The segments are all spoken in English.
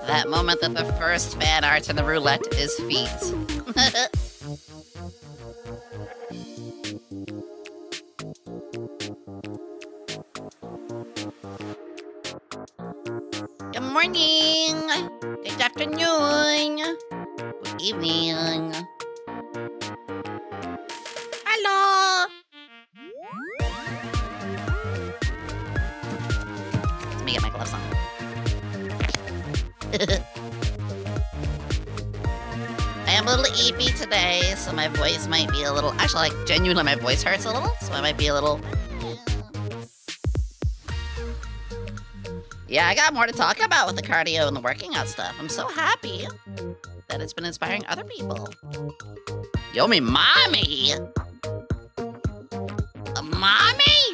That moment that the first fan art in the roulette is feet. Good morning. Good afternoon. Good evening. Hello. Let me get my gloves on. I am a little eepy today, so my voice might be a little... Actually, like, genuinely, my voice hurts a little, so I might be a little... Yeah, I got more to talk about with the cardio and the working out stuff. I'm so happy that it's been inspiring other people. Yomi Mommy! A mommy?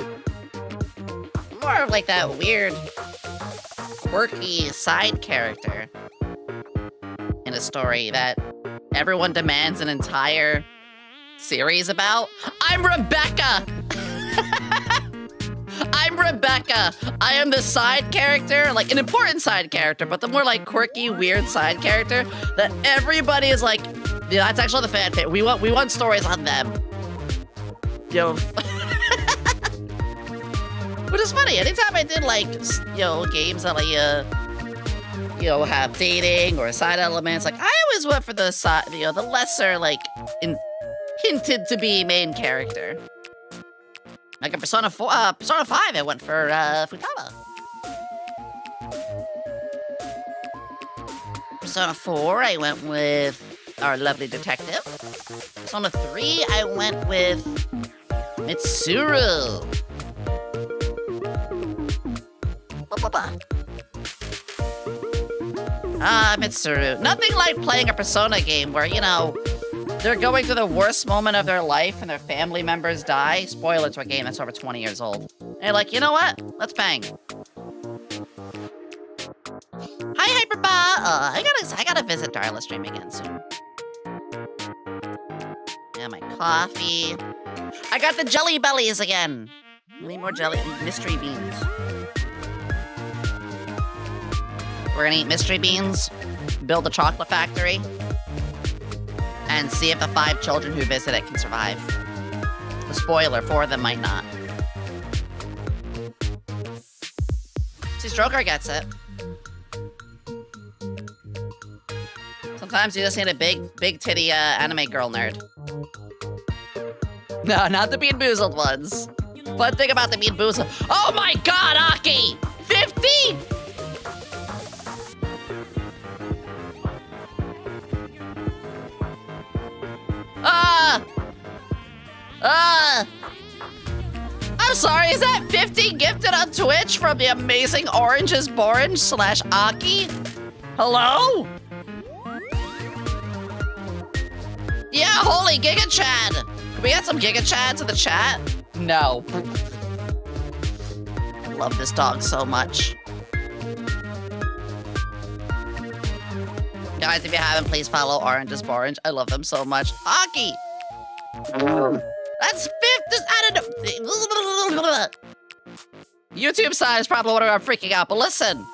More of like that weird, quirky side character in a story that everyone demands an entire series about. I'm Rebecca! I'm Rebecca. I am the side character, like an important side character, but the more like quirky, weird side character that everybody is like, yeah, that's actually the fan fit. We want stories on them. Yo. Which is funny. Anytime I did like, games that like, have dating or side elements, like I always went for the side, the lesser, like, hinted to be main character. Like in Persona 5, I went for Futaba. Persona 4, I went with our lovely detective. Persona 3, I went with Mitsuru. Mitsuru. Nothing like playing a Persona game where, they're going through the worst moment of their life and their family members die. Spoiler to a game that's over 20 years old. And you're like, you know what? Let's bang. Hi, Hyperba! I gotta visit Darla stream again soon. Yeah, my coffee. I got the jelly bellies again. I need more jelly, mystery beans. We're gonna eat mystery beans, build a chocolate factory, and see if the 5 children who visit it can survive. A spoiler, 4 of them might not. See, Stroker gets it. Sometimes you just need a big titty anime girl nerd. No, not the Bean Boozled ones. Fun thing about the Bean Boozled. Oh my god, Aki! 50?! I'm sorry, is that 50 gifted on Twitch from the amazing Oranges Borange / Aki? Hello? Yeah, holy Giga Chad! Can we get some Giga Chads in the chat? No. I love this dog so much. Guys, if you haven't, please follow Oranges Borange. I love them so much. Aki! That's 50. I don't know. YouTube side is probably what I'm freaking out, but listen.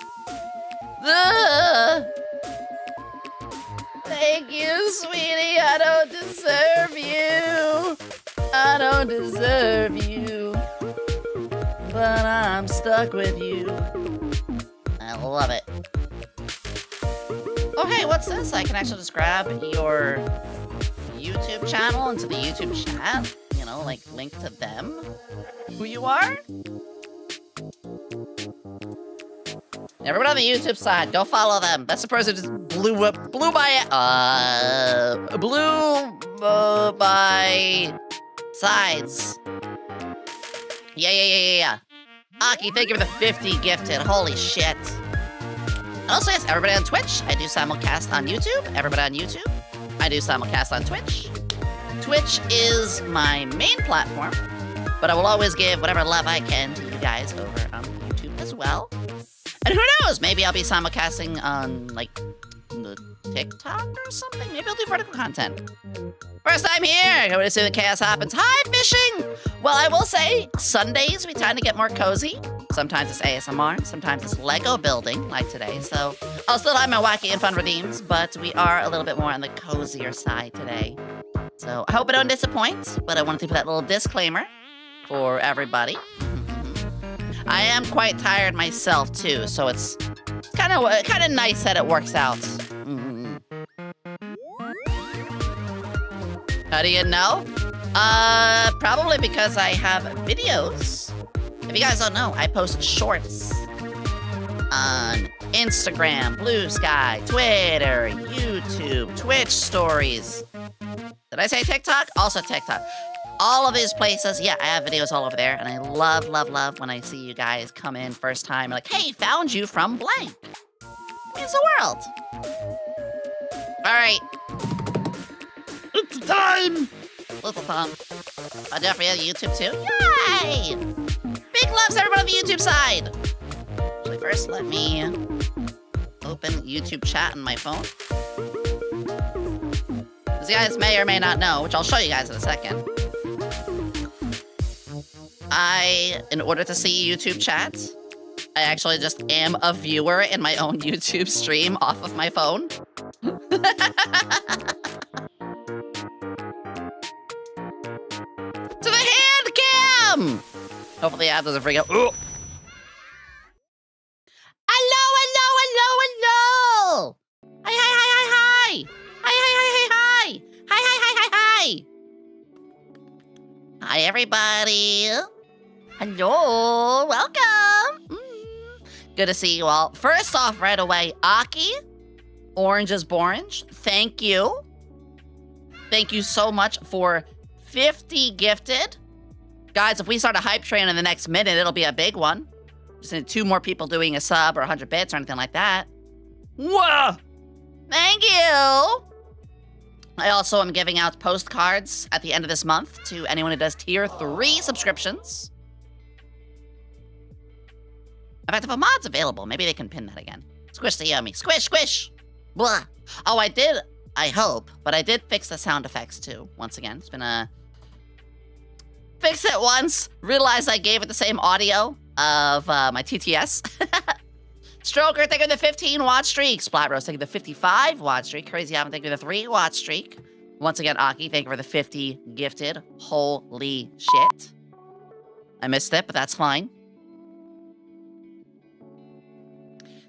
Thank you, sweetie. I don't deserve you. I don't deserve you. But I'm stuck with you. I love it. Oh, hey, what's this? I can actually just grab your YouTube channel into the YouTube chat. Like, link to them. Who you are? Everyone on the YouTube side, go follow them. That's the person who just blew by sides. Yeah. Aki, thank you for the 50 gifted. Holy shit. And also, yes, everybody on Twitch. I do simulcast on YouTube. Everybody on YouTube. I do simulcast on Twitch. Twitch is my main platform, but I will always give whatever love I can to you guys over on YouTube as well. And who knows, maybe I'll be simulcasting on, like, the TikTok or something. Maybe I'll do vertical content. First time here, going to see the chaos happens. Hi, fishing! Well, I will say, Sundays we tend to get more cozy. Sometimes it's ASMR, sometimes it's Lego building, like today. So I'll still have my wacky and fun redeems, but we are a little bit more on the cozier side today. So I hope I don't disappoint, but I wanted to put that little disclaimer for everybody. I am quite tired myself too, so it's kind of nice that it works out. How do you know? Probably because I have videos. If you guys don't know, I post shorts on Instagram, Blue Sky, Twitter, YouTube, Twitch stories. Did I say TikTok? Also TikTok. All of these places, yeah, I have videos all over there, and I love, love, love when I see you guys come in first time, like, hey, found you from blank. Means the world. All right. It's time! Little thumb. Oh, don't forget YouTube too. Yay! Big loves everyone on the YouTube side. Actually, first, let me open YouTube chat on my phone. As you guys may or may not know, which I'll show you guys in a second. In order to see YouTube chat, I actually just am a viewer in my own YouTube stream off of my phone. To the hand cam! Hopefully the ad doesn't freak out. Hello, hello, hello, hello! Hi, hi, hi, hi, hi! Hi, hi, hi, hi, hi! Hi, hi, hi, hi, hi! Hi, everybody! Hello, welcome! Good to see you all. First off, right away, Aki, Orange is Borange, thank you. Thank you so much for 50 gifted. Guys, if we start a hype train in the next minute, it'll be a big one. Just need 2 more people doing a sub or 100 bits or anything like that. Whoa! Thank you! I also am giving out postcards at the end of this month to anyone who does tier 3 subscriptions. In fact, if a mod's available, maybe they can pin that again. Squish the Yomi. Squish, squish! Blah. Oh, I did, I hope, but I did fix the sound effects too, once again. It's been a... Fix it once, realized I gave it the same audio of my TTS. Stroker taking the 15 watch streak. Splat taking the 55 watch streak. Crazy Alvin taking the 3 watch streak. Once again, Aki, thank you for the 50 gifted. Holy shit. I missed it, but that's fine.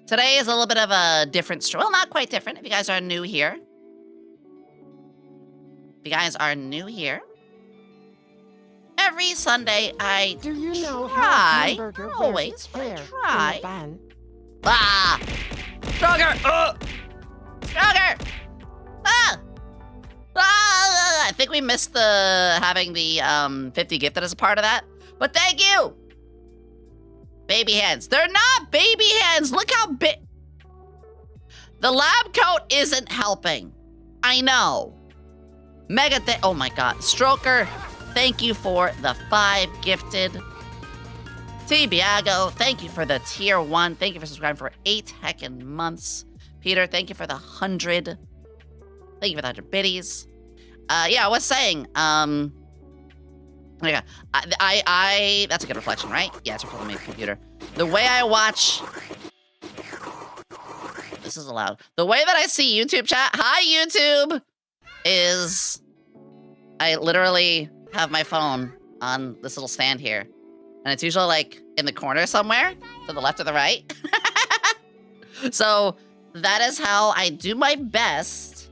Today is a little bit of a different stream. Well, not quite different. If you guys are new here. Every Sunday, I try. Always, but I try. Ah! Stronger! Stronger! Ah! Ah! I think we missed having the 50 gifted as a part of that. But thank you! Baby hands. They're not baby hands! Look how big... The lab coat isn't helping. I know. Mega oh my god. Stroker, thank you for the 5 gifted. T. Biago, thank you for the tier 1. Thank you for subscribing for 8 heckin' months. Peter, thank you for the 100. Thank you for the 100 biddies. Yeah, I was saying, yeah, that's a good reflection, right? Yeah, it's reflecting my computer. The way I watch... This is allowed. The way that I see YouTube chat, hi YouTube, is I literally have my phone on this little stand here. And it's usually like in the corner somewhere, to the left or the right. So that is how I do my best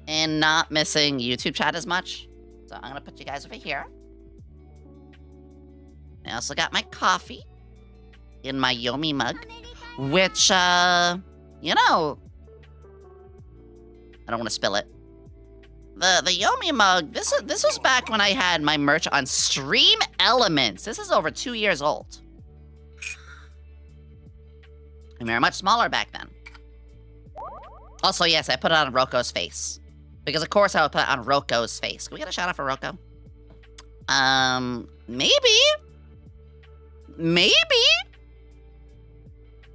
in not missing YouTube chat as much. So I'm gonna put you guys over here. I also got my coffee in my Yomi mug, which, you know, I don't want to spill it. The Yomi mug, this was back when I had my merch on Stream Elements. This is over 2 years old. And we were much smaller back then. Also, yes, I put it on Roko's face. Because of course I would put it on Roko's face. Can we get a shout out for Roko? Maybe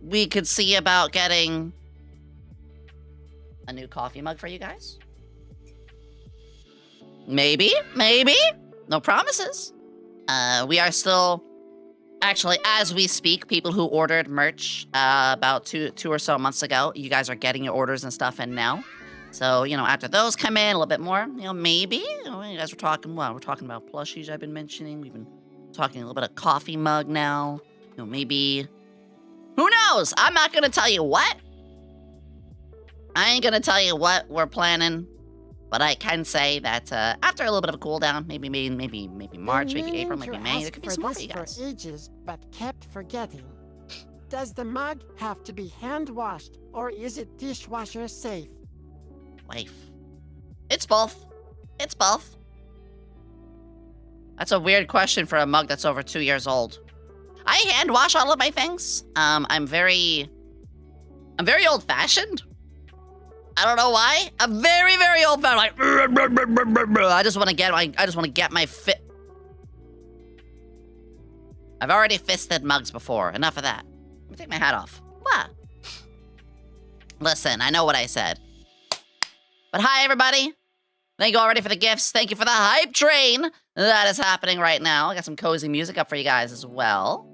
we could see about getting a new coffee mug for you guys. Maybe. No promises. We are still, actually, as we speak, people who ordered merch about two or so months ago, you guys are getting your orders and stuff in now. So, after those come in a little bit more, maybe, you guys were talking, we're talking about plushies I've been mentioning. We've been talking a little bit of coffee mug now. Maybe, who knows? I'm not going to tell you what. I ain't going to tell you what we're planning. But I can say that after a little bit of a cool down, maybe March, maybe April, maybe May, there could be some more for you guys. For ages, but kept forgetting. Does the mug have to be hand washed, or is it dishwasher safe? Wife. It's both. It's both. That's a weird question for a mug that's over 2 years old. I hand wash all of my things. I'm very old-fashioned. I don't know why. I'm very, very old-fashioned. Like, I just want to get my fit. I've already fisted mugs before. Enough of that. Let me take my hat off. What? Listen, I know what I said. But hi, everybody. Thank you already for the gifts. Thank you for the hype train that is happening right now. I got some cozy music up for you guys as well.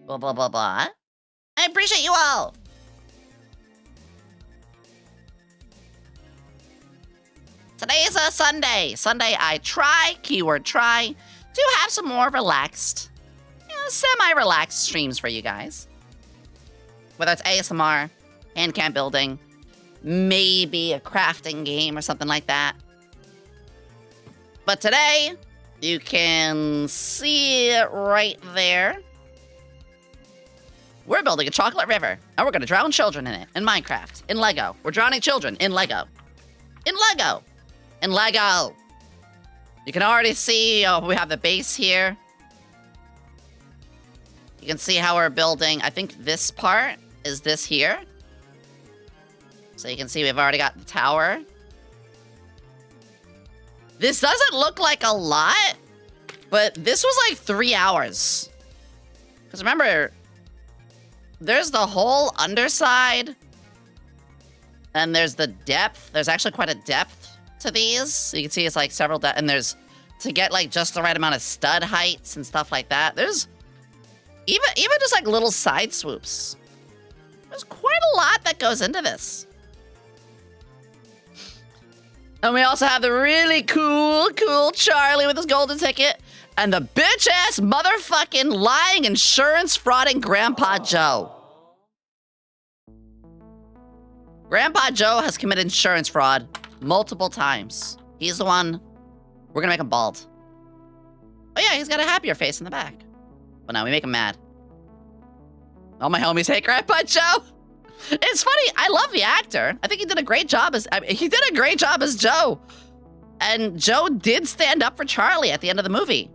Blah, blah, blah, blah. I appreciate you all. Today is a Sunday. Sunday, I try, keyword try, to have some more relaxed, semi-relaxed streams for you guys. Whether it's ASMR, hand cam building, maybe a crafting game or something like that. But today, you can see it right there. We're building a chocolate river, and we're going to drown children in it, in Minecraft, in Lego. We're drowning children in Lego. In Lego. In Lego. You can already see, we have the base here. You can see how we're building. I think this part is this here. So you can see we've already got the tower. This doesn't look like a lot, but this was like 3 hours. Because remember, there's the whole underside. And there's the depth. There's actually quite a depth to these. So you can see it's like several depth. And there's, to get like just the right amount of stud heights and stuff like that. There's even just like little side swoops. There's quite a lot that goes into this. And we also have the really cool Charlie with his golden ticket. And the bitch-ass motherfucking lying insurance frauding Grandpa Joe. Grandpa Joe has committed insurance fraud multiple times. He's the one. We're gonna make him bald. Oh yeah, he's got a happier face in the back. But now we make him mad. All my homies hate Grandpa Joe. It's funny. I love the actor. I think he did a great job as Joe. And Joe did stand up for Charlie at the end of the movie.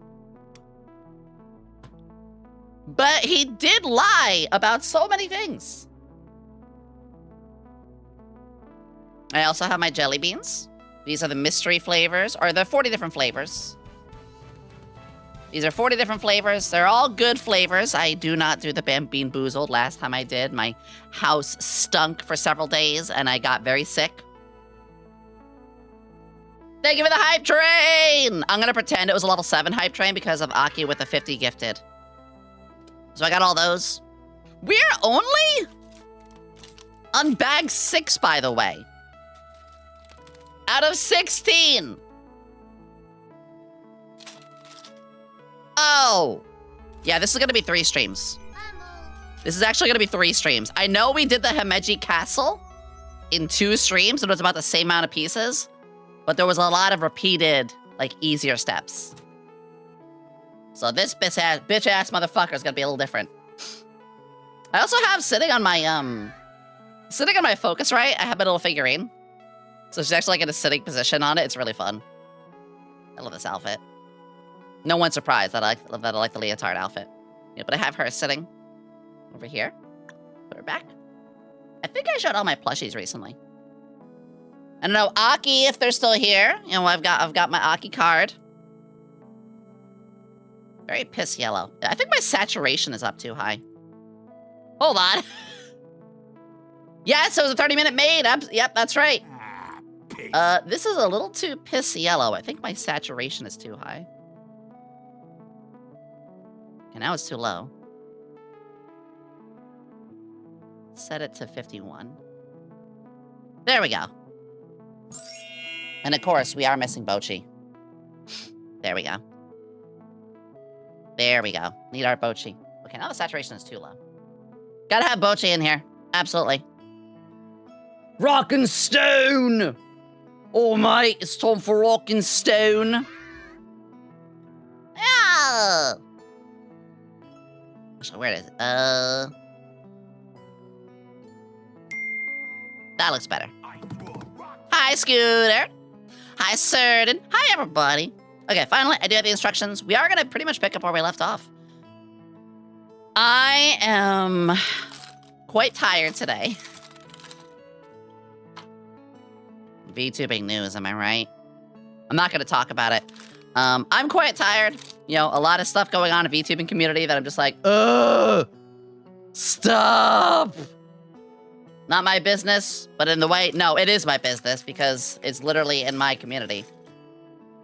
But he did lie about so many things. I also have my jelly beans. These are the mystery flavors, or the 40 different flavors. These are 40 different flavors. They're all good flavors. I do not do the Bean Boozled. Last time I did, my house stunk for several days, and I got very sick. Thank you for the hype train! I'm gonna pretend it was a level 7 hype train because of Aki with the 50 gifted. So I got all those. We're only on bag 6, by the way. Out of 16. Oh. Yeah, this is going to be 3 streams. This is actually going to be 3 streams. I know we did the Himeji Castle in 2 streams. It was about the same amount of pieces. But there was a lot of repeated, like, easier steps. So this bitch-ass motherfucker is going to be a little different. I also have sitting on my Focusrite, I have a little figurine. So she's actually like in a sitting position on it. It's really fun. I love this outfit. No one's surprised that I like the leotard outfit. Yeah, but I have her sitting over here. Put her back. I think I showed all my plushies recently. I don't know, Aki, if they're still here. You know, I've got my Aki card. Very piss yellow. I think my saturation is up too high. Hold on. Yes, it was a 30-minute maid. Yep, that's right. This is a little too piss yellow. I think my saturation is too high. Okay, now it's too low. Set it to 51. There we go. And of course, we are missing Bochi. There we go. There we go. Need our Bochi. Okay, now the saturation is too low. Gotta have Bochi in here. Absolutely. Rockin' Stone! Oh, mate, it's time for Rockin' Stone. Yeah! So where is it? That looks better. Hi, Scooter. Hi, Certain. Hi, everybody. Okay, finally, I do have the instructions. We are gonna pretty much pick up where we left off. I am quite tired today. VTubing news, am I right? I'm not gonna talk about it. I'm quite tired. You know, a lot of stuff going on in the VTubing community that I'm just like, ugh, stop. Not my business, but in the way, no, it is my business because it's literally in my community.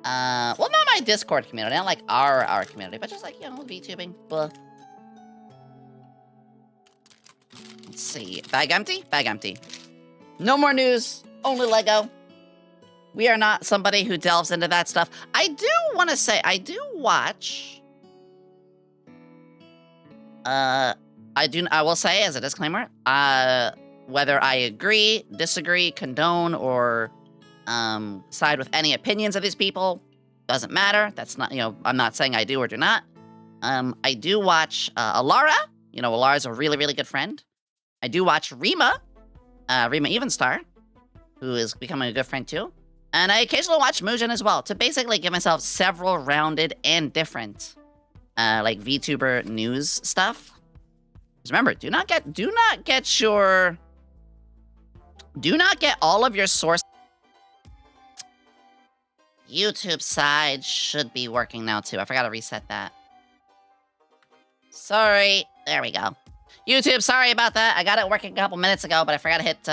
Well, not my Discord community, not like our community, but just like, you know, VTubing, blah. Let's see, bag empty? Bag empty. No more news, only Lego. We are not somebody who delves into that stuff. I do want to say, I do watch. I will say as a disclaimer, whether I agree, disagree, condone, or side with any opinions of these people, doesn't matter. That's not, you know, I'm not saying I do or do not. I do watch Alara. You know, Alara's a really, really good friend. I do watch Rima, Rima Evenstar, who is becoming a good friend too. And I occasionally watch Mugen as well to basically give myself several rounded and different, like VTuber news stuff. Just remember, do not get all of your source. YouTube side should be working now too. I forgot to reset that. Sorry, there we go. YouTube, sorry about that. I got it working a couple minutes ago, but I forgot to hit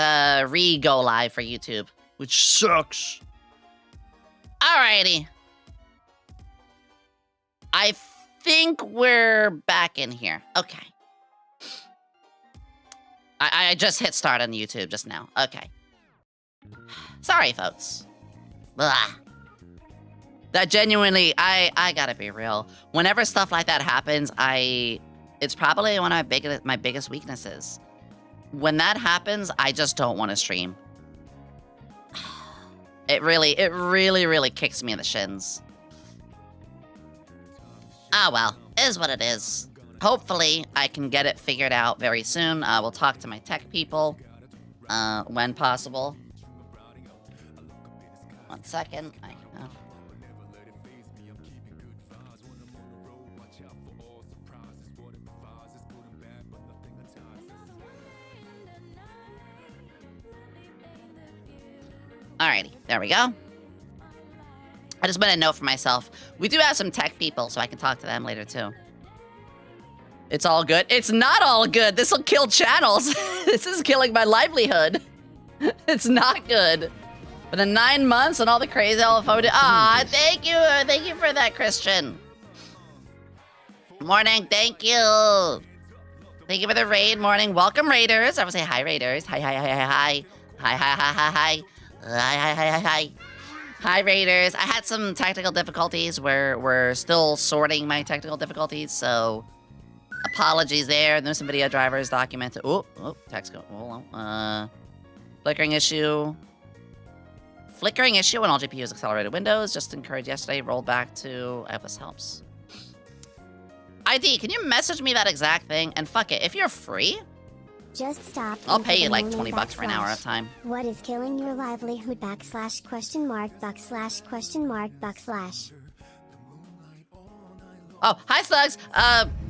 re-go live for YouTube, which sucks. Alrighty. I think we're back in here. Okay. I just hit start on YouTube just now. Okay. Sorry, folks. Blah. That genuinely, I gotta be real. Whenever stuff like that happens, it's probably one of my biggest weaknesses. When that happens, I just don't want to stream. It really kicks me in the shins. Ah, well, is what it is. Hopefully, I can get it figured out very soon. We'll talk to my tech people when possible. 1 second. Alrighty, there we go. I just made a note for myself. We do have some tech people, so I can talk to them later, too. It's all good. It's not all good. This will kill channels. This is killing my livelihood. It's not good. For the 9 months and all the crazy elephant. Ah, thank you. Thank you for that, Christian. Morning. Thank you. Thank you for the raid. Morning. Welcome, Raiders. I would say hi, Raiders. Hi, hi, hi, hi, hi. Hi, hi, hi, hi, hi. Hi. Hi, Raiders. I had some technical difficulties. We're still sorting my technical difficulties, so apologies there. There's some video drivers documented. Oh, text go. Hold on. Flickering issue. Flickering issue on all GPUs accelerated Windows. Just encouraged yesterday. Rolled back to. I hope this helps. ID, can you message me that exact thing? And fuck it, if you're free, just stop. I'll pay you like $20 for an hour of time. What is killing your livelihood? / question mark. / question mark. /. Oh, hi Slugs.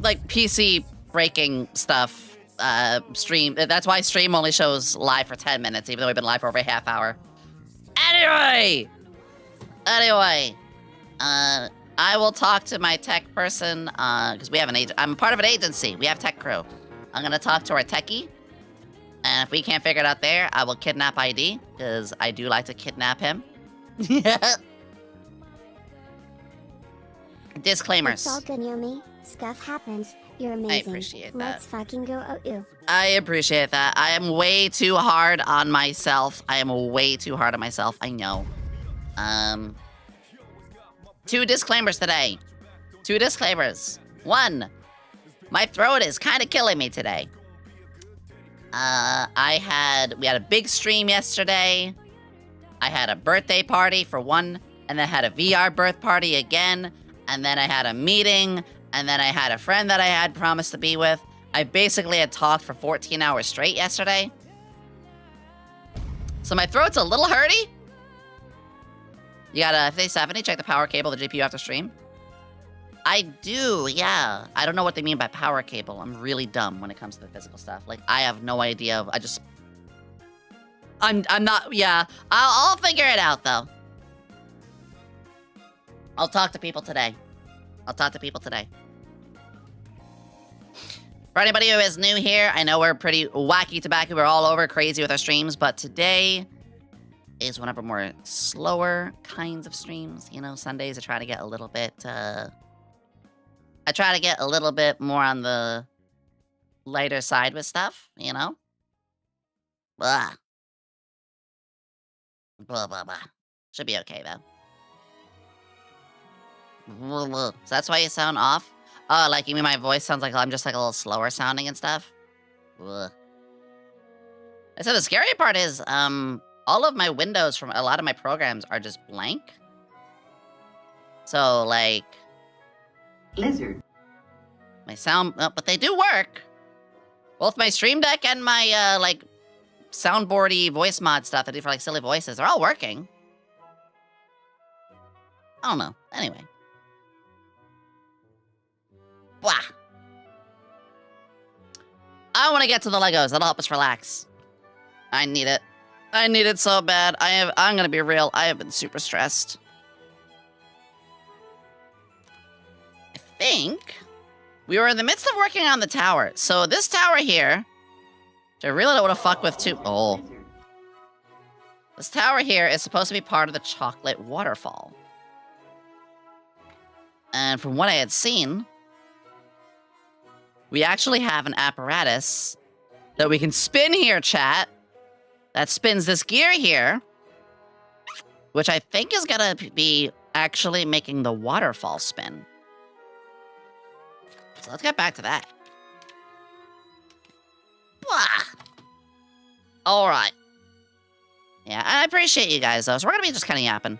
Like PC breaking stuff. Stream. That's why stream only shows live for 10 minutes, even though we've been live for over a half hour. Anyway, I will talk to my tech person because we have an agent. I'm part of an agency. We have tech crew. I'm gonna talk to our techie And if we can't figure it out there, I will kidnap ID, because I do like to kidnap him. Yeah. Disclaimers. It's all good, Yomi. Stuff happens. You're amazing. I appreciate that. Let's fucking go, you. I appreciate that. I am way too hard on myself. I know. 2 disclaimers today. 2 disclaimers. 1, my throat is kind of killing me today. We had a big stream yesterday. I had a birthday party for one, and then had a VR birth party again, and then I had a meeting, and then I had a friend that I had promised to be with. I basically had talked for 14 hours straight yesterday. So my throat's a little hurty. You gotta, if they 70, check the power cable, the GPU after stream. I do, yeah. I don't know what they mean by power cable. I'm really dumb when it comes to the physical stuff. Like, I have no idea. I'm not, yeah. I'll figure it out, though. I'll talk to people today. For anybody who is new here, I know we're pretty wacky tobacco. We're all over crazy with our streams, but today is one of our more slower kinds of streams. You know, Sundays I try to get a little bit, more on the lighter side with stuff, you know? Blah. Blah, blah, blah. Should be okay, though. So that's why you sound off? Oh, like, you mean my voice sounds like I'm just, like, a little slower sounding and stuff? Ugh. So the scary part is, all of my windows from a lot of my programs are just blank. So, like... Lizard. My sound... but they do work. Both my Stream Deck and my, like, soundboardy voice mod stuff I do for, like, silly voices, they're all working. I don't know. Anyway. Blah. I want to get to the Legos. That'll help us relax. I need it. I need it so bad. I'm gonna be real. I have been super stressed. I think we were in the midst of working on the tower. So this tower here, which I really don't want to fuck with too. Oh. This tower here is supposed to be part of the chocolate waterfall. And from what I had seen, we actually have an apparatus that we can spin here, chat. That spins this gear here, which I think is gonna be actually making the waterfall spin. So let's get back to that. Blah. All right. Yeah, I appreciate you guys, though. So we're gonna be just kind of yapping.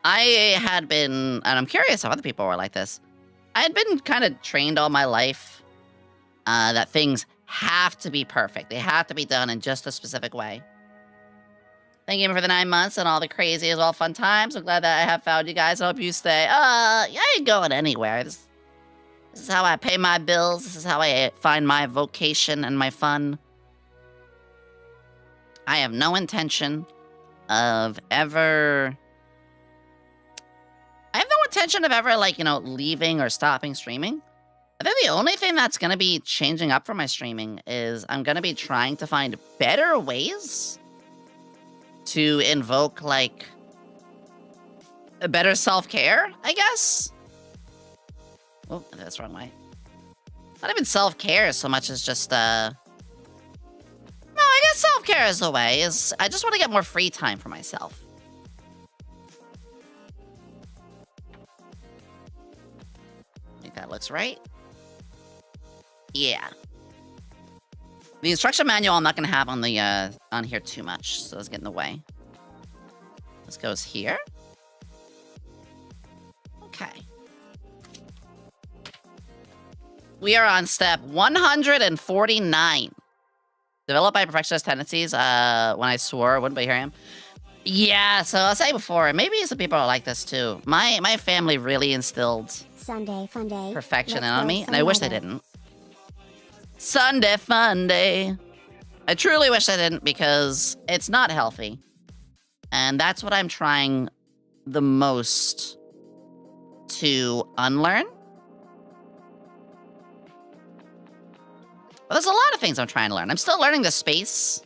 I had been, and I'm curious if other people were like this. I had been kind of trained all my life that things have to be perfect. They have to be done in just a specific way. Thank you for the 9 months and all the crazy as well fun times. I'm glad that I have found you guys. I hope you stay. I ain't going anywhere. This is how I pay my bills. This is how I find my vocation and my fun. I have no intention of ever... like, you know, leaving or stopping streaming. I think the only thing that's going to be changing up for my streaming is I'm going to be trying to find better ways to invoke, like, a better self-care, I guess? Oh, that's the wrong way. Not even self-care so much as just, No, I guess self-care is the way. I just want to get more free time for myself. I think that looks right. Yeah. The instruction manual I'm not gonna have on the on here too much, so let's get in the way. This goes here. Okay. We are on step 149. Developed by perfectionist tendencies. When I swore I wouldn't be hearing him. Yeah, so I'll say before, maybe some people are like this too. My family really instilled Sunday fun day. perfection on me, and I wish they didn't. Sunday fun day. I truly wish I didn't, because it's not healthy. And that's what I'm trying the most to unlearn. But there's a lot of things I'm trying to learn. I'm still learning the space,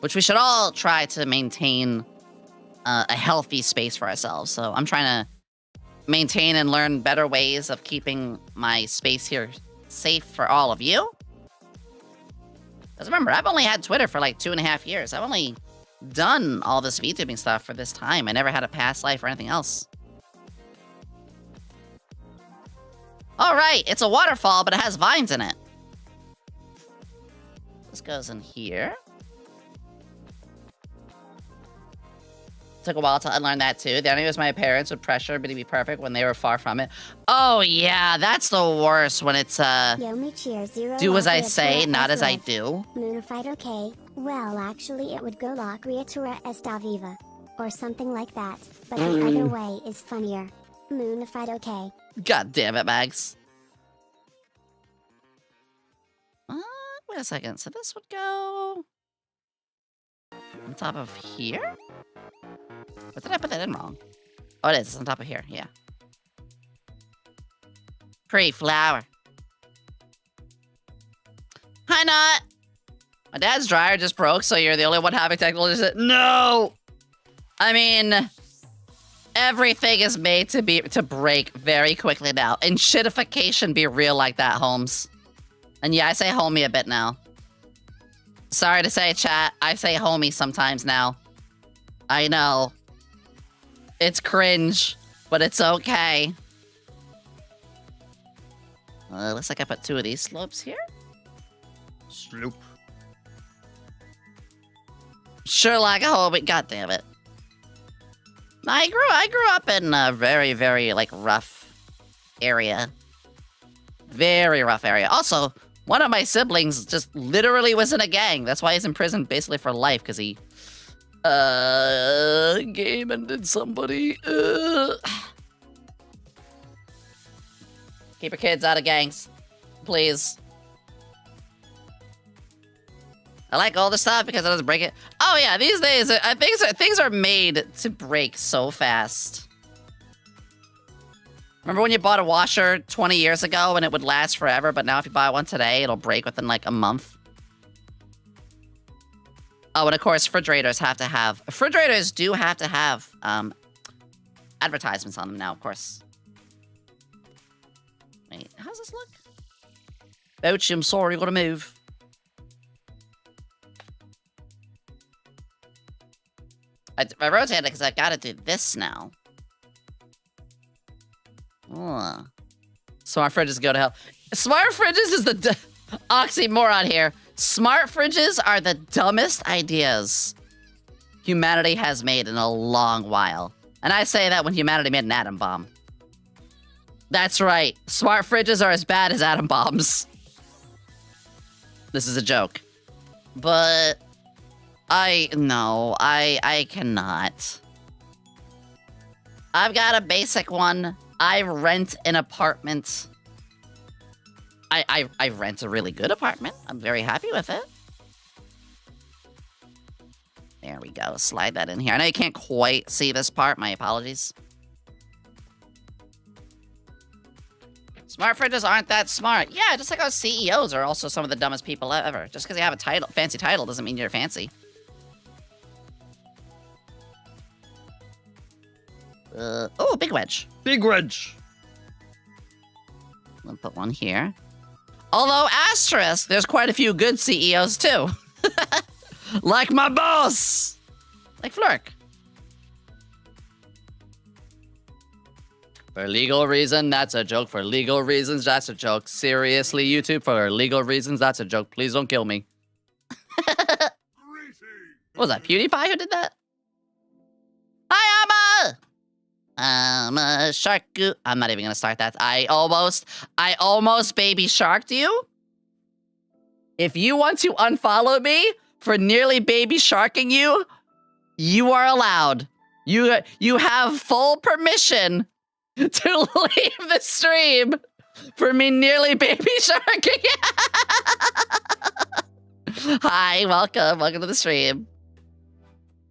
which we should all try to maintain a healthy space for ourselves. So I'm trying to maintain and learn better ways of keeping my space here safe for all of you. Because remember, I've only had Twitter for like 2.5 years. I've only done all this VTubing stuff for this time. I never had a past life or anything else. All right, it's a waterfall, but it has vines in it. This goes in here. Took a while to unlearn that too. The only was my parents would pressure me to be perfect when they were far from it. Oh yeah, that's the worst when it's Yomi cheer 0 do as I Locria say, Tura not as I Live. do. Moonified okay. Well, actually, it would go La Criatura Esta Viva. Or something like that. But the other way is funnier. Moonified okay. God damn it, Mags. Wait a second. So this would go on top of here? Or did I put that in wrong? Oh, it is. It's on top of here. Yeah. Pre-flower. Hi, Not. My dad's dryer just broke, so you're the only one having technical issues. No! I mean, everything is made to break very quickly now. And shitification be real like that, Holmes. And yeah, I say homie a bit now. Sorry to say, chat. I say homie sometimes now. I know. It's cringe, but it's okay. Looks like I put 2 of these slopes here. Slope. Sure like a homie. God damn it. I grew up in a very, very, like, rough area. Very rough area. Also, one of my siblings just literally was in a gang. That's why he's in prison basically for life, because he, game ended somebody. Keep your kids out of gangs, please. I like all the stuff because it doesn't break it. Oh yeah, these days, things are made to break so fast. Remember when you bought a washer 20 years ago and it would last forever, but now if you buy one today, it'll break within like a month? Oh, and of course, refrigerators do have to have advertisements on them now, of course. Wait, how's this look? Ouchie, I'm sorry, you gotta move. I rotated it because I gotta do this now. Ugh. Smart fridges go to hell. Smart fridges is the oxymoron here. Smart fridges are the dumbest ideas humanity has made in a long while. And I say that when humanity made an atom bomb. That's right. Smart fridges are as bad as atom bombs. This is a joke. But I cannot. I've got a basic one. I rent an apartment. I rent a really good apartment. I'm very happy with it. There we go. Slide that in here. I know you can't quite see this part. My apologies. Smart fridges aren't that smart. Yeah, just like how CEOs are also some of the dumbest people ever. Just because you have a fancy title doesn't mean you're fancy. Oh, big wedge. Big wedge. I'll put one here. Although, asterisk, there's quite a few good CEOs too. Like my boss. Like Flurk. For legal reason, that's a joke. For legal reasons, that's a joke. Seriously, YouTube, for legal reasons, that's a joke. Please don't kill me. What was that, PewDiePie who did that? Hi, Amma! I'm a shark. I'm not even gonna start that. I almost baby sharked you. If you want to unfollow me for nearly baby sharking you, you are allowed. You have full permission to leave the stream for me nearly baby sharking. Hi, welcome to the stream.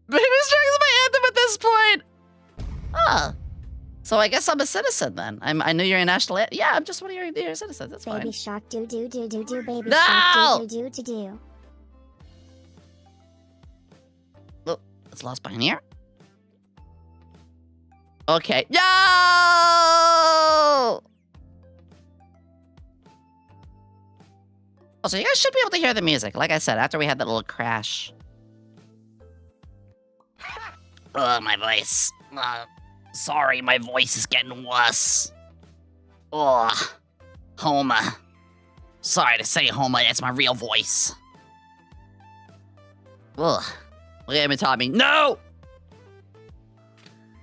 Baby shark is my anthem at this point. Oh. So I guess I'm a citizen then. I knew you're a national. Yeah, I'm just one of your citizens. That's Baby fine. shark do do do do do baby No! shark do do do do. Well, it's lost behind here. Okay. No! Oh, so you guys should be able to hear the music. Like I said, after we had that little crash. Oh, my voice. Sorry, my voice is getting worse. Ugh. Homer. Sorry to say, Homer, that's my real voice. Ugh. Look at me, Tommy. No!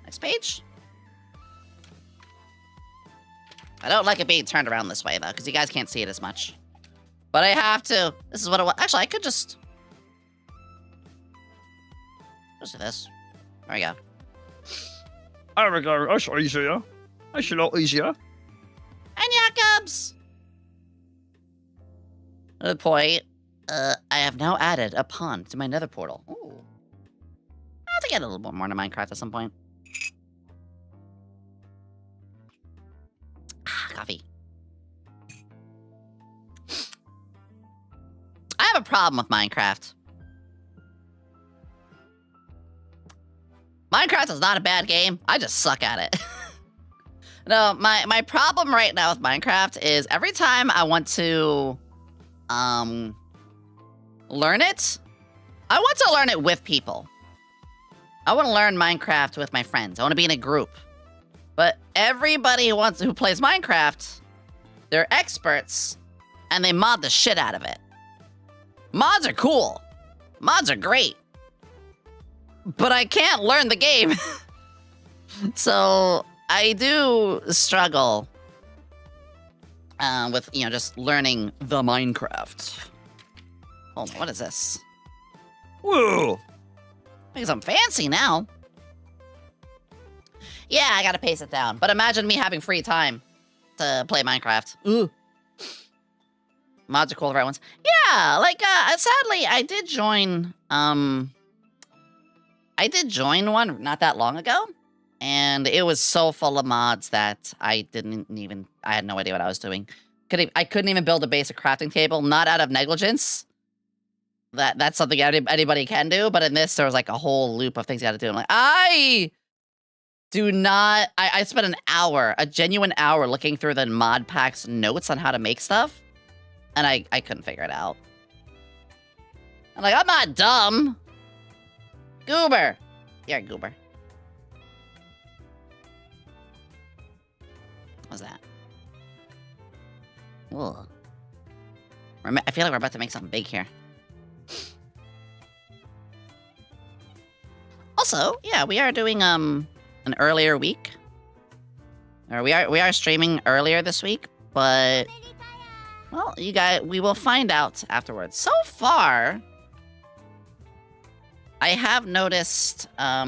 Next page. I don't like it being turned around this way, though, because you guys can't see it as much. But I have to. This is what it was. Actually, I could just do this. There we go. There we go. That's easier. That's a lot easier. And Jakobs! Good point. I have now added a pond to my nether portal. Ooh. I'll have to get a little bit more into Minecraft at some point. Coffee. I have a problem with Minecraft. Minecraft is not a bad game. I just suck at it. No, my problem right now with Minecraft is every time I want to learn it, I want to learn it with people. I want to learn Minecraft with my friends. I want to be in a group. But everybody who plays Minecraft, they're experts and they mod the shit out of it. Mods are cool. Mods are great. But I can't learn the game. So I do struggle with, just learning the Minecraft. Hold on, what is this? Whoa. Because I'm fancy now. Yeah, I gotta pace it down. But imagine me having free time to play Minecraft. Ooh. Mods are cool, the right ones. Yeah, sadly, I did join one not that long ago, and it was so full of mods that I had no idea what I was doing. I couldn't even build a basic crafting table, not out of negligence. That's something anybody can do, but in this, there was like a whole loop of things you gotta do. I'm like, I spent an hour, a genuine hour, looking through the mod pack's notes on how to make stuff, and I couldn't figure it out. I'm like, I'm not dumb. Goober. You're a goober. What's that? Ugh. I feel like we're about to make something big here. Also, yeah, we are doing an earlier week. Or we are streaming earlier this week, but well, you guys, we will find out afterwards. So far, I have noticed a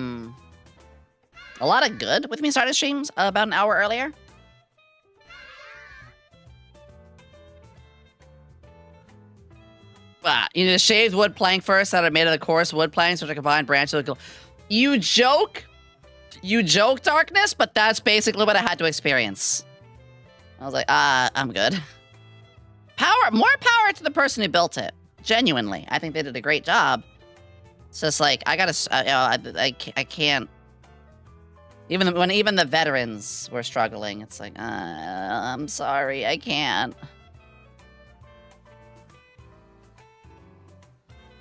lot of good with me starting streams about an hour earlier. You need a shaved wood plank first that are made of the coarse wood planks, which are combined branches. You joke, Darkness, but that's basically what I had to experience. I was like, I'm good. More power to the person who built it. Genuinely, I think they did a great job. It's just like, I can't. Even the veterans were struggling. It's like, I'm sorry, I can't.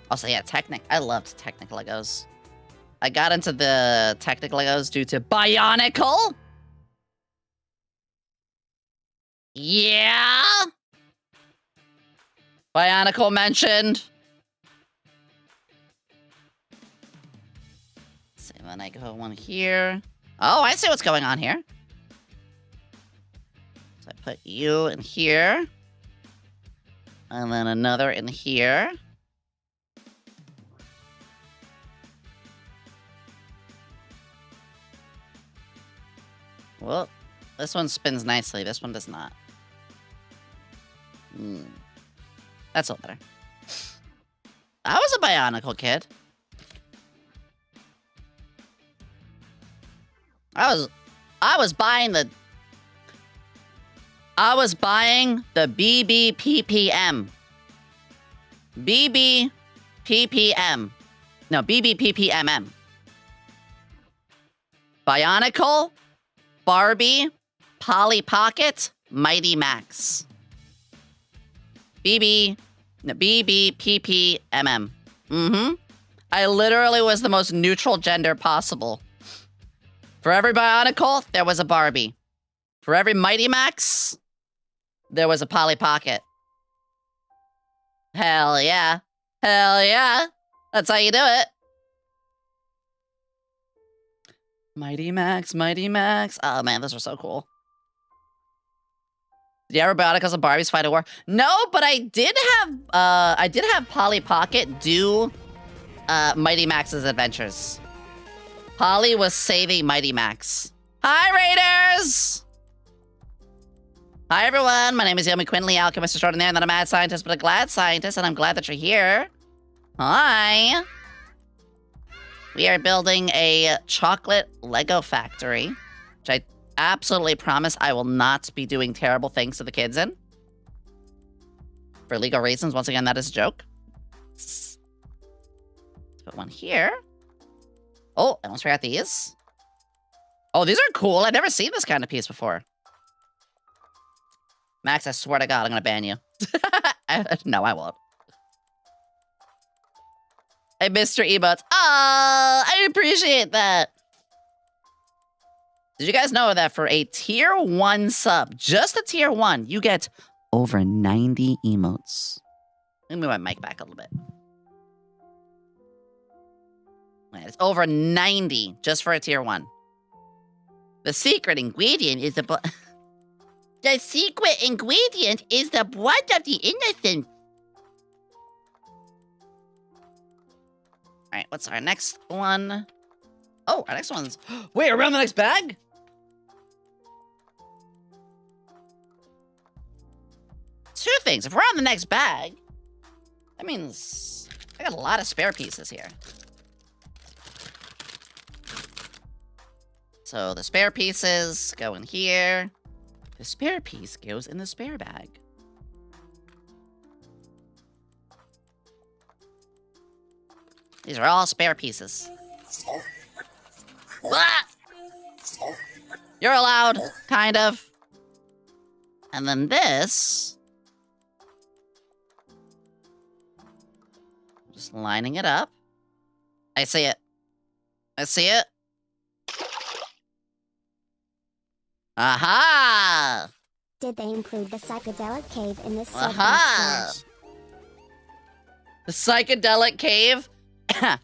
Also, yeah, I loved Technic Legos. I got into the Technic Legos due to Bionicle. Yeah. Bionicle mentioned. So then I go one here. Oh, I see what's going on here. So I put you in here. And then another in here. Well, this one spins nicely. This one does not. That's a little better. I was a Bionicle kid. I I was buying the BBPPM. BBPPM. No, BBPPMM. Bionicle, Barbie, Polly Pocket, Mighty Max. BBPPMM. Mm-hmm. I literally was the most neutral gender possible. For every Bionicle, there was a Barbie. For every Mighty Max, there was a Polly Pocket. Hell yeah. Hell yeah. That's how you do it. Mighty Max, Mighty Max. Oh man, those are so cool. Did you ever Bionicles and Barbies fight a war? No, but I did have Polly Pocket do Mighty Max's adventures. Polly was saving Mighty Max. Hi, Raiders! Hi, everyone. My name is Yomi Quinnley, alchemist extraordinaire, not a mad scientist, but a glad scientist, and I'm glad that you're here. Hi. We are building a chocolate Lego factory, which I absolutely promise I will not be doing terrible things to the kids in. For legal reasons. Once again, that is a joke. Let's put one here. Oh, I almost forgot these. Oh, these are cool. I've never seen this kind of piece before. Max, I swear to God, I'm gonna ban you. No, I won't. Hey, Mr. Emotes. Oh, I appreciate that. Did you guys know that for a tier 1 sub, just a tier 1, you get over 90 emotes? Let me move my mic back a little bit. It's over 90 just for a tier 1. The secret ingredient is the the secret ingredient is the blood of the innocent. All right, what's our next one? Oh, our next one's... Wait, around the next bag? Two things. If we're on the next bag, that means I got a lot of spare pieces here. So the spare pieces go in here. The spare piece goes in the spare bag. These are all spare pieces. Ah! You're allowed, kind of. And then this... Just lining it up. I see it. I see it. Aha! Did they include the psychedelic cave in this segment? Aha! The psychedelic cave? I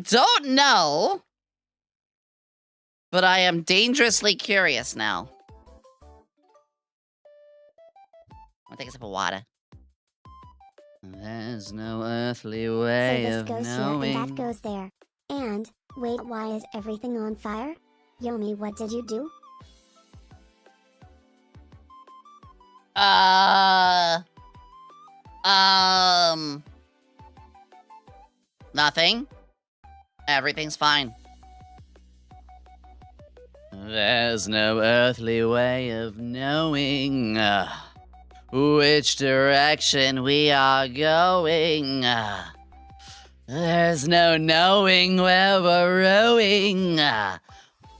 don't know. But I am dangerously curious now. I'll take a sip of water. There's no earthly way So of this goes knowing. here and that goes there. And, wait, why is everything on fire? Yomi, what did you do? Nothing. Everything's fine. There's no earthly way of knowing which direction we are going. There's no knowing where we're rowing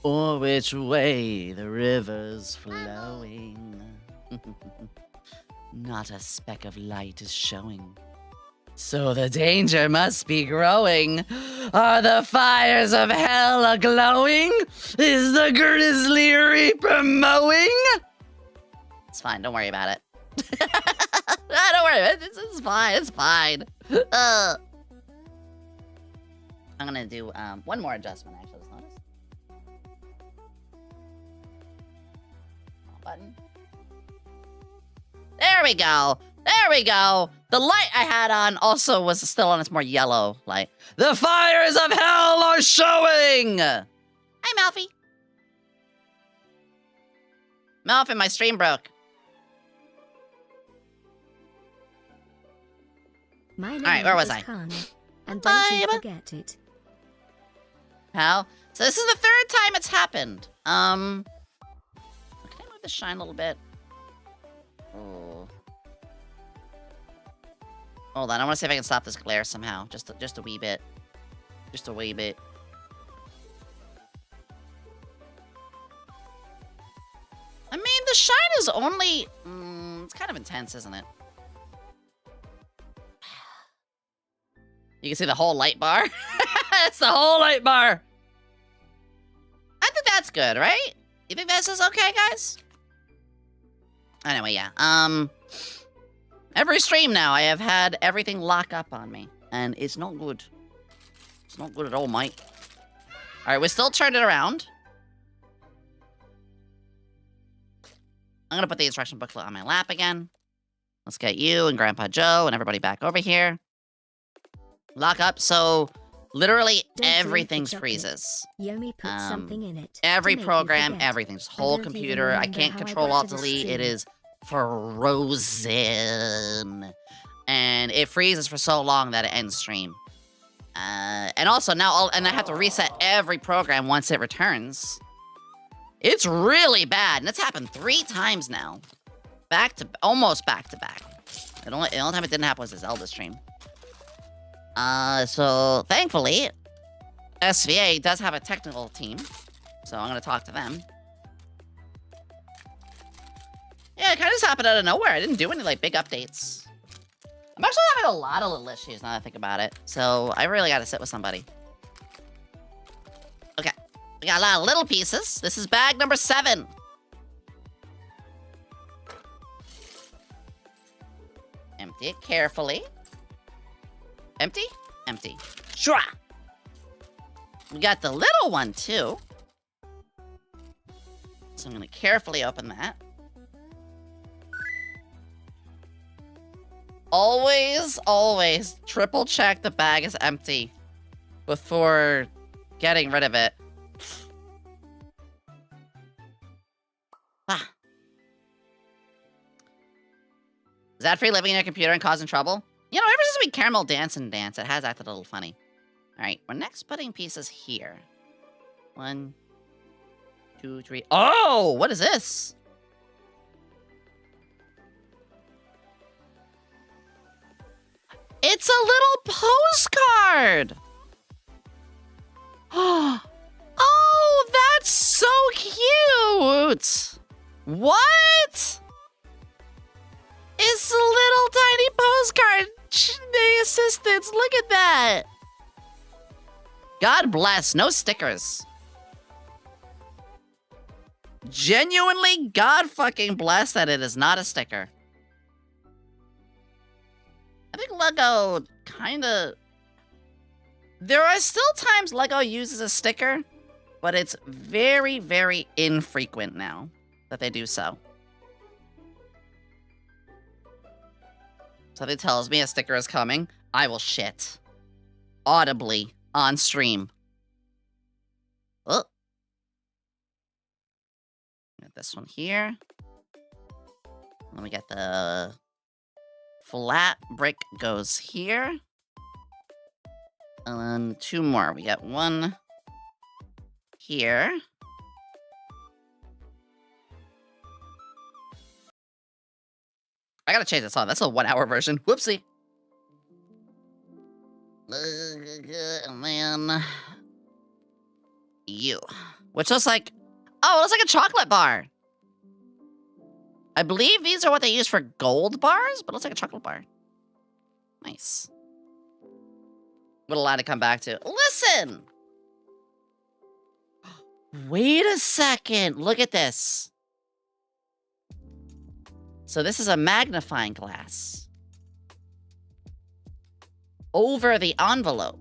or which way the river's flowing. Not a speck of light is showing. So the danger must be growing. Are the fires of hell a-glowing? Is the grizzly reaper mowing? It's fine, don't worry about it. Don't worry about it, it's fine, it's fine. I'm gonna do one more adjustment, actually, just noticed. Button. There we go. There we go. The light I had on also was still on its more yellow light. The fires of hell are showing! Hi, Malphie. Malphie, my stream broke. My name Alright, where was is I? Kana, and don't you Bye. forget it. How So this is the third time it's happened. Can I move the shine a little bit? Oh. Hold on, I want to see if I can stop this glare somehow. Just a wee bit. Just a wee bit. I mean, the shine is only... it's kind of intense, isn't it? You can see the whole light bar. It's the whole light bar. I think that's good, right? You think this is okay, guys? Anyway, yeah. Every stream now, I have had everything lock up on me. And it's not good. It's not good at all, mate. Alright, we still turned it around. I'm gonna put the instruction booklet on my lap again. Let's get you and Grandpa Joe and everybody back over here. Lock up, so literally everything freezes. Yomi put something in it. Every to make you program, forget. everything's I whole don't even computer. I remember can't how I control got Alt to the Delete. It stream. is frozen. And it freezes for so long that it ends stream. And also now, I have to reset every program once it returns. It's really bad, and it's happened 3 times now. Almost back to back. The only time it didn't happen was the Zelda stream. So thankfully, SVA does have a technical team, so I'm gonna talk to them. Yeah, it kind of just happened out of nowhere. I didn't do any like big updates. I'm actually having a lot of little issues now that I think about it, so I really got to sit with somebody. Okay, we got a lot of little pieces. This is bag number 7. Empty it carefully. Empty? Empty. Shwa! We got the little one, too. So I'm gonna carefully open that. Always, always triple check the bag is empty before getting rid of it. Ah. Is that free living in your computer and causing trouble? You know, ever since we caramel dance and dance, it has acted a little funny. Alright, we're next putting pieces here. 1, 2, 3. Oh, what is this? It's a little postcard! Oh, that's so cute! What? It's a little tiny postcard. The assistants, look at that. God bless, no stickers. Genuinely, God fucking bless that it is not a sticker. I think Lego kinda... There are still times Lego uses a sticker, but it's very, very infrequent now that they do so. Something tells me a sticker is coming. I will shit. Audibly. On stream. Oh. Get this one here. Let me get the flat brick goes here. And then 2 more. We got 1 here. I gotta change the song. That's a 1-hour version. Whoopsie. And then you, which looks like, oh, it looks like a chocolate bar. I believe these are what they use for gold bars, but it looks like a chocolate bar. Nice. What a line to come back to. Listen. Wait a second. Look at this. So this is a magnifying glass. Over the envelope.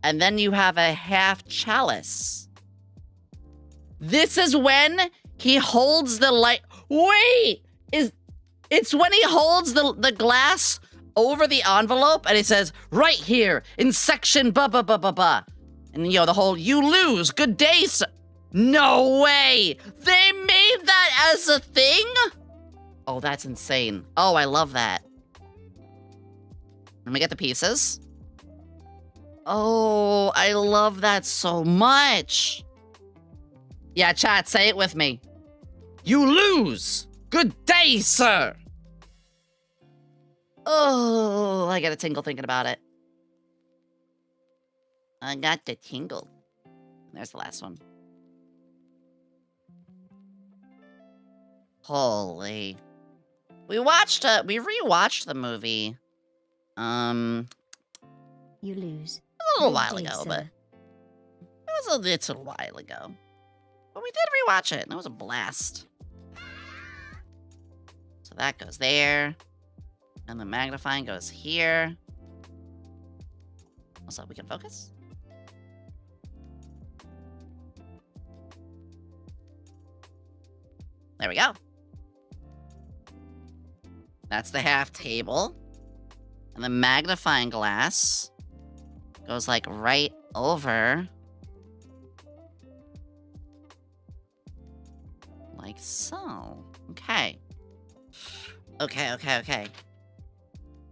And then you have a half chalice. This is when he holds the light. Wait! It's when he holds the glass over the envelope and it says, right here in section blah blah blah blah blah. And you know, the whole, you lose, good day, sir. No way! They made that as a thing? Oh, that's insane. Oh, I love that. Let me get the pieces. Oh, I love that so much. Yeah, chat, say it with me. You lose. Good day, sir. Oh, I got a tingle thinking about it. I got the tingle. There's the last one. Holy. We rewatched the movie. You lose. A little Good while day, ago, sir. but it was a little while ago. But we did rewatch it, and it was a blast. So that goes there. And the magnifying goes here. Also, we can focus. There we go. That's the half table. And the magnifying glass goes like right over. Like so. Okay. Okay.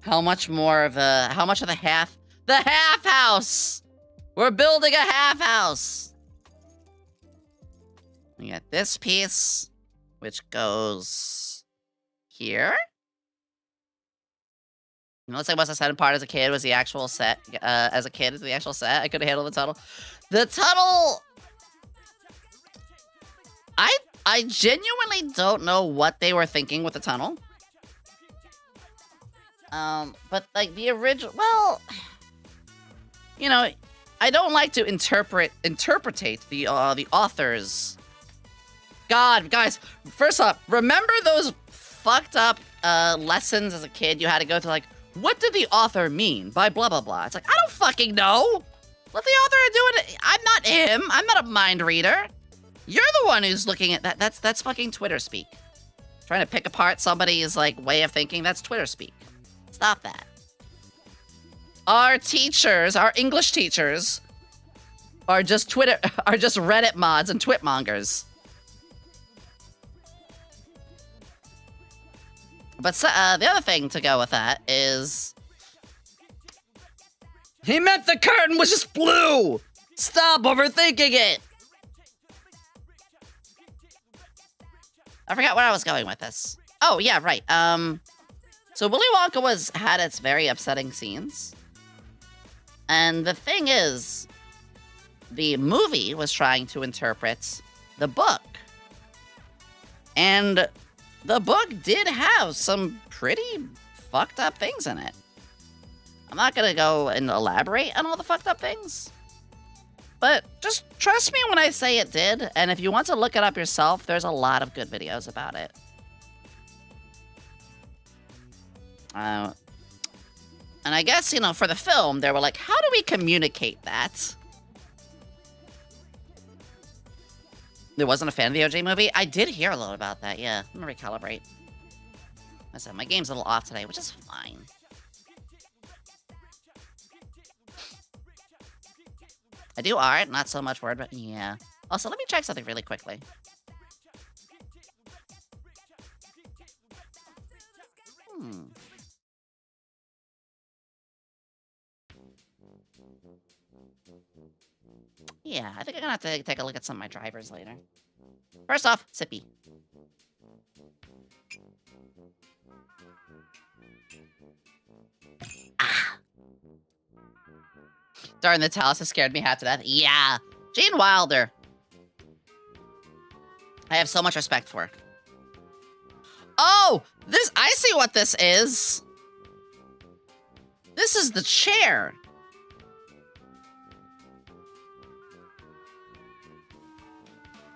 How much of the half house? We're building a half house. We got this piece, which goes here. Unless I must have said in part as a kid was the actual set. As a kid is the actual set. I could have handled the tunnel. The tunnel. I genuinely don't know what they were thinking with the tunnel. But like the original, well, you know, I don't like to interpretate the authors. God, guys, first off, remember those fucked up lessons as a kid you had to go through, like, what did the author mean by blah blah blah? It's like, I don't fucking know. Let the author do it. I'm not him. I'm not a mind reader. You're the one who's looking at that. That's fucking Twitter speak. Trying to pick apart somebody's like way of thinking. That's Twitter speak. Stop that. Our teachers, our English teachers, are just Reddit mods and twitmongers. But the other thing to go with that is he meant the curtain was just blue. Stop overthinking it. I forgot where I was going with this. Oh yeah, right. So Willy Wonka had its very upsetting scenes. And the thing is, the movie was trying to interpret the book. And the book did have some pretty fucked up things in it. I'm not gonna go and elaborate on all the fucked up things. But just trust me when I say it did. And if you want to look it up yourself, there's a lot of good videos about it. And I guess, you know, for the film, they were like, how do we communicate that? There wasn't a fan of the OJ movie? I did hear a little about that, yeah. I'm gonna recalibrate. I said, my game's a little off today, which is fine. I do art, not so much word, but yeah. Also, let me check something really quickly. Yeah, I think I'm gonna have to take a look at some of my drivers later. First off, Sippy. Ah! Darn, the Talus has scared me half to death. Yeah, Gene Wilder. I have so much respect for. Oh, I see what this is. This is the chair.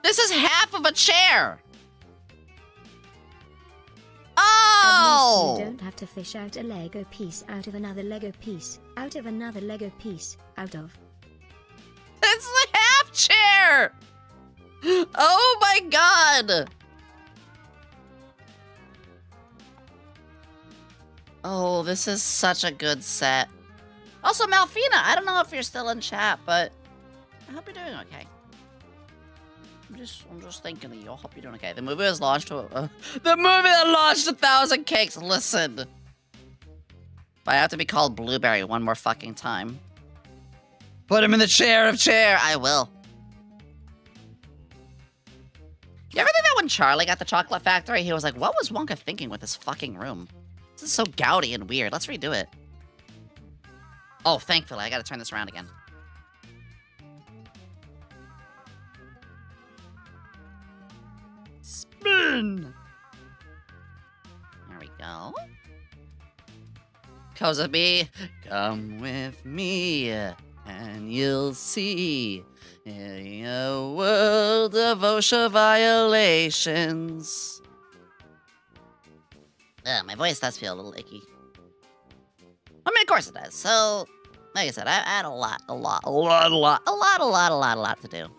This is half of a chair. Oh! You don't have to fish out a Lego piece out of another Lego piece, out of another Lego piece, out of. It's the half chair! Oh my god! Oh, this is such a good set. Also, Malfina, I don't know if you're still in chat, but I hope you're doing okay. I'm just thinking of you. I hope you're doing okay. The movie was launched to the movie that launched 1,000 cakes. Listen. But I have to be called Blueberry one more fucking time. Put him in the chair of chair. I will. You ever think that when Charlie got the chocolate factory, he was like, what was Wonka thinking with this fucking room? This is so gaudy and weird. Let's redo it. Oh, thankfully, I gotta turn this around again. Spin. There we go. Kozabi, come with me, and you'll see a world of OSHA violations. My voice does feel a little icky. I mean, of course it does. So, like I said, I had a lot to do.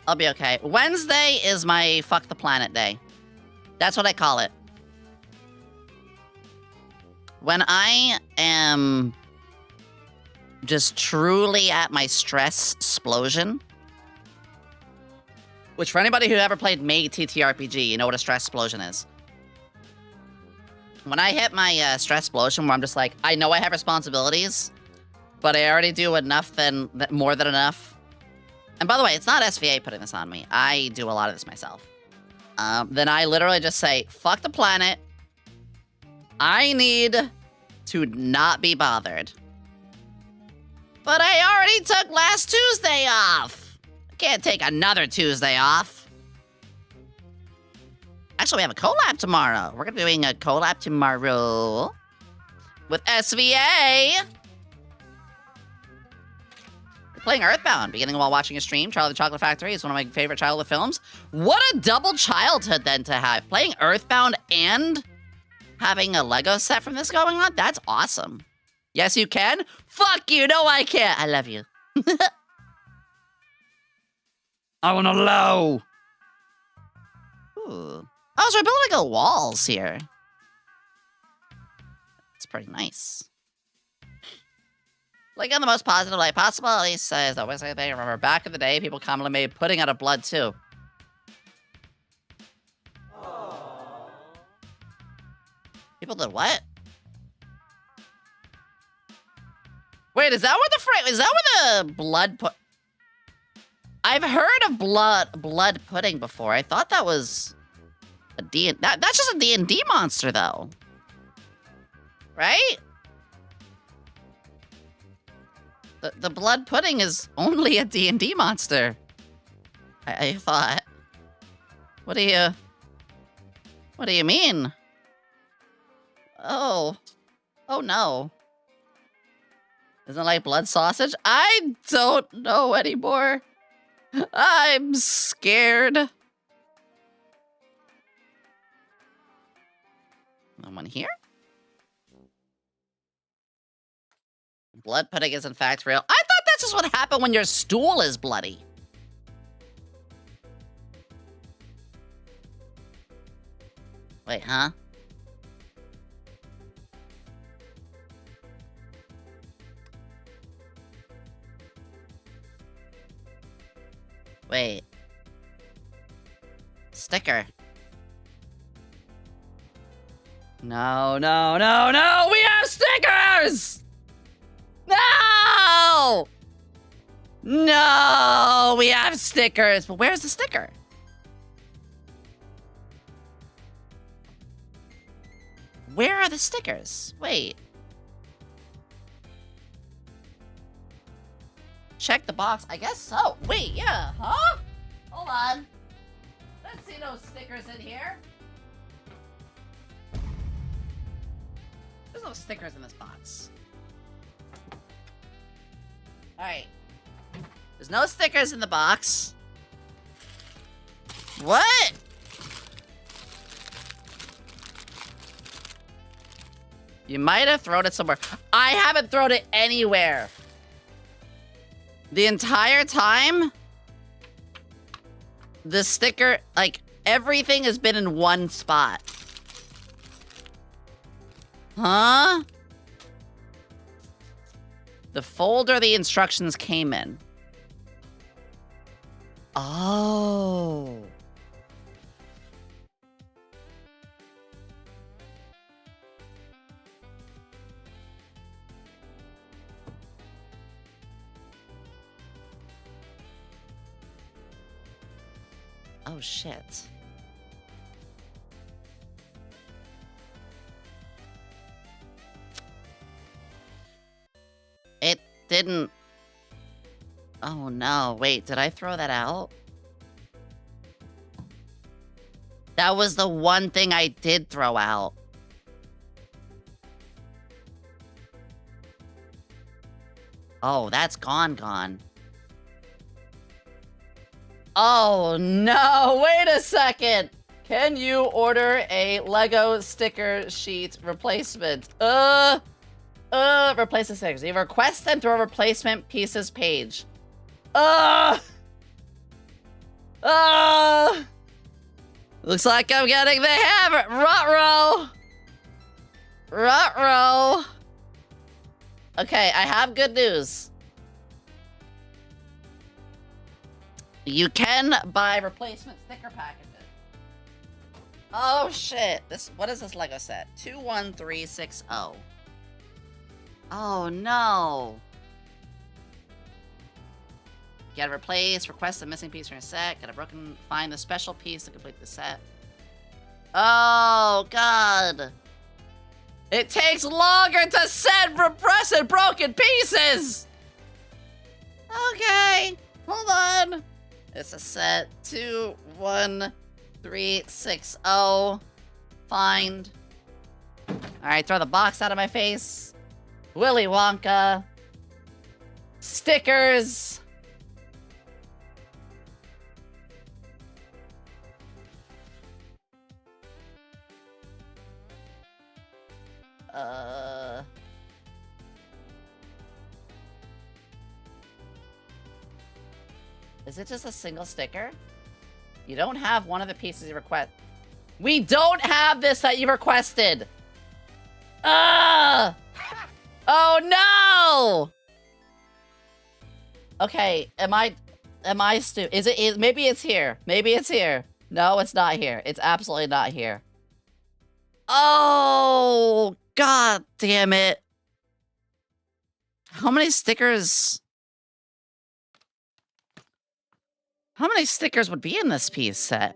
I'll be okay. Wednesday is my fuck the planet day. That's what I call it. When I am just truly at my stress explosion, which for anybody who ever played May TTRPG, you know what a stress explosion is. When I hit my stress explosion where I'm just like, I know I have responsibilities, but I already do enough more than enough. And by the way, it's not SVA putting this on me. I do a lot of this myself. Then I literally just say, fuck the planet. I need to not be bothered. But I already took last Tuesday off. I can't take another Tuesday off. Actually, we have a collab tomorrow. We're gonna be doing a collab tomorrow with SVA. We're playing Earthbound, beginning while watching a stream. Charlie the Chocolate Factory is one of my favorite childhood films. What a double childhood then to have. Playing Earthbound and having a Lego set from this going on? That's awesome. Yes, you can? Fuck you, no I can't. I love you. I want to low. Ooh. Oh, so we're building Lego walls here. It's pretty nice. Like in the most positive light possible, at least says always say they remember back in the day, people commonly made pudding out of blood too. People did what? Wait, is that where the blood put? I've heard of blood pudding before. I thought that was a that's just a D&D monster though. Right? The blood pudding is only a D&D monster. I thought. What do you mean? Oh no. Isn't it like blood sausage? I don't know anymore. I'm scared. Someone here? Blood pudding is in fact real. I thought that's just what happened when your stool is bloody. Wait, huh? Wait. Sticker. No. We have stickers! No! No! We have stickers. But where's the sticker? Where are the stickers? Wait. Check the box. I guess so. Wait, yeah. Huh? Hold on. Let's see those stickers in here. There's no stickers in this box. Alright. There's no stickers in the box. What? You might have thrown it somewhere. I haven't thrown it anywhere. The entire time, the sticker, like, everything has been in one spot. Huh? The folder the instructions came in. Oh. Oh, shit. It didn't... Oh, no. Wait, did I throw that out? That was the one thing I did throw out. Oh, that's gone. Oh, no. Wait a second. Can you order a Lego sticker sheet replacement? Replace the stickers. You request them through a replacement pieces page. Looks like I'm getting the hammer. Ruh-roh. Okay, I have good news. You can buy replacement sticker packages. Oh shit. What is this Lego set? 21360. Oh no. Get a replace, request a missing piece from your set, get a broken, find the special piece to complete the set. Oh god. It takes longer to send repressed broken pieces! Okay, hold on. It's a set 21360. Find. Alright, throw the box out of my face. Willy Wonka. Stickers. Is it just a single sticker? You don't have one of the pieces you request. We don't have this that you requested. Oh no! Okay, am I stupid? Maybe it's here. Maybe it's here. No, it's not here. It's absolutely not here. Oh, god damn it. How many stickers? How many stickers would be in this piece set?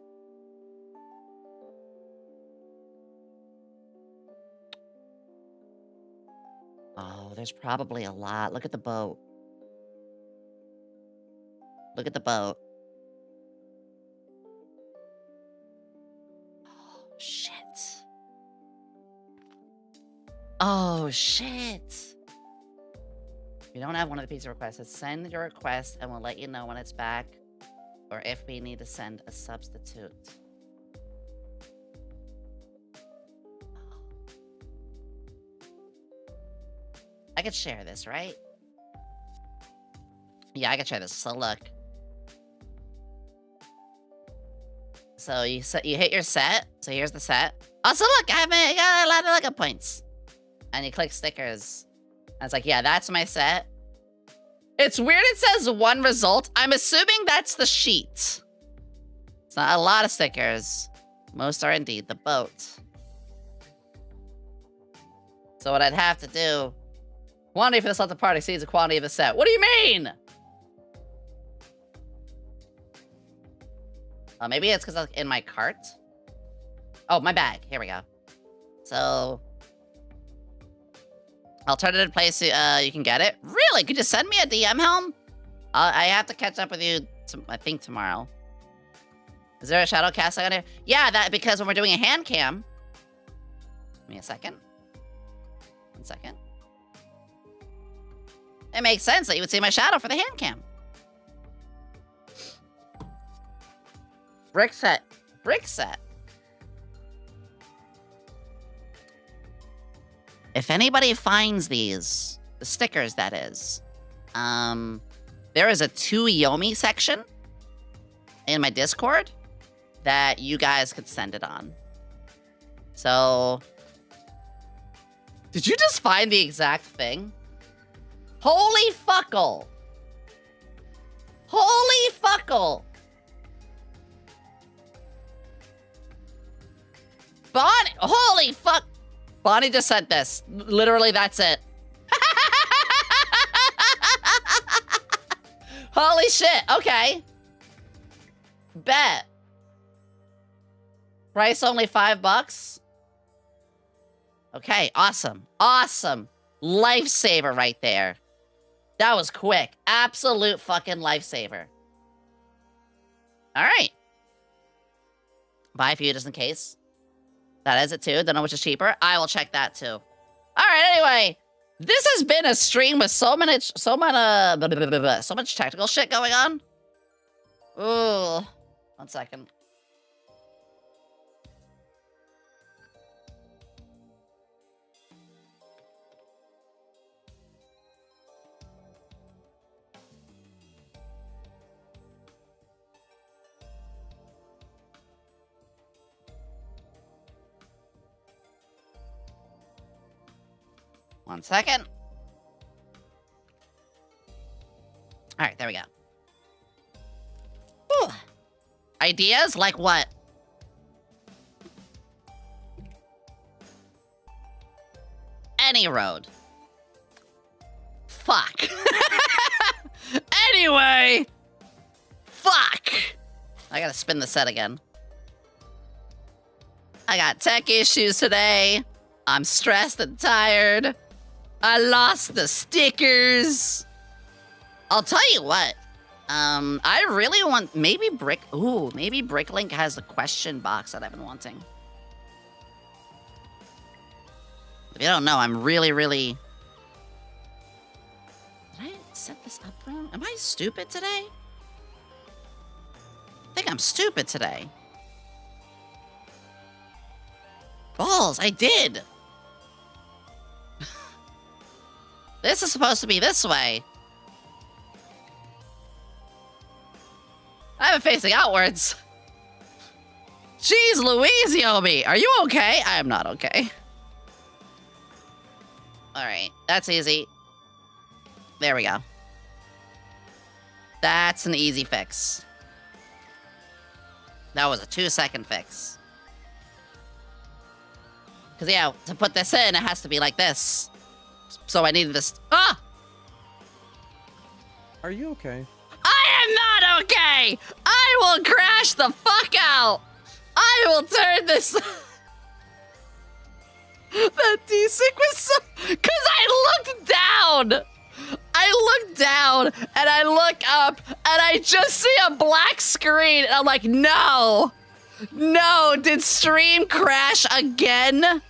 Oh, there's probably a lot. Look at the boat. Look at the boat. Oh, shit. Oh, shit. If you don't have one of the pizza requests, send your request and we'll let you know when it's back or if we need to send a substitute. I could share this, right? Yeah, I could share this. So look. So you hit your set. So here's the set. Also, look, I got a lot of Lego points. And you click stickers. And it's like, yeah, that's my set. It's weird it says one result. I'm assuming that's the sheet. It's not a lot of stickers. Most are indeed the boat. So what I'd have to do... Quantity for this lot of part exceeds the quantity of the set. What do you mean? Maybe it's because I was in my cart. Oh, my bag. Here we go. So... Alternative place you can get it. Really? Could you send me a DM, Helm? I have to catch up with you, I think, tomorrow. Is there a shadow cast on here? Yeah, because when we're doing a hand cam... Give me a second. 1 second. It makes sense that you would see my shadow for the hand cam. Brick set. Brick set. If anybody finds these, the stickers that is, there is a 2 Yomi section in my Discord that you guys could send it on. So, did you just find the exact thing? Holy fuckle! Holy fuckle! Bonnie, holy fuck! Bonnie just sent this. Literally, that's it. Holy shit, okay. Bet. Price only $5? Okay, awesome. Awesome. Lifesaver right there. That was quick. Absolute fucking lifesaver. All right. Buy a few just in case. That is it too. Don't know which is cheaper. I will check that too. All right, anyway. This has been a stream with so much technical shit going on. Ooh. 1 second. One second. All right, there we go. Whew. Ideas? Like what? Any road. Fuck. Anyway. Fuck. I gotta spin the set again. I got tech issues today. I'm stressed and tired. I lost the stickers. I'll tell you what. I really want maybe maybe Bricklink has the question box that I've been wanting. If you don't know, I'm really Did I set this up wrong? Am I stupid today? I think I'm stupid today. Balls, I did. This is supposed to be this way. I have it facing outwards. Jeez Louise, Yomi. Are you okay? I am not okay. Alright, that's easy. There we go. That's an easy fix. That was a 2-second fix. Because, yeah, to put this in, it has to be like this. So I needed this. Ah! Are you okay? I am not okay! I will crash the fuck out! I will turn this... That desync was so... Because I looked down! I look down, and I look up, and I just see a black screen, and I'm like, no! No, did stream crash again?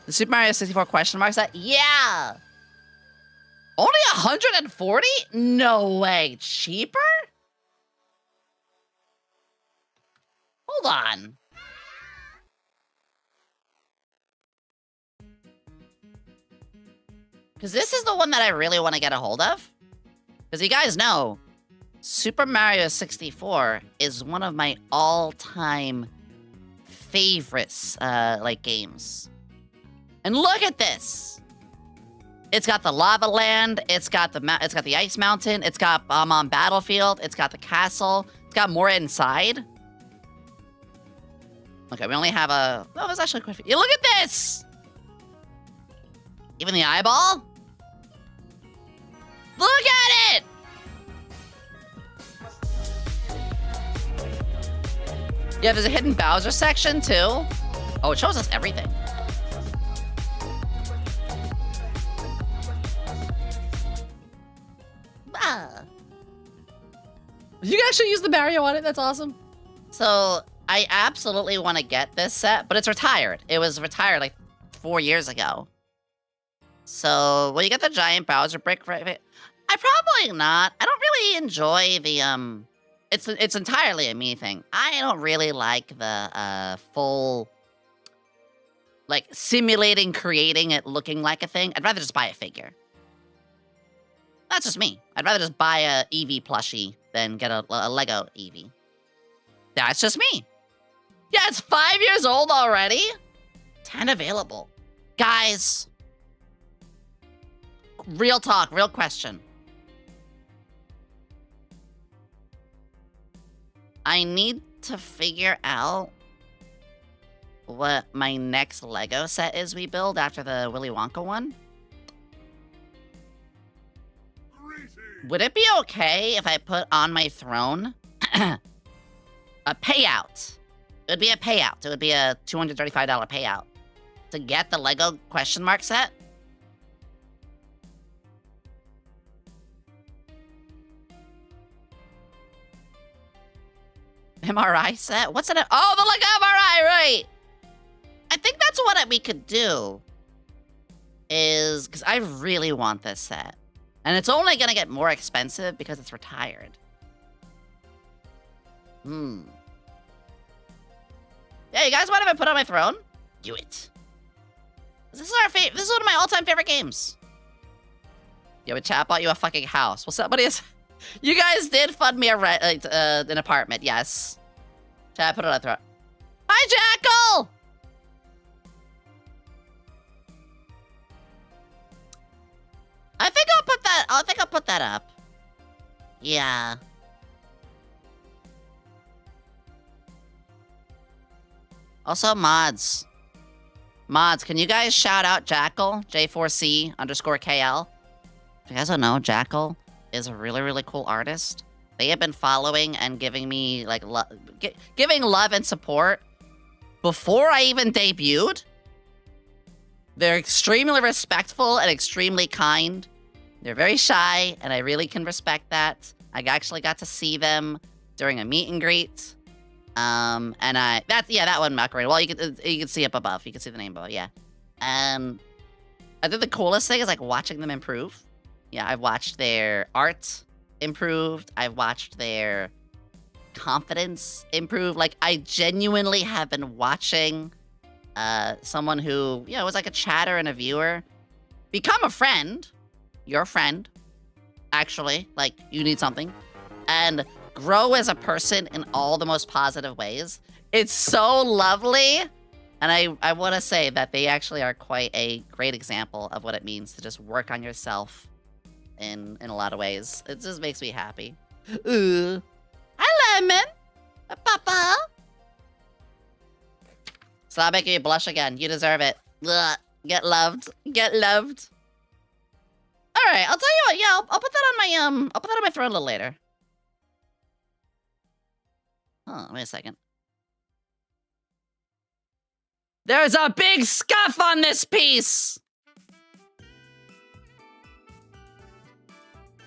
The Super Mario 64 question mark set? Yeah! Only 140? No way. Cheaper? Hold on. Because this is the one that I really want to get a hold of. Because you guys know, Super Mario 64 is one of my all-time favorites, games. And look at this. It's got the lava land. It's got the ice mountain. It's got on Battlefield. It's got the castle. It's got more inside. Okay, we only have a... No, there's actually quite a few. Look at this! Even the eyeball? Look at it! Yeah, there's a hidden Bowser section, too. Oh, it shows us everything. Ah. You can actually use the Mario on it. That's awesome. So, I absolutely want to get this set, but it's retired. It was retired like 4 years ago. So, will you get the giant Bowser brick? I probably not. I don't really enjoy the, it's entirely a me thing. I don't really like the, full, like, simulating creating it looking like a thing. I'd rather just buy a figure. That's just me. I'd rather just buy a Eevee plushie than get a Lego Eevee. That's just me. Yeah, it's 5 years old already. 10 available. Guys. Real talk, real question. I need to figure out what my next Lego set is we build after the Willy Wonka one. Would it be okay if I put on my throne a payout It would be a payout. It would be a $235 payout to get the Lego question mark set. MRI set? What's it? Oh, the Lego MRI, right? I think that's what we could do. Is because I really want this set. And it's only gonna get more expensive because it's retired. Yeah, you guys want to put on my throne? Do it. This is this is one of my all-time favorite games. Yo, chat bought you a fucking house. Well, somebody is. You guys did fund me an apartment, yes. Chat, put it on the throne. Hi, Jackal! I think I'll put that up. Yeah. Also, mods. Mods, can you guys shout out Jackal? J4C_KL. If you guys don't know, Jackal is a really, really cool artist. They have been following and giving me, like, giving love and support before I even debuted. They're extremely respectful and extremely kind. They're very shy, and I really can respect that. I actually got to see them during a meet and greet. And that one, Macarena. Well, you can see up above. You can see the name above, yeah. And I think the coolest thing is, like, watching them improve. Yeah, I've watched their art improved. I've watched their confidence improve. Like, I genuinely have been watching someone who, you know, was like a chatter and a viewer become a friend. Your friend, actually. Like, you need something. And grow as a person in all the most positive ways. It's so lovely. And I want to say that they actually are quite a great example of what it means to just work on yourself in a lot of ways. It just makes me happy. Ooh. Hi, Lemon. Papa. Stop making me blush again. You deserve it. Ugh. Get loved. Get loved. All right, I'll tell you what. Yeah, I'll put that on my I'll put that on my throne a little later. Oh, wait a second. There's a big scuff on this piece!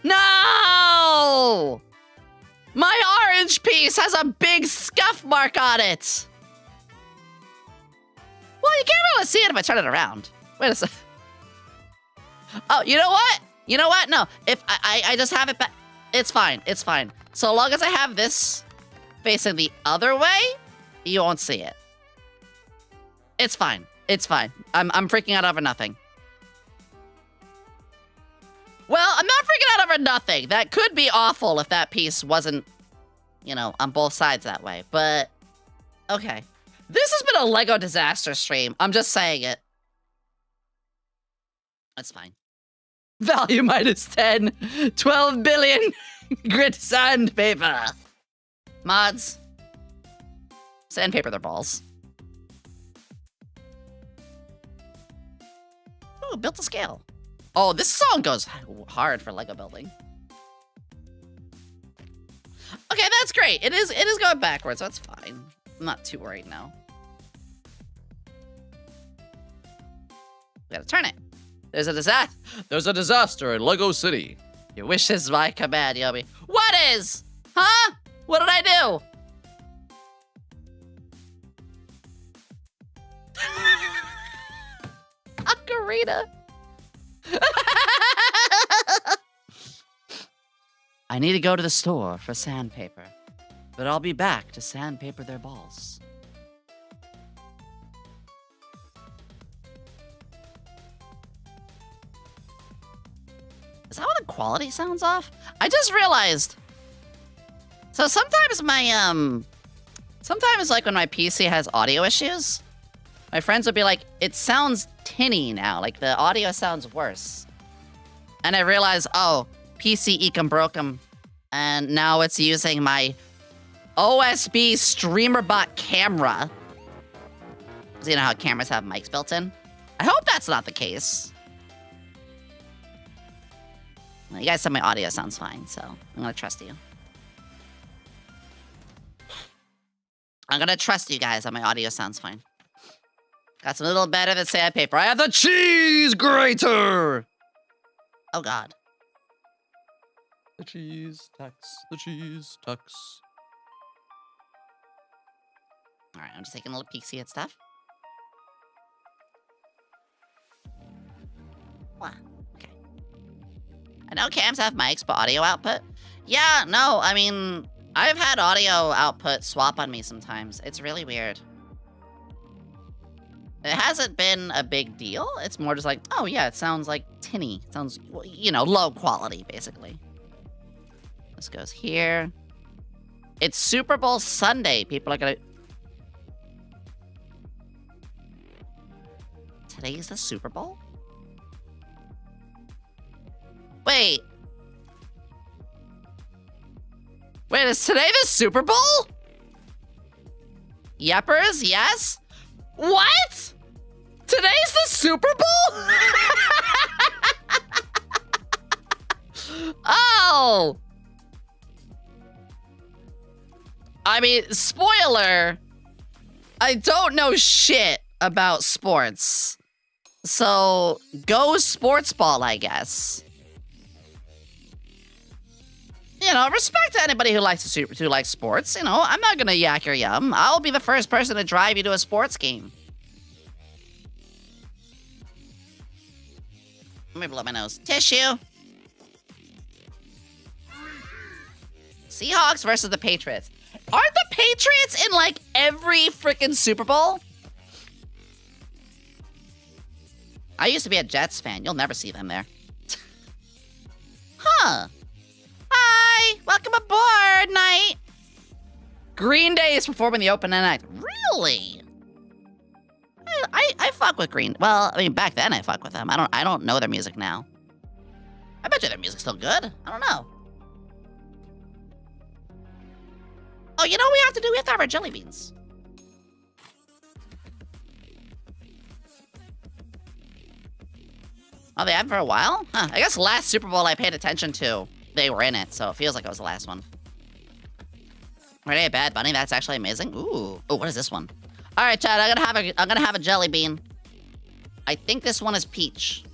No! My orange piece has a big scuff mark on it! Well, you can't really see it if I turn it around. Wait a sec. Oh, you know what? You know what? No, if I just have it back, it's fine. It's fine. So long as I have this facing the other way, you won't see it. It's fine. It's fine. I'm freaking out over nothing. Well, I'm not freaking out over nothing. That could be awful if that piece wasn't, you know, on both sides that way. But, okay. This has been a Lego disaster stream. I'm just saying it. That's fine. Value -10. 12 billion grit sandpaper. Mods. Sandpaper their balls. Ooh, built to scale. Oh, this song goes hard for Lego building. Okay, that's great. It is going backwards, so that's fine. I'm not too worried now. We gotta turn it. There's a disaster in Lego City. Your wish is my command, Yomi. What is? Huh? What did I do? Ocarina. I need to go to the store for sandpaper, but I'll be back to sandpaper their balls. Is that why the quality sounds off? I just realized. So sometimes sometimes like when my PC has audio issues, my friends would be like, it sounds tinny now, like the audio sounds worse. And I realized, oh, PC ecom broke 'em, and now it's using my OSB StreamerBot camera. Because you know how cameras have mics built in? I hope that's not the case. Well, you guys said my audio sounds fine, so I'm gonna trust you. I'm gonna trust you guys that my audio sounds fine. Got some little better than sandpaper. I have the cheese grater! Oh god. The cheese tax. The cheese tax. Alright, I'm just taking a little peek-see at stuff. Wow, okay. I know cams have mics, but audio output? Yeah, no, I mean, I've had audio output swap on me sometimes. It's really weird. It hasn't been a big deal. It's more just like, oh yeah, it sounds like tinny. It sounds, you know, low quality, basically. This goes here. It's Super Bowl Sunday. People are gonna... Today's the Super Bowl? Wait. Wait, is today the Super Bowl? Yeppers, yes? What? Today's the Super Bowl? Oh! I mean, spoiler, I don't know shit about sports. So, go sports ball, I guess. You know, respect to anybody who likes sports. You know, I'm not gonna yak your yum. I'll be the first person to drive you to a sports game. Let me blow my nose. Tissue. Seahawks versus the Patriots. Aren't the Patriots in, like, every freaking Super Bowl? I used to be a Jets fan. You'll never see them there. Huh. Hi. Welcome aboard, Knight. Green Day is performing the opening act. Really? I fuck with Green. Well, I mean, back then I fuck with them. I don't know their music now. I bet you their music's still good. I don't know. Oh, you know what we have to do? We have to have our jelly beans. Oh, they have for a while? Huh. I guess last Super Bowl I paid attention to, they were in it, so it feels like it was the last one. Ready, Bad Bunny? That's actually amazing. Ooh. Oh, what is this one? All right, Chad, I'm gonna have a jelly bean. I think this one is peach.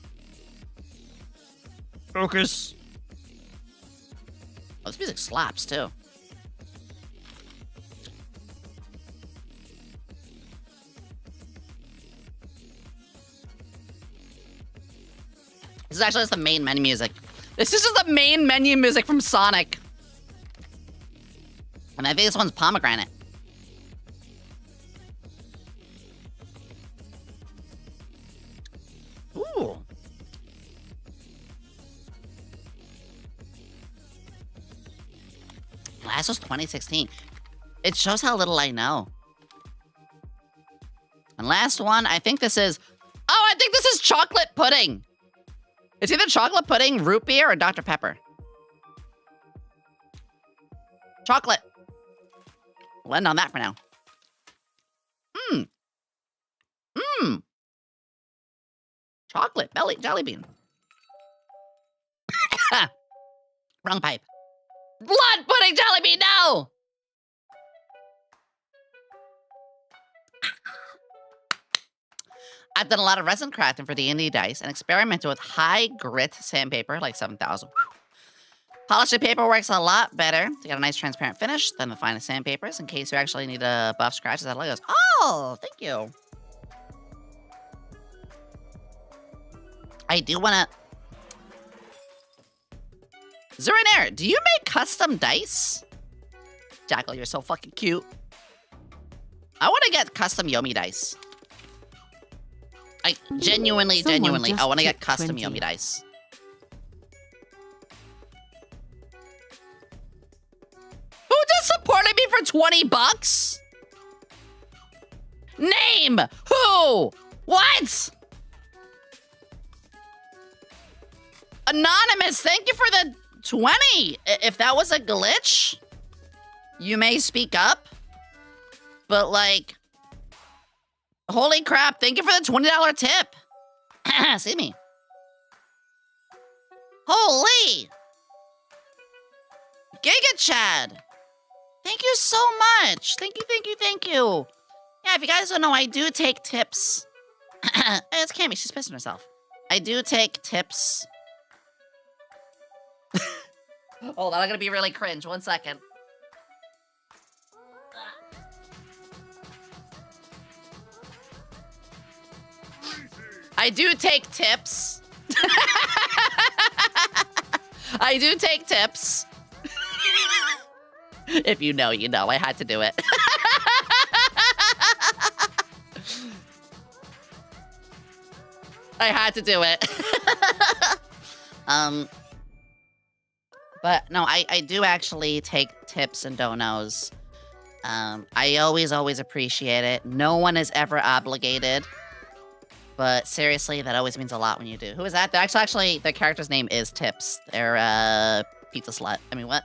Focus. Oh, this music slaps, too. This is actually just the main menu music. This is just the main menu music from Sonic. And I think this one's pomegranate. Ooh. Last was 2016. It shows how little I know. And last one, I think this is... Oh, I think this is chocolate pudding. It's either chocolate pudding, root beer, or Dr. Pepper. Chocolate. We'll end on that for now. Mmm. Mmm. Chocolate jelly bean. Wrong pipe. Blood pudding jelly bean, no! I've done a lot of resin crafting for D&D dice and experimented with high grit sandpaper, like 7,000. Polished paper works a lot better to get a nice transparent finish than the finest sandpapers in case you actually need to buff scratches out of Legos. Oh, thank you. I do want to... Zurinair, do you make custom dice? Jackal, you're so fucking cute. I want to get custom Yomi dice. I genuinely, I want to get custom Yomi dice. Who just supported me for 20 bucks? Name! Who? What? Anonymous, thank you for the 20. If that was a glitch, you may speak up. But like... Holy crap, thank you for the $20 tip. See me. Holy. Giga Chad. Thank you so much. Thank you, thank you, thank you. Yeah, if you guys don't know, I do take tips. It's Cammy, she's pissing herself. I do take tips. Hold on, I'm gonna be really cringe. 1 second. I do take tips. I do take tips. If you know, you know. I had to do it. I had to do it. But no, I do actually take tips and donos. I always appreciate it. No one is ever obligated. But seriously, that always means a lot when you do. Who is that? Actually, the character's name is Tips. They're, pizza slut. I mean, what?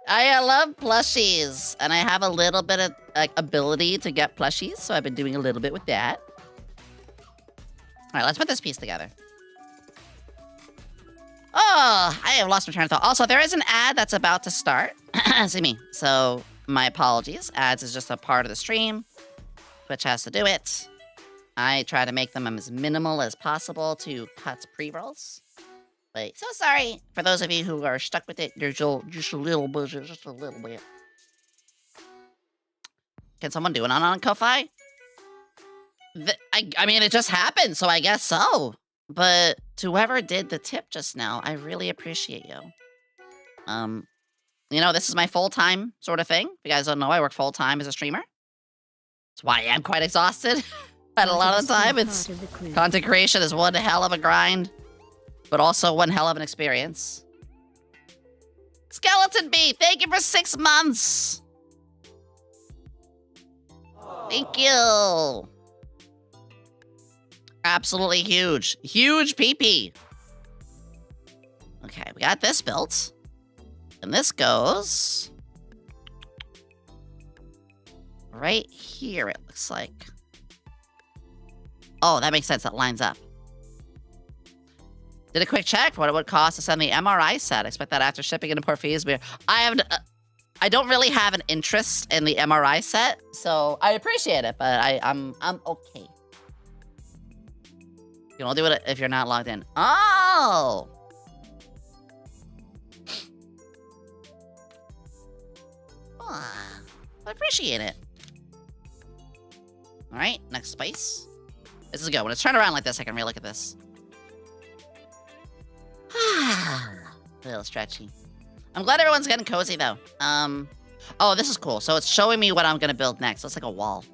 I love plushies. And I have a little bit of, like, ability to get plushies. So I've been doing a little bit with that. Alright, let's put this piece together. Oh, I have lost my train of thought. Also, there is an ad that's about to start. See me. So, my apologies. Ads is just a part of the stream. Twitch has to do it. I try to make them as minimal as possible to cut pre-rolls. But so sorry for those of you who are stuck with it. There's just a little bit. Can someone do it on Ko-Fi? I mean, it just happened, so I guess so. But to whoever did the tip just now, I really appreciate you. You know, this is my full-time sort of thing. If you guys don't know, I work full-time as a streamer. That's why I am quite exhausted. But a lot of the time, it's content creation is one hell of a grind, but also one hell of an experience. Skeleton Bee, thank you for 6 months. Thank you. Absolutely huge. Huge PP. Okay, we got this built. And this goes right here, it looks like. Oh, that makes sense. That lines up. Did a quick check for what it would cost to send the MRI set. Expect that after shipping and import fees. I don't really have an interest in the MRI set, so I appreciate it, but I'm okay. You can only do it if you're not logged in. Oh! I appreciate it. All right, next spice. This is good. When it's turned around like this, I can really look at this. A little stretchy. I'm glad everyone's getting cozy, though. Oh, this is cool. So it's showing me what I'm gonna build next. Looks like a wall.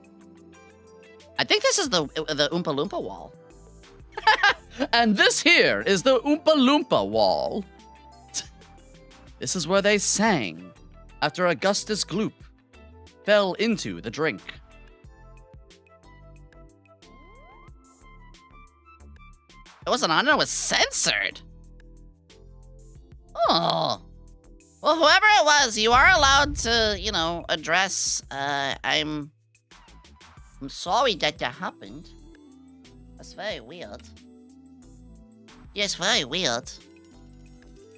I think this is the Oompa Loompa wall. And this here is the Oompa Loompa wall. This is where they sang after Augustus Gloop fell into the drink. It wasn't on, it was censored. Oh. Well, whoever it was, you are allowed to, you know, address, I'm sorry that happened. That's very weird. Yes, very weird.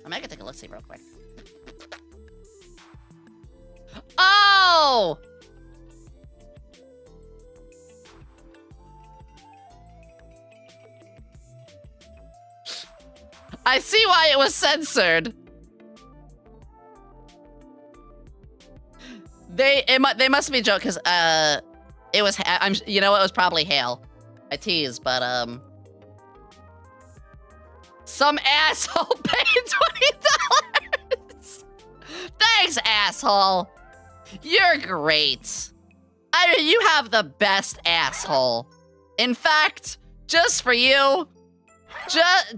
I'm gonna take a look-see real quick. Oh! I see why it was censored. They must be joking, because it was you know, it was probably hail. I tease, but some asshole paid $20. Thanks, asshole. You're great. I mean, you have the best asshole. In fact, just for you,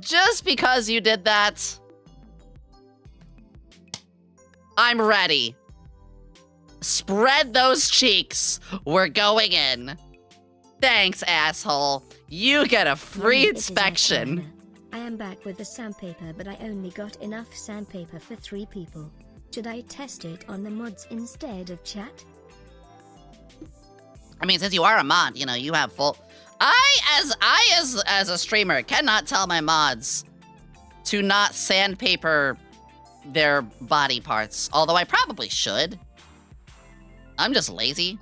just because you did that, I'm ready. Spread those cheeks. We're going in. Thanks, asshole. You get a free inspection. I am back with the sandpaper, but I only got enough sandpaper for 3 people. Should I test it on the mods instead of chat? I mean, since you are a mod, you know, you have full... I as a streamer, cannot tell my mods to not sandpaper their body parts, although I probably should. I'm just lazy.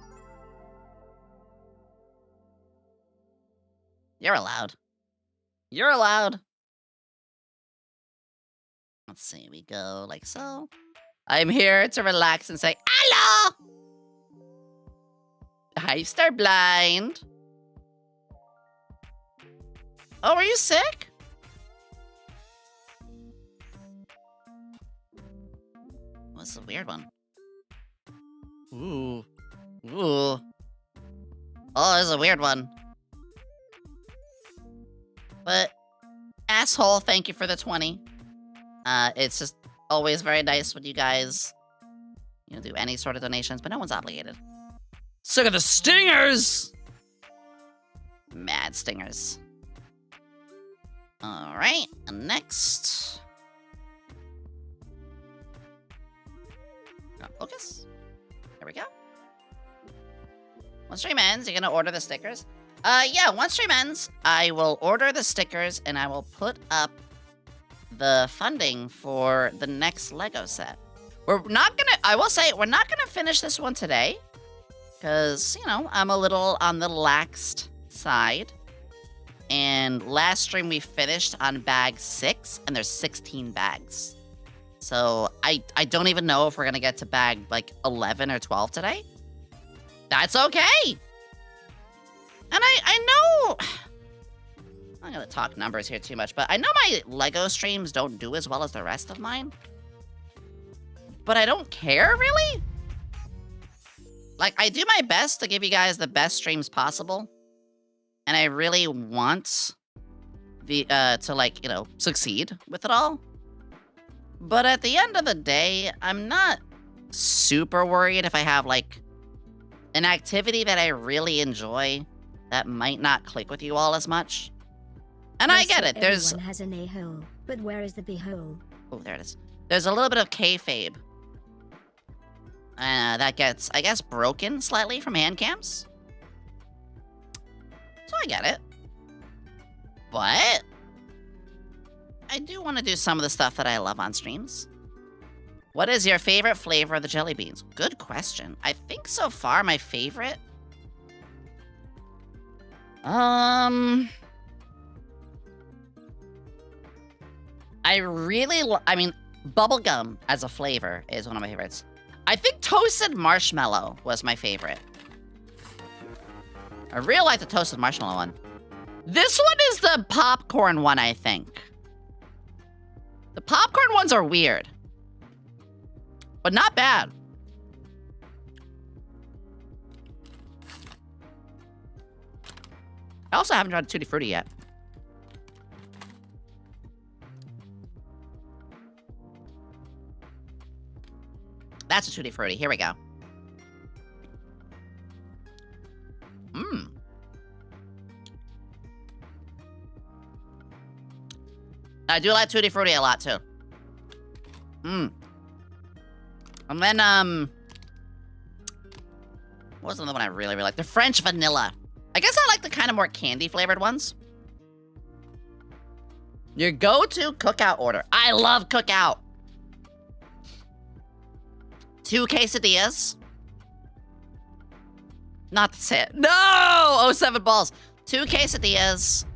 You're allowed. You're allowed. Let's see, we go like so. I'm here to relax and say, hello! Hi, Star Blind. Oh, are you sick? What's a weird one? Ooh. Ooh. Oh, this is a weird one. But, asshole, thank you for the 20. It's just always very nice when you guys, do any sort of donations, but no one's obligated. Sick of the stingers! Mad stingers. Alright, and next. Focus. There we go. Once stream ends, you're gonna order the stickers? Yeah, once stream ends, I will order the stickers and I will put up the funding for the next Lego set. I will say, we're not gonna finish this one today. Because, I'm a little on the laxed side. And last stream we finished on bag 6, and there's 16 bags. So, I don't even know if we're gonna get to bag, 11 or 12 today. That's okay! And I know... I'm not gonna talk numbers here too much, but I know my Lego streams don't do as well as the rest of mine. But I don't care, really? I do my best to give you guys the best streams possible. And I really want to succeed with it all. But at the end of the day, I'm not super worried if I have, an activity that I really enjoy that might not click with you all as much. And I get it. There's... Everyone has an a-hole, but where is the b-hole? Oh, there it is. There's a little bit of kayfabe. That gets, I guess, broken slightly from hand cams. So I get it. But I do want to do some of the stuff that I love on streams. What is your favorite flavor of the jelly beans? Good question. I think so far my favorite... I really... bubblegum as a flavor is one of my favorites. I think toasted marshmallow was my favorite. I really like the toasted marshmallow one. This one is the popcorn one, I think. The popcorn ones are weird. But not bad. I also haven't tried Tutti Frutti yet. That's a Tutti Frutti. Here we go. Mmm. I do like Tutti Frutti a lot, too. Mmm. And then, what was another one I really, really like? The French vanilla. I guess I like the kind of more candy-flavored ones. Your go-to cookout order. I love cookout. 2 quesadillas. Not the set. No! Oh, 7 balls. 2 quesadillas.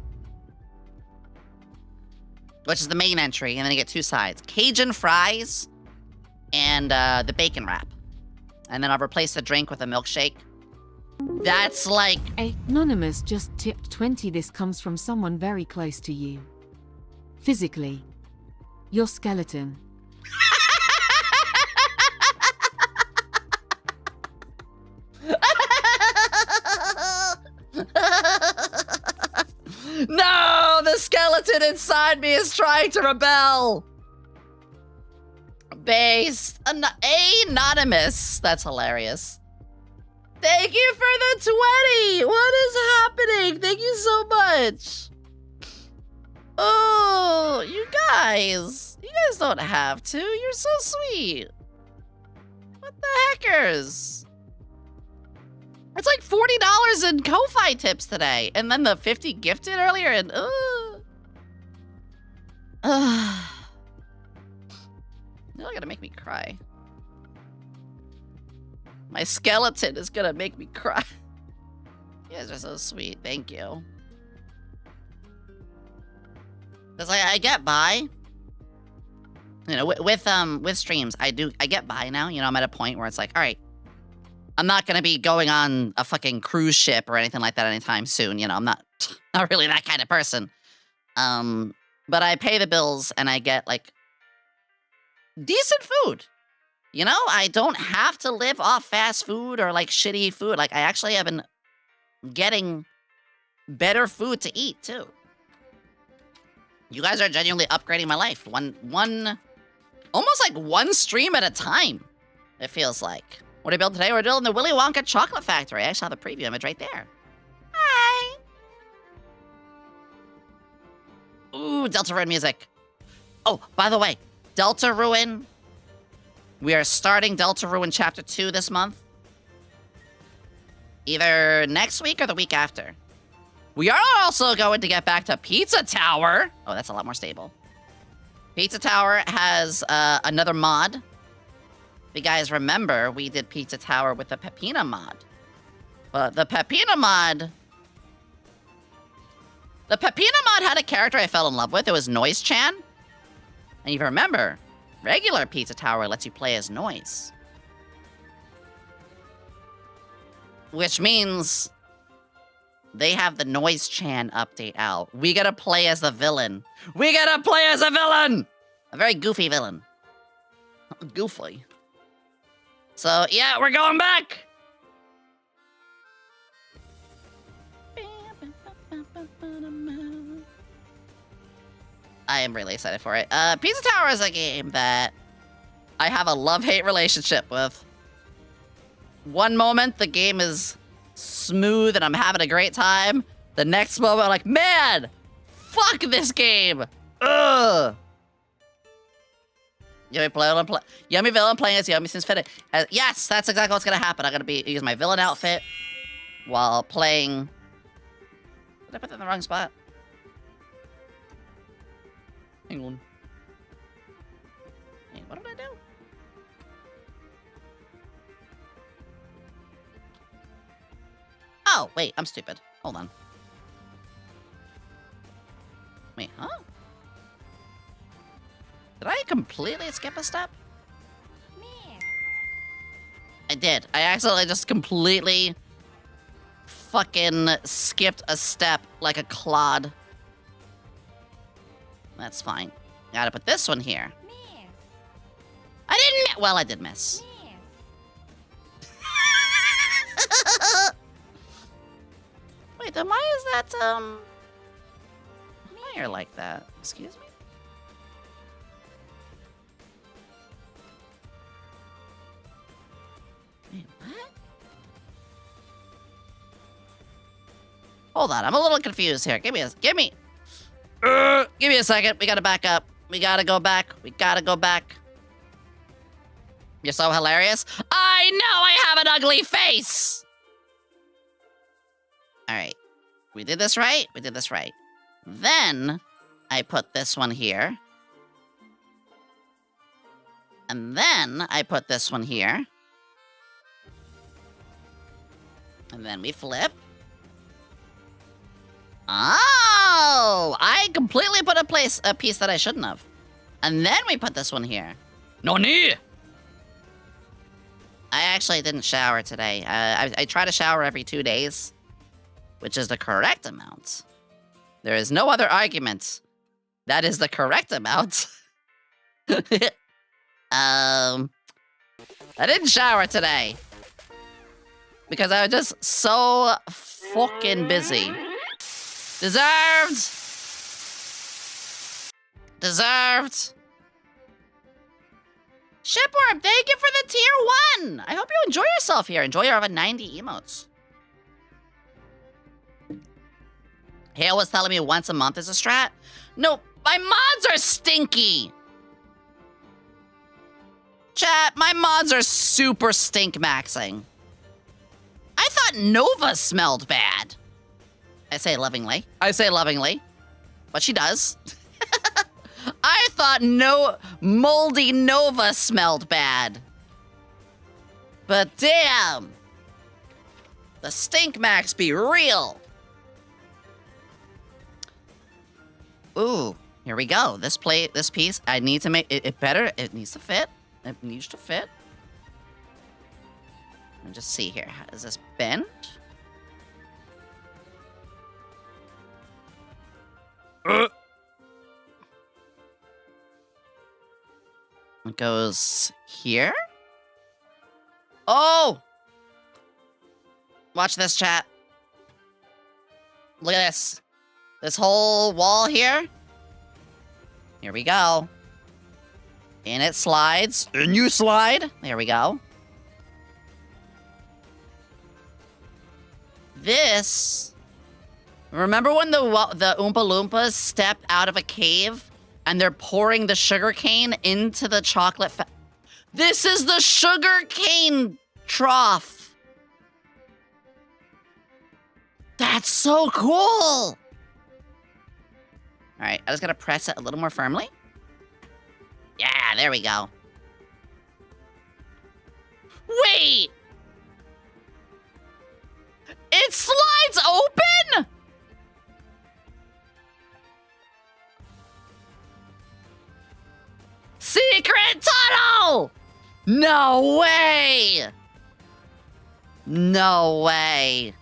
Which is the main entry, and then you get 2 sides. Cajun fries and the bacon wrap. And then I'll replace the drink with a milkshake. That's like... Anonymous just tipped 20. This comes from someone very close to you. Physically. Your skeleton. No! The skeleton inside me is trying to rebel! Based... Anonymous. That's hilarious. Thank you for the 20! What is happening? Thank you so much. Oh, you guys. You guys don't have to. You're so sweet. What the heckers? It's like $40 in Ko-Fi tips today. And then the 50 gifted earlier and... gonna make me cry. My skeleton is gonna make me cry. You guys are so sweet. Thank you. Because I get by. You know, with streams, I get by now. You know, I'm at a point where it's like, all right, I'm not gonna be going on a fucking cruise ship or anything like that anytime soon. You know, I'm not really that kind of person. But I pay the bills and I get like decent food. You know, I don't have to live off fast food or like shitty food. Like I actually have been getting better food to eat too. You guys are genuinely upgrading my life. Almost like one stream at a time, it feels like. What are we building today? We're building the Willy Wonka Chocolate Factory. I actually have the preview image right there. Hi. Ooh, Deltarune music. Oh, by the way, Deltarune. We are starting Deltarune Chapter 2 this month. Either next week or the week after. We are also going to get back to Pizza Tower. Oh, that's a lot more stable. Pizza Tower has another mod. If you guys remember, we did Pizza Tower with the Pepina mod. But the Pepina mod had a character I fell in love with. It was Noise-chan. And if you remember, regular Pizza Tower lets you play as Noise. Which means they have the Noise-chan update out. We gotta play as the villain. We gotta play as a villain! A very goofy villain. Goofy. So, yeah, we're going back! I am really excited for it. Pizza Tower is a game that I have a love-hate relationship with. One moment, the game is smooth and I'm having a great time. The next moment, I'm like, man, fuck this game. Ugh. Yomi villain playing as Yomi since fitting. Yes, that's exactly what's gonna happen. I'm gonna use my villain outfit while playing. Did I put that in the wrong spot? Hang on. Hey, what did I do? Oh, wait, I'm stupid. Hold on. Wait, huh? Did I completely skip a step? I did. I accidentally just completely fucking skipped a step like a clod. That's fine. Gotta put this one here. I didn't miss. Well, I did miss. Wait, then why is that, higher like that? Excuse me? Wait, what? Hold on, I'm a little confused here. Give me a second. We gotta back up. We gotta go back. We gotta go back. You're so hilarious. I know I have an ugly face! Alright. We did this right? We did this right. Then, I put this one here. And then, I put this one here. And then we flip. Oh! I completely put a piece that I shouldn't have. And then we put this one here. Nani? I actually didn't shower today. I try to shower every 2 days, which is the correct amount. There is no other argument. That is the correct amount. I didn't shower today because I was just so fucking busy. Deserved. Shipworm, thank you for the tier 1. I hope you enjoy yourself here. Enjoy your over 90 emotes. Hale was telling me once a month is a strat. No, my mods are stinky. Chat, my mods are super stink maxing. I thought Nova smelled bad. I say lovingly. But she does. I thought no moldy Nova smelled bad. But damn! The stink max be real. Ooh, here we go. This piece, I need to make it better. It needs to fit. It needs to fit. Let me just see here. Is this bent? It goes here. Oh! Watch this, chat. Look at this. This whole wall here. Here we go. And it slides. And you slide. There we go. This... Remember when the Oompa Loompas stepped out of a cave and they're pouring the sugar cane into the chocolate This is the sugar cane trough. That's so cool. All right, I just gotta press it a little more firmly. Yeah, there we go. Wait! It slides open? Secret tunnel! No way! No way.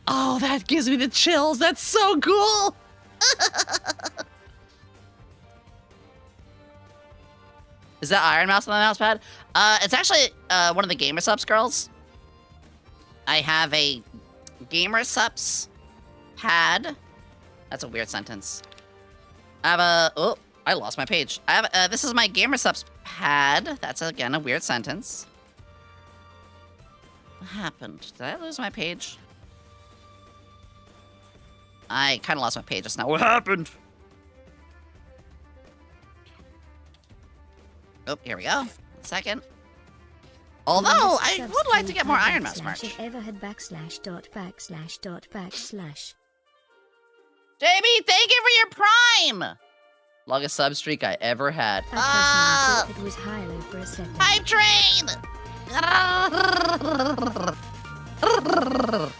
Oh, that gives me the chills. That's so cool. Is that Iron Mouse on the mouse pad? It's actually one of the Gamer Subs girls. I have a Gamer Subs pad. That's a weird sentence. I have a... Oh, I lost my page. I have... this is my Gamer Subs pad. That's, again, a weird sentence. What happened? Did I lose my page? I kind of lost my page just now. What happened? Oh, here we go. 1 second. Although, I would like to get more Iron Mouse merch. If ever had / // JB, thank you for your Prime! Longest sub streak I ever had. I personally thought it was Hilo for a second. Hype train!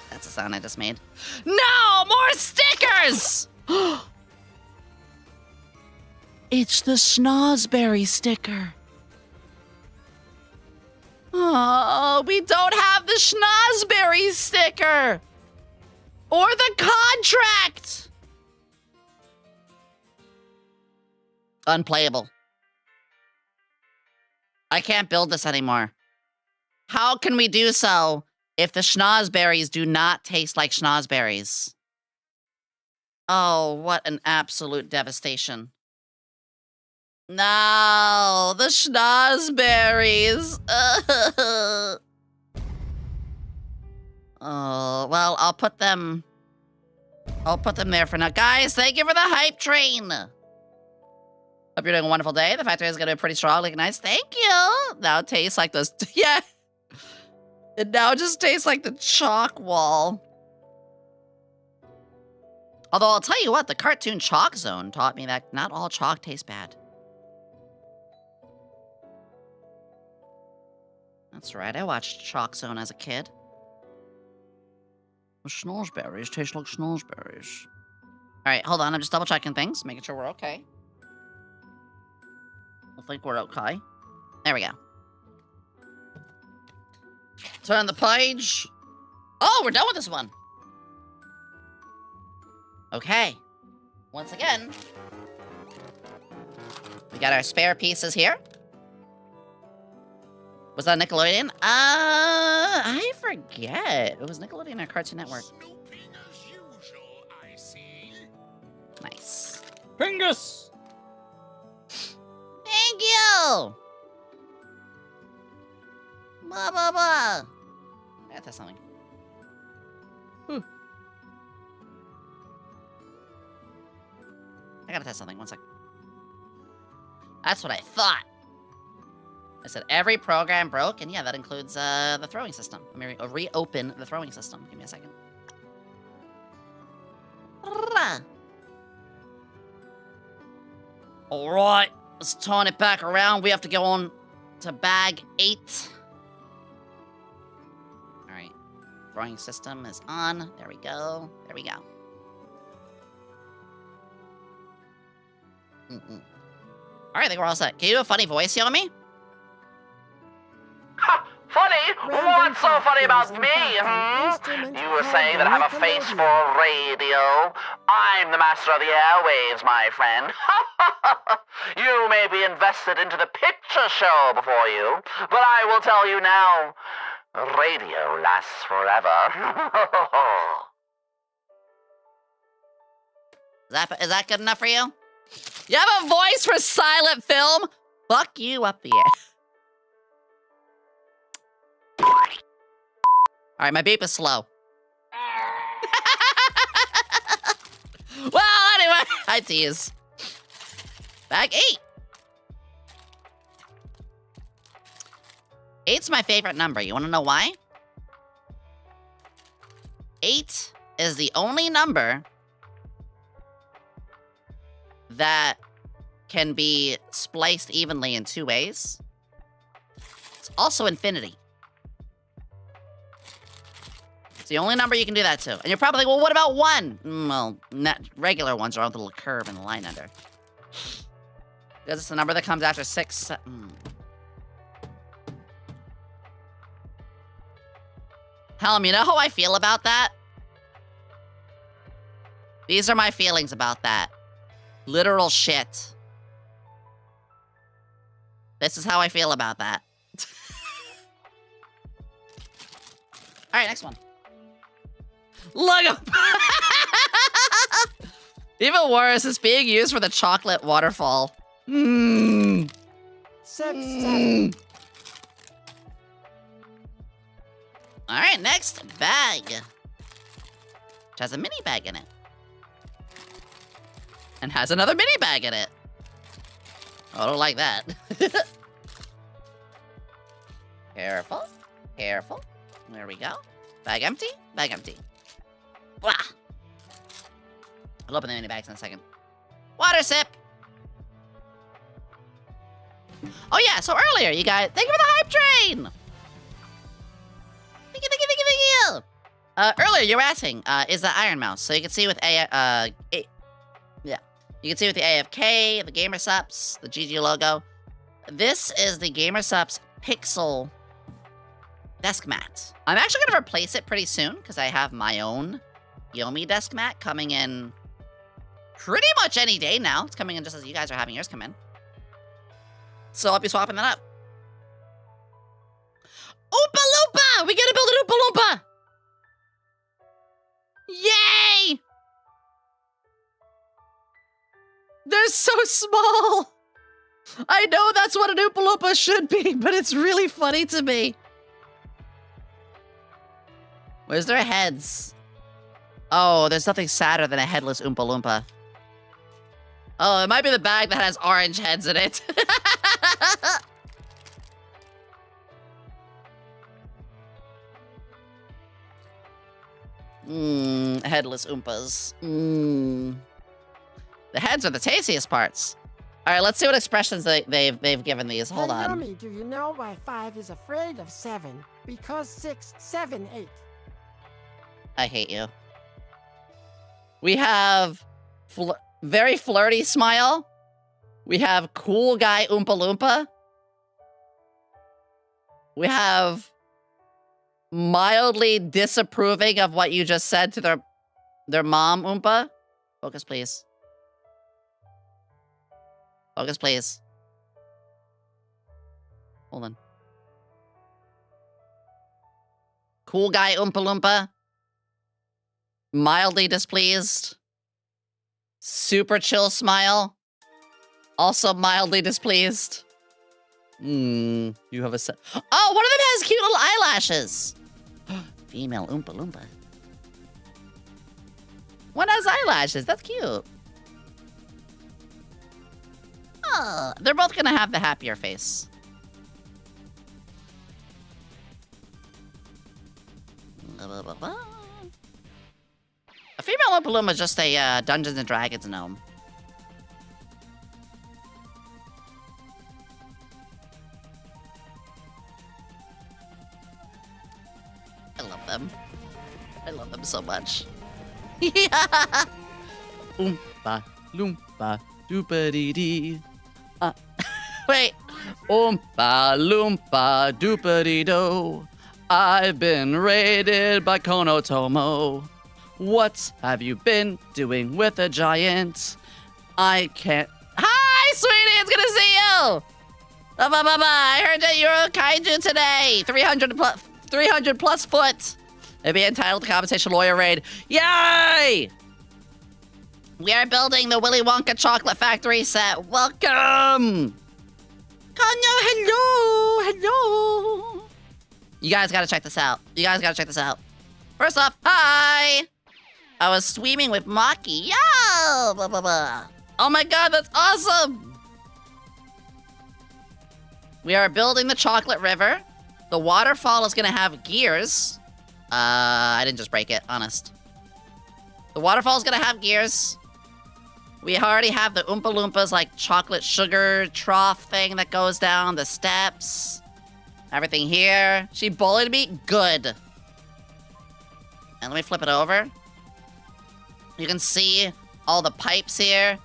That's the sound I just made. No! More stickers! It's the Schnozberry sticker. Oh, we don't have the Schnozberry sticker! Or the contract! Unplayable. I can't build this anymore. How can we do so if the schnozberries do not taste like schnozberries? Oh, what an absolute devastation. No, the schnozberries. Oh, well, I'll put them there for now. Guys, thank you for the hype train. Hope you're doing a wonderful day. The factory is going to be pretty strong, looking nice. Thank you. Now it tastes like those. Yeah. It now just tastes like the chalk wall. Although I'll tell you what, the cartoon Chalk Zone taught me that not all chalk tastes bad. That's right. I watched Chalk Zone as a kid. The schnozberries taste like schnozberries. All right, hold on. I'm just double checking things, making sure we're okay. I think we're okay. There we go. Turn the page. Oh, we're done with this one. Okay. Once again, we got our spare pieces here. Was that Nickelodeon? I forget. It was Nickelodeon or Cartoon Network. Nice. Pingus! Thank you! Blah, blah, blah. I gotta test something. I gotta test something. 1 sec. That's what I thought. I said every program broke, and yeah, that includes the throwing system. Let me reopen the throwing system. Give me a second. Alright, let's turn it back around. We have to go on to bag 8. Alright. Drawing system is on. There we go. There we go. Alright, I think we're all set. Can you do a funny voice, Yomi? Funny? What's so funny about me, You were saying that I have a face for radio. I'm the master of the airwaves, my friend. You may be invested into the picture show before you, but I will tell you now, radio lasts forever. Is that good enough for you? You have a voice for silent film? Fuck you up the ass. Alright, my beep is slow. Well, anyway, I tease. Bag 8. 8's my favorite number. You want to know why? 8 is the only number that can be spliced evenly in 2 ways. It's also infinity. It's the only number you can do that to. And you're probably like, well, what about 1? Well, regular ones are on the little curve and the line under. Because it's the number that comes after 6. Helm, you know how I feel about that? These are my feelings about that. Literal shit. This is how I feel about that. Alright, next one. Lego! Even worse, it's being used for the chocolate waterfall. 6, 7. Alright, next bag. Which has a mini bag in it. And has another mini bag in it. Oh, I don't like that. Careful. Careful. There we go. Bag empty. Bag empty. Blah. I'll open the mini bags in a second. Water sip. Oh yeah, so earlier, you guys, thank you for the hype train. Thank you, thank you, thank you, thank you. Earlier you were asking, is the Iron Mouse? So you can see with you can see with the AFK, the GamerSups, the GG logo. This is the GamerSups Pixel desk mat. I'm actually gonna replace it pretty soon because I have my own Yomi desk mat coming in pretty much any day now. It's coming in just as you guys are having yours come in. So I'll be swapping that up. Oompa Loompa! We gotta build an Oompa Loompa! Yay! They're so small! I know that's what an Oompa Loompa should be, but it's really funny to me. Where's their heads? Oh, there's nothing sadder than a headless Oompa Loompa. Oh, it might be the bag that has orange heads in it. Headless Oompas. The heads are the tastiest parts. All right, let's see what expressions they've given these. Hold on. Yomi, do you know why 5 is afraid of 7? Because 6, 7, 8. I hate you. We have very flirty smile. We have cool guy Oompa Loompa. We have mildly disapproving of what you just said to their mom Oompa. Focus, please. Focus, please. Hold on. Cool guy Oompa Loompa. Mildly displeased. Super chill smile. Also mildly displeased. You have a set. Oh, one of them has cute little eyelashes. Female Oompa Loompa. One has eyelashes. That's cute. Oh, they're both gonna have the happier face. A female Oompa Loompa is just a Dungeons and Dragons gnome. I love them so much. Oompa loompa doopity dee. Wait. Oompa loompa doopity do. I've been raided by Konotomo. What have you been doing with a giant? I can't. Hi, sweetie. It's good to see you. I heard that you're a kaiju today. 300 plus foot. Maybe entitled to compensation lawyer raid. Yay! We are building the Willy Wonka Chocolate Factory set. Welcome! Kanya, hello! You guys gotta check this out. First off, hi! I was swimming with Maki. Yo! Blah, blah, blah. Oh my god, that's awesome! We are building the chocolate river. The waterfall is gonna have gears. I didn't just break it, honest. The waterfall's gonna have gears. We already have the Oompa Loompas, like, chocolate sugar trough thing that goes down the steps. Everything here. She bullied me? Good. And let me flip it over. You can see all the pipes here.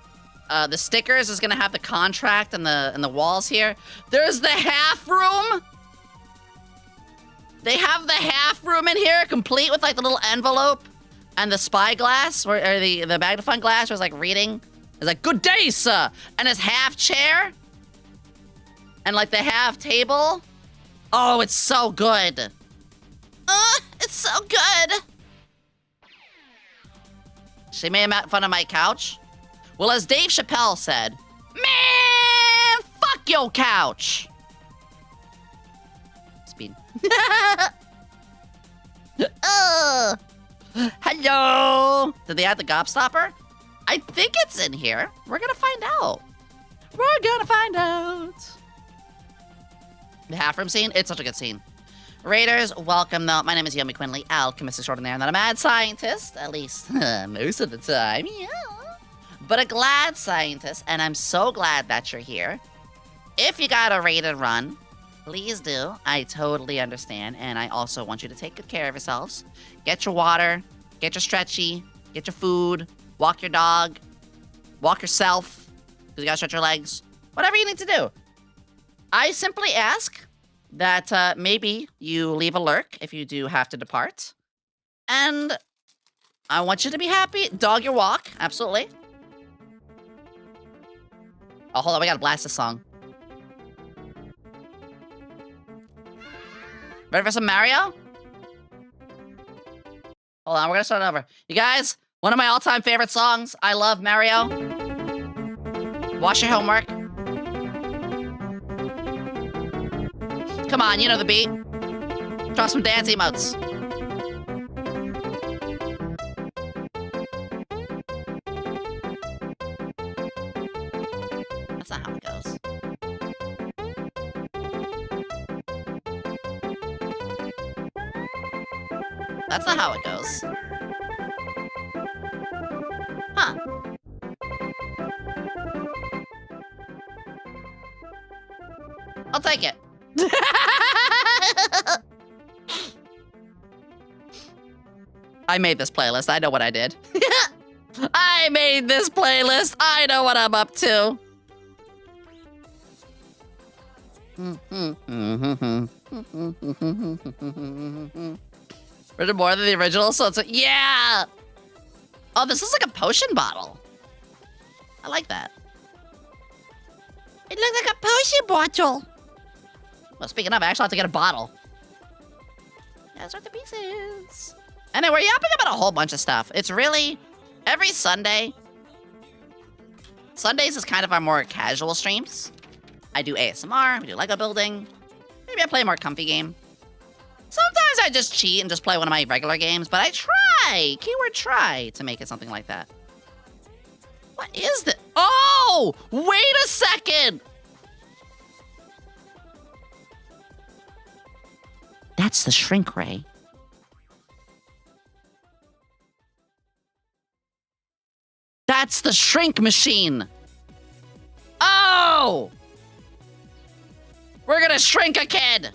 The stickers is gonna have the contract and the walls here. There's the half room! They have the half room in here, complete with, like, the little envelope. And the spyglass, or the magnifying glass, was like reading. It's like, good day, sir! And his half chair. And like the half table. Oh, it's so good. It's so good. She made fun of my couch. Well, as Dave Chappelle said, man, fuck your couch. Speed. Hello! Did they add the gobstopper? I think it's in here. We're gonna find out. The half room scene? It's such a good scene. Raiders, welcome though. My name is Yomi Quinnley, alchemist extraordinaire, and not a mad scientist, at least most of the time, yeah. But a glad scientist, and I'm so glad that you're here. If you got a raided run, please do. I totally understand, and I also want you to take good care of yourselves. Get your water, get your stretchy, get your food, walk your dog, walk yourself, because you gotta stretch your legs. Whatever you need to do. I simply ask that maybe you leave a lurk if you do have to depart. And I want you to be happy. Dog your walk, absolutely. Oh, hold on, we gotta blast this song. Ready for some Mario? Hold on, we're gonna start over. You guys, one of my all-time favorite songs. I love Mario. Wash your homework. Come on, you know the beat. Draw some dance emotes. That's not how it goes. That's not how it goes. Huh. I'll take it. I made this playlist. I know what I did. I made this playlist. I know what I'm up to. Written more than the original, so it's yeah! Oh, this is like a potion bottle. I like that. It looks like a potion bottle. Well, speaking of, I actually have to get a bottle. That's what the pieces. Anyway, we're yapping about a whole bunch of stuff. It's really, every Sunday. Sundays is kind of our more casual streams. I do ASMR, we do Lego building. Maybe I play a more comfy game. Sometimes I just cheat and just play one of my regular games, but I try, keyword try, to make it something like that. What is this? Oh, wait a second. That's the shrink ray. That's the shrink machine. Oh! We're gonna shrink a kid.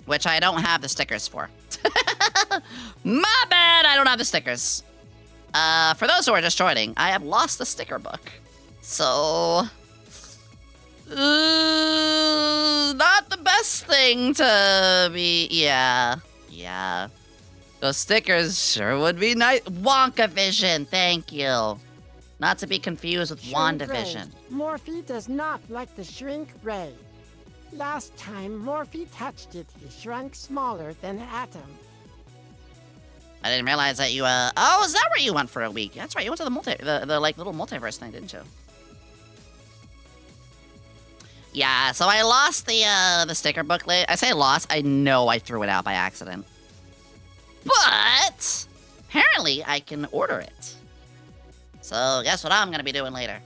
Which I don't have the stickers for. My bad, I don't have the stickers. For those who are just joining, I have lost the sticker book. So... not the best thing to be... Yeah. Those stickers sure would be nice. Wonka Vision, thank you. Not to be confused with WandaVision. Morphe does not like the shrink ray. Last time Morphe touched it, he shrunk smaller than Atom. I didn't realize that you, Oh, is that where you went for a week? That's right, you went to the like, little multiverse thing, didn't you? Yeah, so I lost the sticker booklet. I say lost, I know I threw it out by accident. But, apparently I can order it. So, guess what I'm gonna be doing later?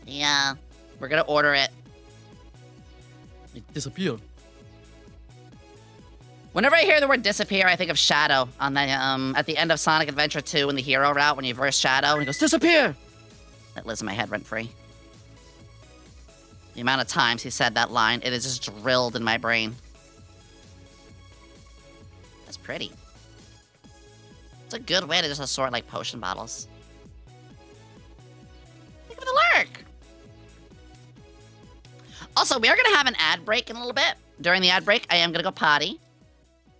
Yeah, we're gonna order it. It disappeared. Whenever I hear the word disappear, I think of Shadow on the, at the end of Sonic Adventure 2 in the hero route when you verse Shadow and he goes, disappear! That lives in my head rent-free. The amount of times he said that line, it is just drilled in my brain. That's pretty. It's a good way to just assort, like, potion bottles. Look at the lurk! Also, we are gonna have an ad break in a little bit. During the ad break, I am gonna go potty.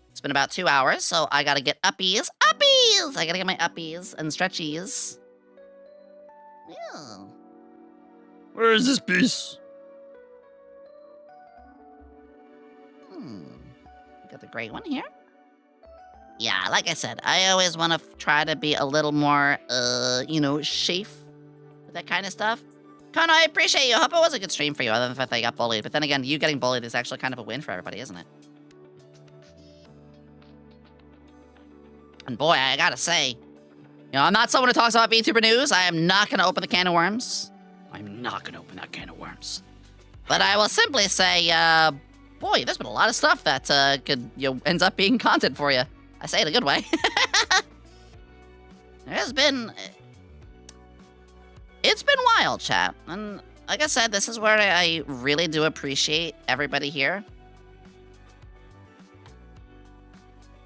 It's been about 2 hours, so I gotta get uppies. Uppies! I gotta get my uppies and stretchies. Yeah. Where is this piece? Got the gray one here. Yeah, like I said, I always want to try to be a little more, you know, safe with that kind of stuff. Kono, I appreciate you. I hope it was a good stream for you, other than the fact that I got bullied. But then again, you getting bullied is actually kind of a win for everybody, isn't it? And boy, I gotta say, you know, I'm not someone who talks about VTuber news. I am not gonna open the can of worms. I'm not gonna open that can of worms. But I will simply say, boy, there's been a lot of stuff that could, you know, ends up being content for you. I say it a good way. There's been... It's been wild, chat. And like I said, this is where I really do appreciate everybody here.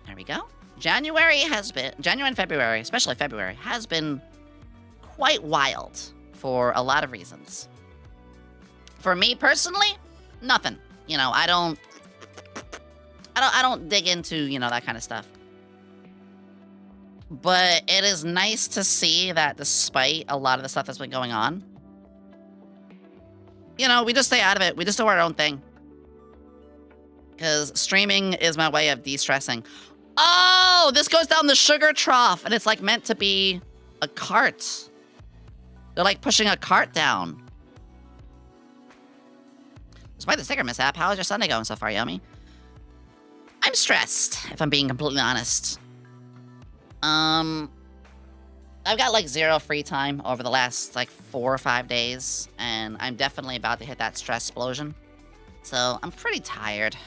There we go. January and February, especially February, has been quite wild for a lot of reasons. For me personally, nothing. You know, I don't dig into, you know, that kind of stuff. But it is nice to see that despite a lot of the stuff that's been going on, you know, we just stay out of it. We just do our own thing. Because streaming is my way of de-stressing. Oh, this goes down the sugar trough, and it's like meant to be a cart. They're like pushing a cart down. Despite the sticker mishap, how is your Sunday going so far, Yomi? I'm stressed, if I'm being completely honest. I've got like 0 free time over the last like 4 or 5 days, and I'm definitely about to hit that stress explosion. So I'm pretty tired.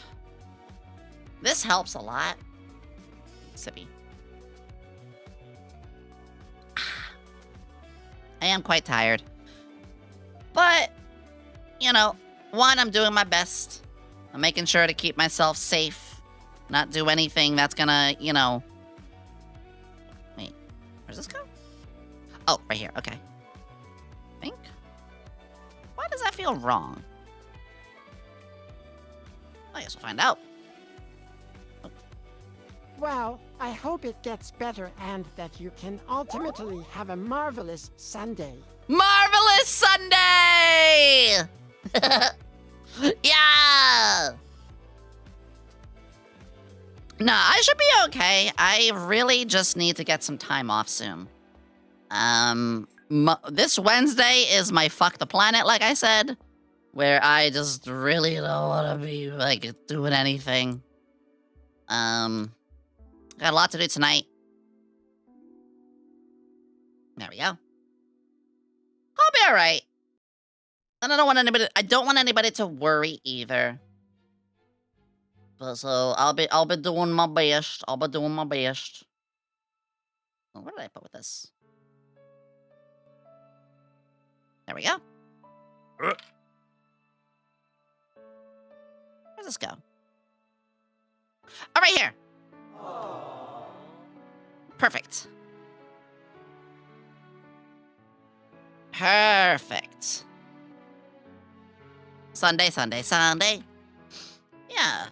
This helps a lot. Sippy. I am quite tired. But, you know, one, I'm doing my best. I'm making sure to keep myself safe. Not do anything that's gonna, you know... Wait, where's this go? Oh, right here, okay. I think? Why does that feel wrong? I guess we'll find out. Well, I hope it gets better and that you can ultimately have a marvelous Sunday. Marvelous Sunday! Yeah! Nah, I should be okay. I really just need to get some time off soon. This Wednesday is my fuck the planet, like I said, where I just really don't want to be, like, doing anything. Got a lot to do tonight. There we go. I'll be alright. And I don't want anybody to worry either. But so I'll be doing my best. I'll be doing my best. Oh, what did I put with this? There we go. Where's this go? Oh, right here. Perfect. Perfect. Sunday, Sunday, Sunday. Yeah.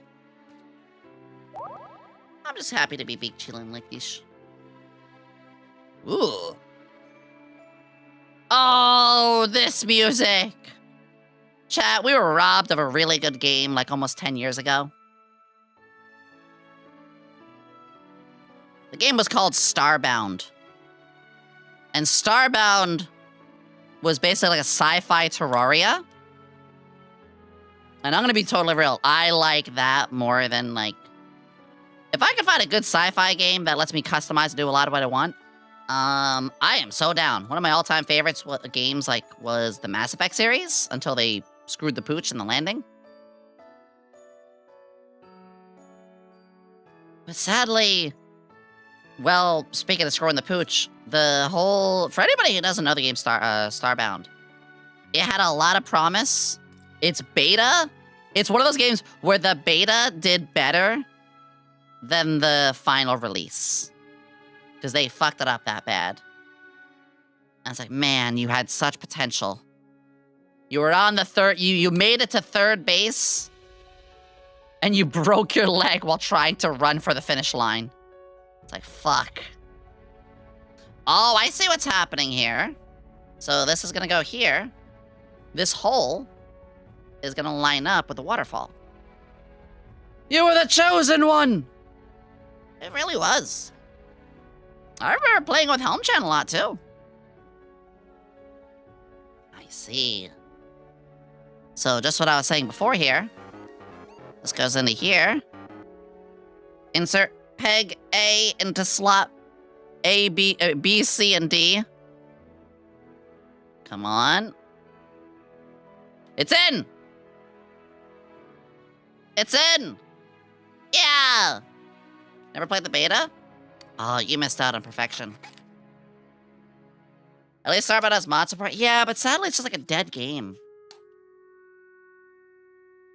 I'm just happy to be big chilling like this. Ooh. Oh, this music. Chat, we were robbed of a really good game like almost 10 years ago. The game was called Starbound. And Starbound was basically like a sci-fi Terraria. And I'm gonna be totally real. I like that more than like... If I can find a good sci-fi game that lets me customize and do a lot of what I want, I am so down. One of my all-time favorites games was the Mass Effect series until they screwed the pooch in the landing. But sadly, well, speaking of screwing the pooch, the whole... For anybody who doesn't know the game Starbound, it had a lot of promise. It's beta. It's one of those games where the beta did better than the final release. Because they fucked it up that bad. I was like, man, you had such potential. You were on the third... You made it to third base. And you broke your leg while trying to run for the finish line. It's like, fuck. Oh, I see what's happening here. So this is gonna go here. This hole is gonna line up with the waterfall. You were the chosen one! It really was. I remember playing with Helm Chan a lot, too. I see. So, just what I was saying before here. This goes into here. Insert peg A into slot A, B, C, and D. Come on. It's in! It's in! Yeah! Never played the beta? Oh, you missed out on perfection. At least Starbound has mod support. Yeah, but sadly it's just like a dead game.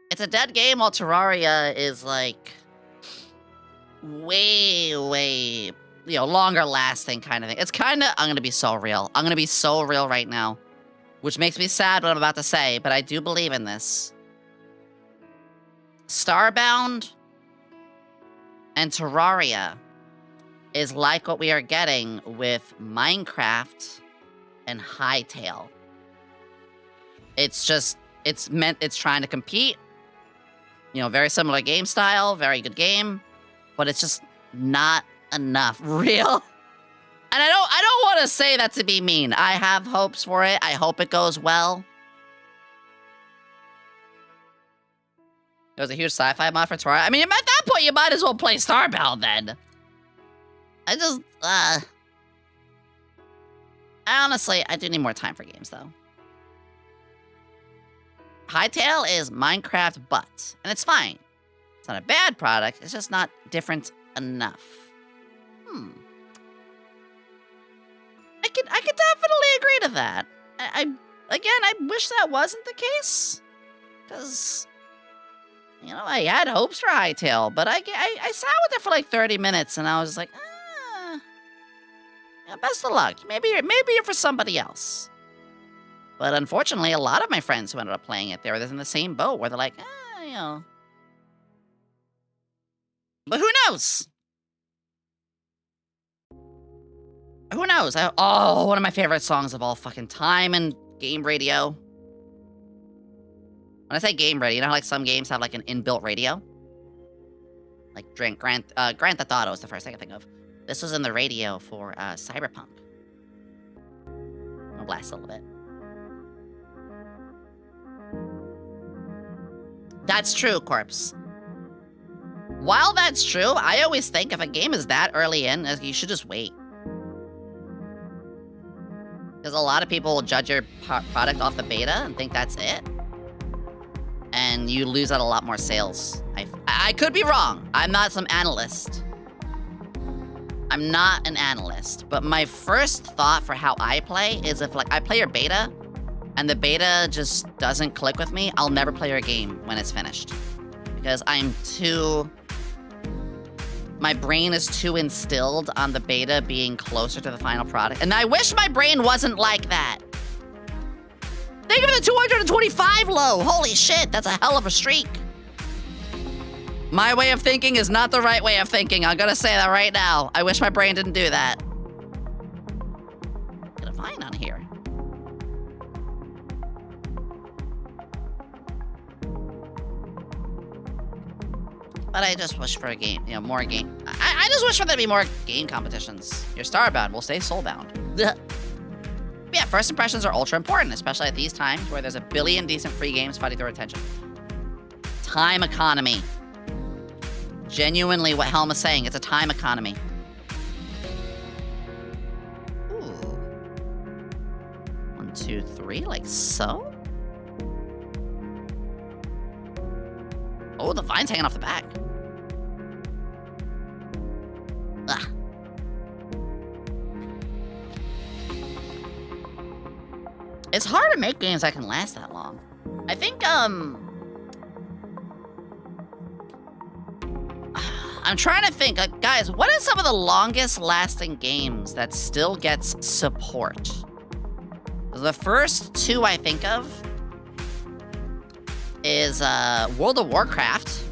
It's a dead game while Terraria is like... way, longer lasting kind of thing. It's kind of... I'm gonna be so real. I'm gonna be so real right now. Which makes me sad what I'm about to say, but I do believe in this. Starbound and Terraria is like what we are getting with Minecraft and Hytale. It's just, it's trying to compete. You know, very similar game style, very good game, but it's just not enough real. And I don't want to say that to be mean. I have hopes for it. I hope it goes well. There was a huge sci-fi mod for Terraria. I mean, at that point, you might as well play Starbound then. Honestly, I do need more time for games, though. Hytale is Minecraft but, and it's fine. It's not a bad product, it's just not different enough. I could definitely agree to that. I wish that wasn't the case. Because, you know, I had hopes for Hytale, but I sat with it for like 30 minutes, and I was like, yeah, best of luck. Maybe you're for somebody else. But unfortunately, a lot of my friends who ended up playing it, they were in the same boat, where they're like, you know. But who knows? Who knows? Oh, one of my favorite songs of all fucking time in game radio. When I say game radio, you know how like some games have like an inbuilt radio? Like Grand Theft Auto is the first thing I think of. This was in the radio for Cyberpunk. I'll blast a little bit. That's true, Corpse. While that's true, I always think if a game is that early in, you should just wait. Because a lot of people will judge your product off the beta and think that's it. And you lose out a lot more sales. I could be wrong. I'm not some analyst. I'm not an analyst. But my first thought for how I play is if like I play your beta and the beta just doesn't click with me, I'll never play your game when it's finished. Because I'm too my brain is too instilled on the beta being closer to the final product. And I wish my brain wasn't like that. Think of the 225 low. Holy shit, that's a hell of a streak. My way of thinking is not the right way of thinking. I'm gonna say that right now. I wish my brain didn't do that. Get a vine on here. But I just wish for a game, more game. I just wish for there to be more game competitions. You're starbound, we'll stay soulbound. Yeah, first impressions are ultra important, especially at these times where there's a billion decent free games fighting for attention. Time economy. Genuinely what Helm is saying, it's a time economy. Ooh. 1, 2, 3, like so? Oh, the vine's hanging off the back. Ugh. It's hard to make games that can last that long. I think, I'm trying to think, like, guys, what is some of the longest lasting games that still gets support? The first two I think of is World of Warcraft.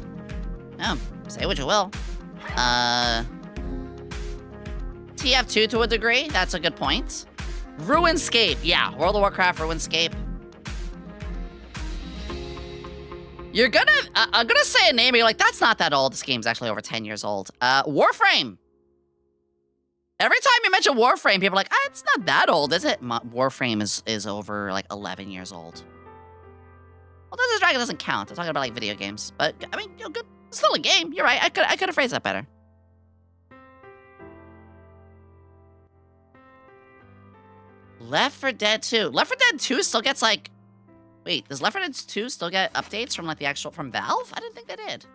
Oh, say what you will. TF2 to a degree, that's a good point. RuneScape, yeah, World of Warcraft, RuneScape. You're gonna, I'm gonna say a name, and you're like, that's not that old. This game's actually over 10 years old. Warframe. Every time you mention Warframe, people are like, it's not that old, is it? Warframe is over like 11 years old. Well, Dungeons & Dragons doesn't count. I'm talking about like video games. But, I mean, good. It's still a game. You're right. I could have phrased that better. Left 4 Dead 2. Left 4 Dead 2 still gets like... Wait, does Left 4 Dead 2 still get updates from like the actual... From Valve? I didn't think they did.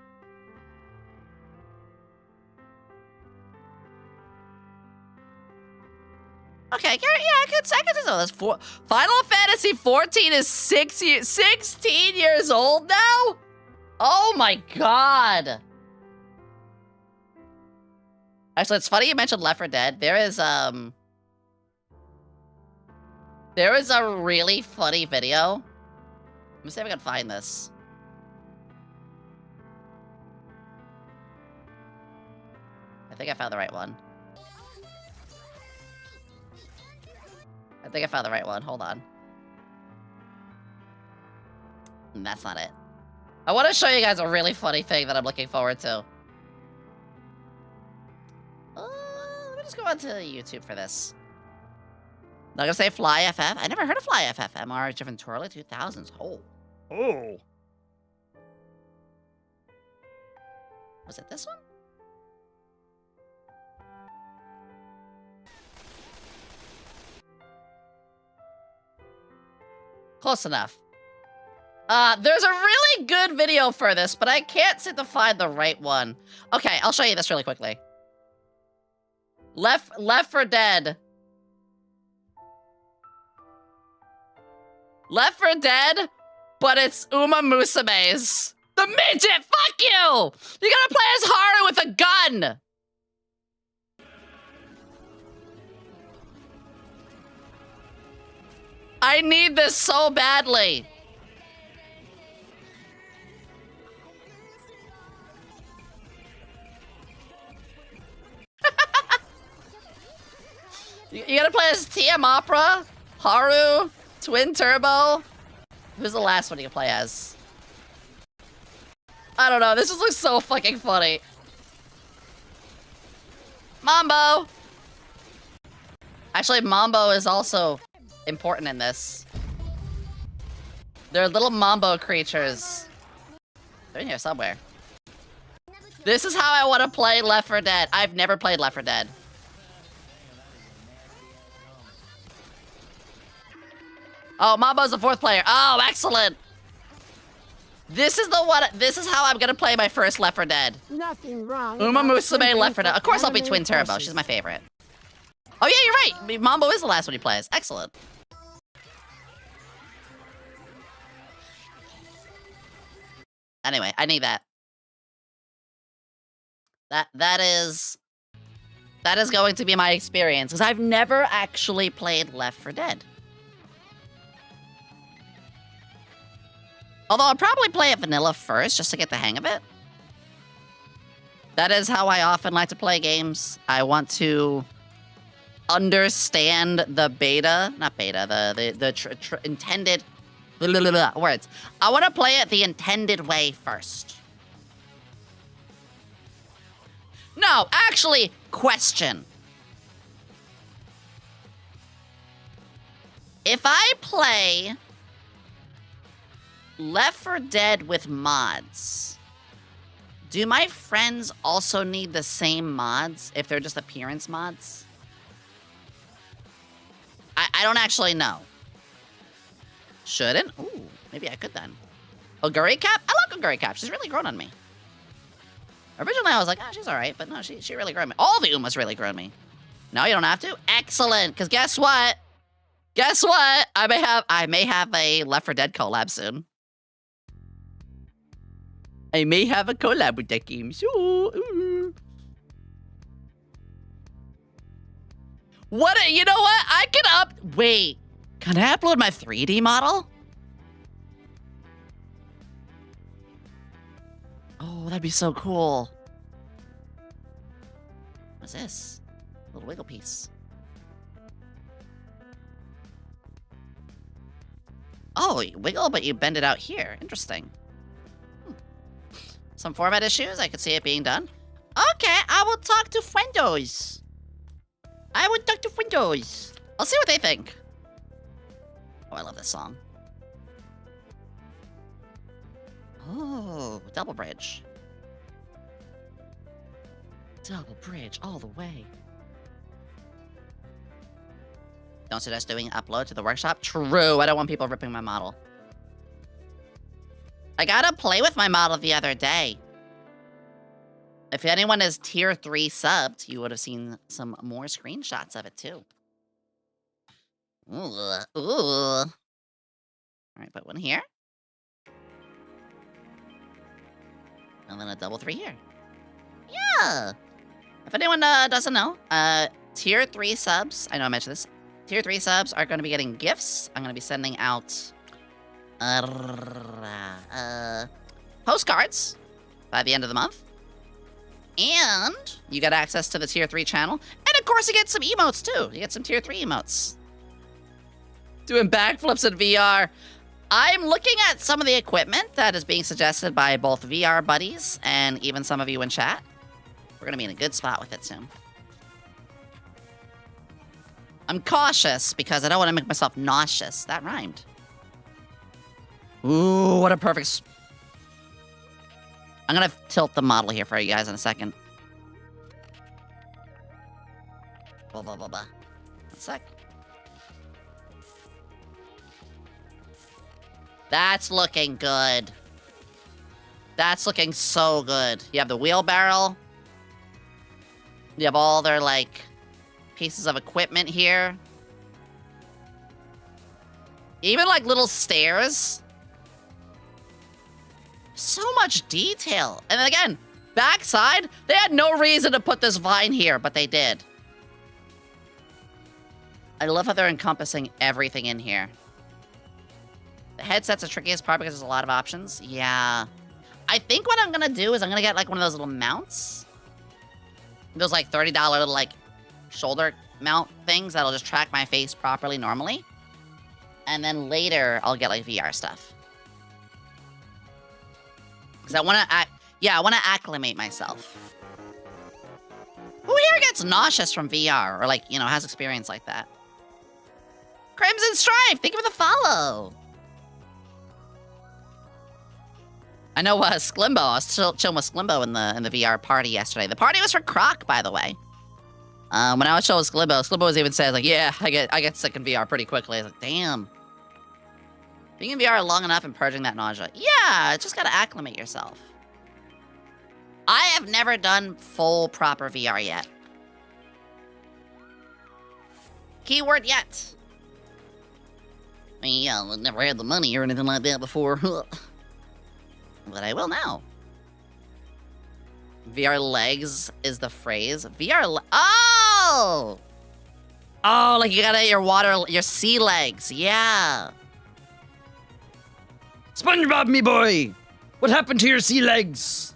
Okay, yeah, I could say that's Final Fantasy 14 is 16 years old now? Oh my god. Actually, it's funny you mentioned Left 4 Dead. There is a really funny video. Let me see if I can find this. I think I found the right one. I think I found the right one. Hold on. And that's not it. I want to show you guys a really funny thing that I'm looking forward to. Let me just go onto YouTube for this. I'm not gonna say Fly FF. I never heard of Fly FF. MR driven to early 2000s. Oh. Oh. Was it this one? Close enough. There's a really good video for this, but I can't seem to find the right one. Okay, I'll show you this really quickly. Left 4 Dead. Left 4 Dead, but it's Uma Musume's. The midget, fuck you! You gotta play as Haru with a gun! I need this so badly. You gotta play as TM Opera, Haru, Twin Turbo. Who's the last one you can play as? I don't know, this just looks so fucking funny. Mambo! Actually, Mambo is also important in this. They're little Mambo creatures. They're in here somewhere. This is how I want to play Left 4 Dead. I've never played Left 4 Dead. Oh, Mambo's the 4th player. Oh, excellent. This is the one. This is how I'm gonna play my first Left 4 Dead. Nothing wrong. Uma about Musume simply Left 4 Dead. Of course, I'll be anime Twin Turbo. brushes. She's my favorite. Oh yeah, you're right. Mambo is the last one he plays. Excellent. Anyway, I need that. That is going to be my experience, because I've never actually played Left 4 Dead. Although I'll probably play it vanilla first, just to get the hang of it. That is how I often like to play games. I want to understand the beta, not beta, the intended words. I want to play it the intended way first. No, actually, question. If I play Left 4 Dead with mods, do my friends also need the same mods if they're just appearance mods? I don't actually know. Shouldn't? Ooh, maybe I could then. Oguri Cap? I like Oguri Cap. She's really grown on me. Originally, I was like, oh, she's all right. But no, she really grew on me. All the Umas really grew on me. No, you don't have to? Excellent. Because guess what? Guess what? I may have a Left 4 Dead collab soon. I may have a collab with that game. So, What? You know what? I can wait. Can I upload my 3D model? Oh, that'd be so cool. What's this? A little wiggle piece. Oh, you wiggle, but you bend it out here. Interesting. Some format issues. I could see it being done. Okay, I will talk to friendos. I would talk to friendos. I'll see what they think. Oh, I love this song. Oh, double bridge. Double bridge all the way. Don't suggest doing upload to the workshop? True, I don't want people ripping my model. I gotta play with my model the other day. If anyone is tier 3 subbed, you would have seen some more screenshots of it too. Ooh, ooh. All right, put one here. And then a double 3 here. Yeah. If anyone doesn't know, tier 3 subs, I know I mentioned this, tier 3 subs are going to be getting gifts. I'm going to be sending out postcards by the end of the month. And you get access to the tier 3 channel. And of course you get some emotes too. You get some tier 3 emotes. Doing backflips in VR. I'm looking at some of the equipment that is being suggested by both VR buddies and even some of you in chat. We're gonna be in a good spot with it soon. I'm cautious because I don't want to make myself nauseous. That rhymed. Ooh, what a perfect... I'm gonna tilt the model here for you guys in a second. Blah, blah, blah, blah. 1 sec. That's looking good. That's looking so good. You have the wheelbarrow. You have all their, like, pieces of equipment here. Even, like, little stairs. So much detail. And then again, backside, they had no reason to put this vine here, but they did. I love how they're encompassing everything in here. The headset's the trickiest part because there's a lot of options. Yeah. I think what I'm gonna do is I'm gonna get like one of those little mounts. Those like $30 little like shoulder mount things that'll just track my face properly normally. And then later I'll get like VR stuff. Because I wanna acclimate myself. Who here gets nauseous from VR or like, you know, has experience like that? Crimson Strife, thank you for the follow. I know Sklimbo, I was chilling with Sklimbo in the VR party yesterday. The party was for Croc, by the way. When I was chilling with Sklimbo was even saying, like, yeah, I get sick in VR pretty quickly. I was like, damn. Being in VR long enough and purging that nausea. Yeah, just gotta acclimate yourself. I have never done full proper VR yet. Keyword yet. I mean, yeah, I've never had the money or anything like that before. But I will now. VR legs is the phrase. Oh! Oh, like you gotta your sea legs. Yeah. SpongeBob, me boy! What happened to your sea legs?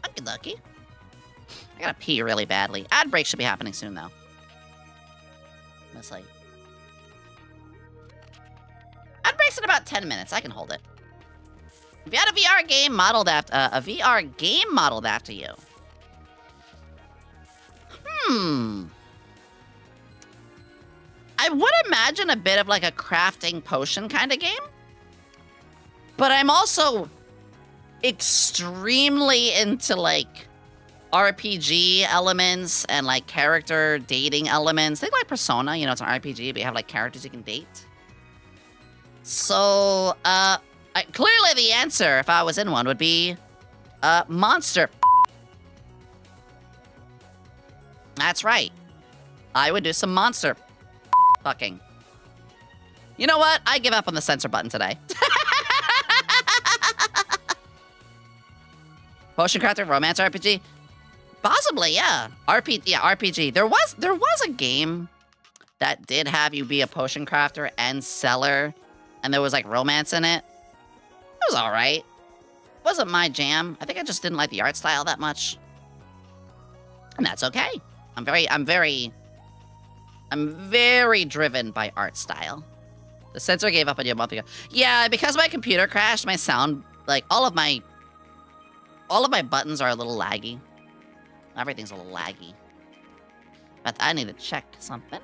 Okie dokie. I gotta pee really badly. Ad break should be happening soon, though. It's like... Ad break's in about 10 minutes. I can hold it. If you had a VR game modeled after you. I would imagine a bit of like a crafting potion kind of game. But I'm also extremely into like RPG elements and like character dating elements. Think like Persona, you know, it's an RPG, but you have like characters you can date. So, clearly the answer, if I was in one, would be, monster. That's right. I would do some monster fucking. You know what? I give up on the censor button today. Potion crafter, romance RPG? Possibly, yeah. RPG. There was a game that did have you be a potion crafter and seller, and there was like romance in it. It was alright. Wasn't my jam. I think I just didn't like the art style that much. And that's okay. I'm very driven by art style. The censor gave up on you a month ago. Yeah, because my computer crashed, my sound, like all of my buttons are a little laggy. Everything's a little laggy. But I need to check something.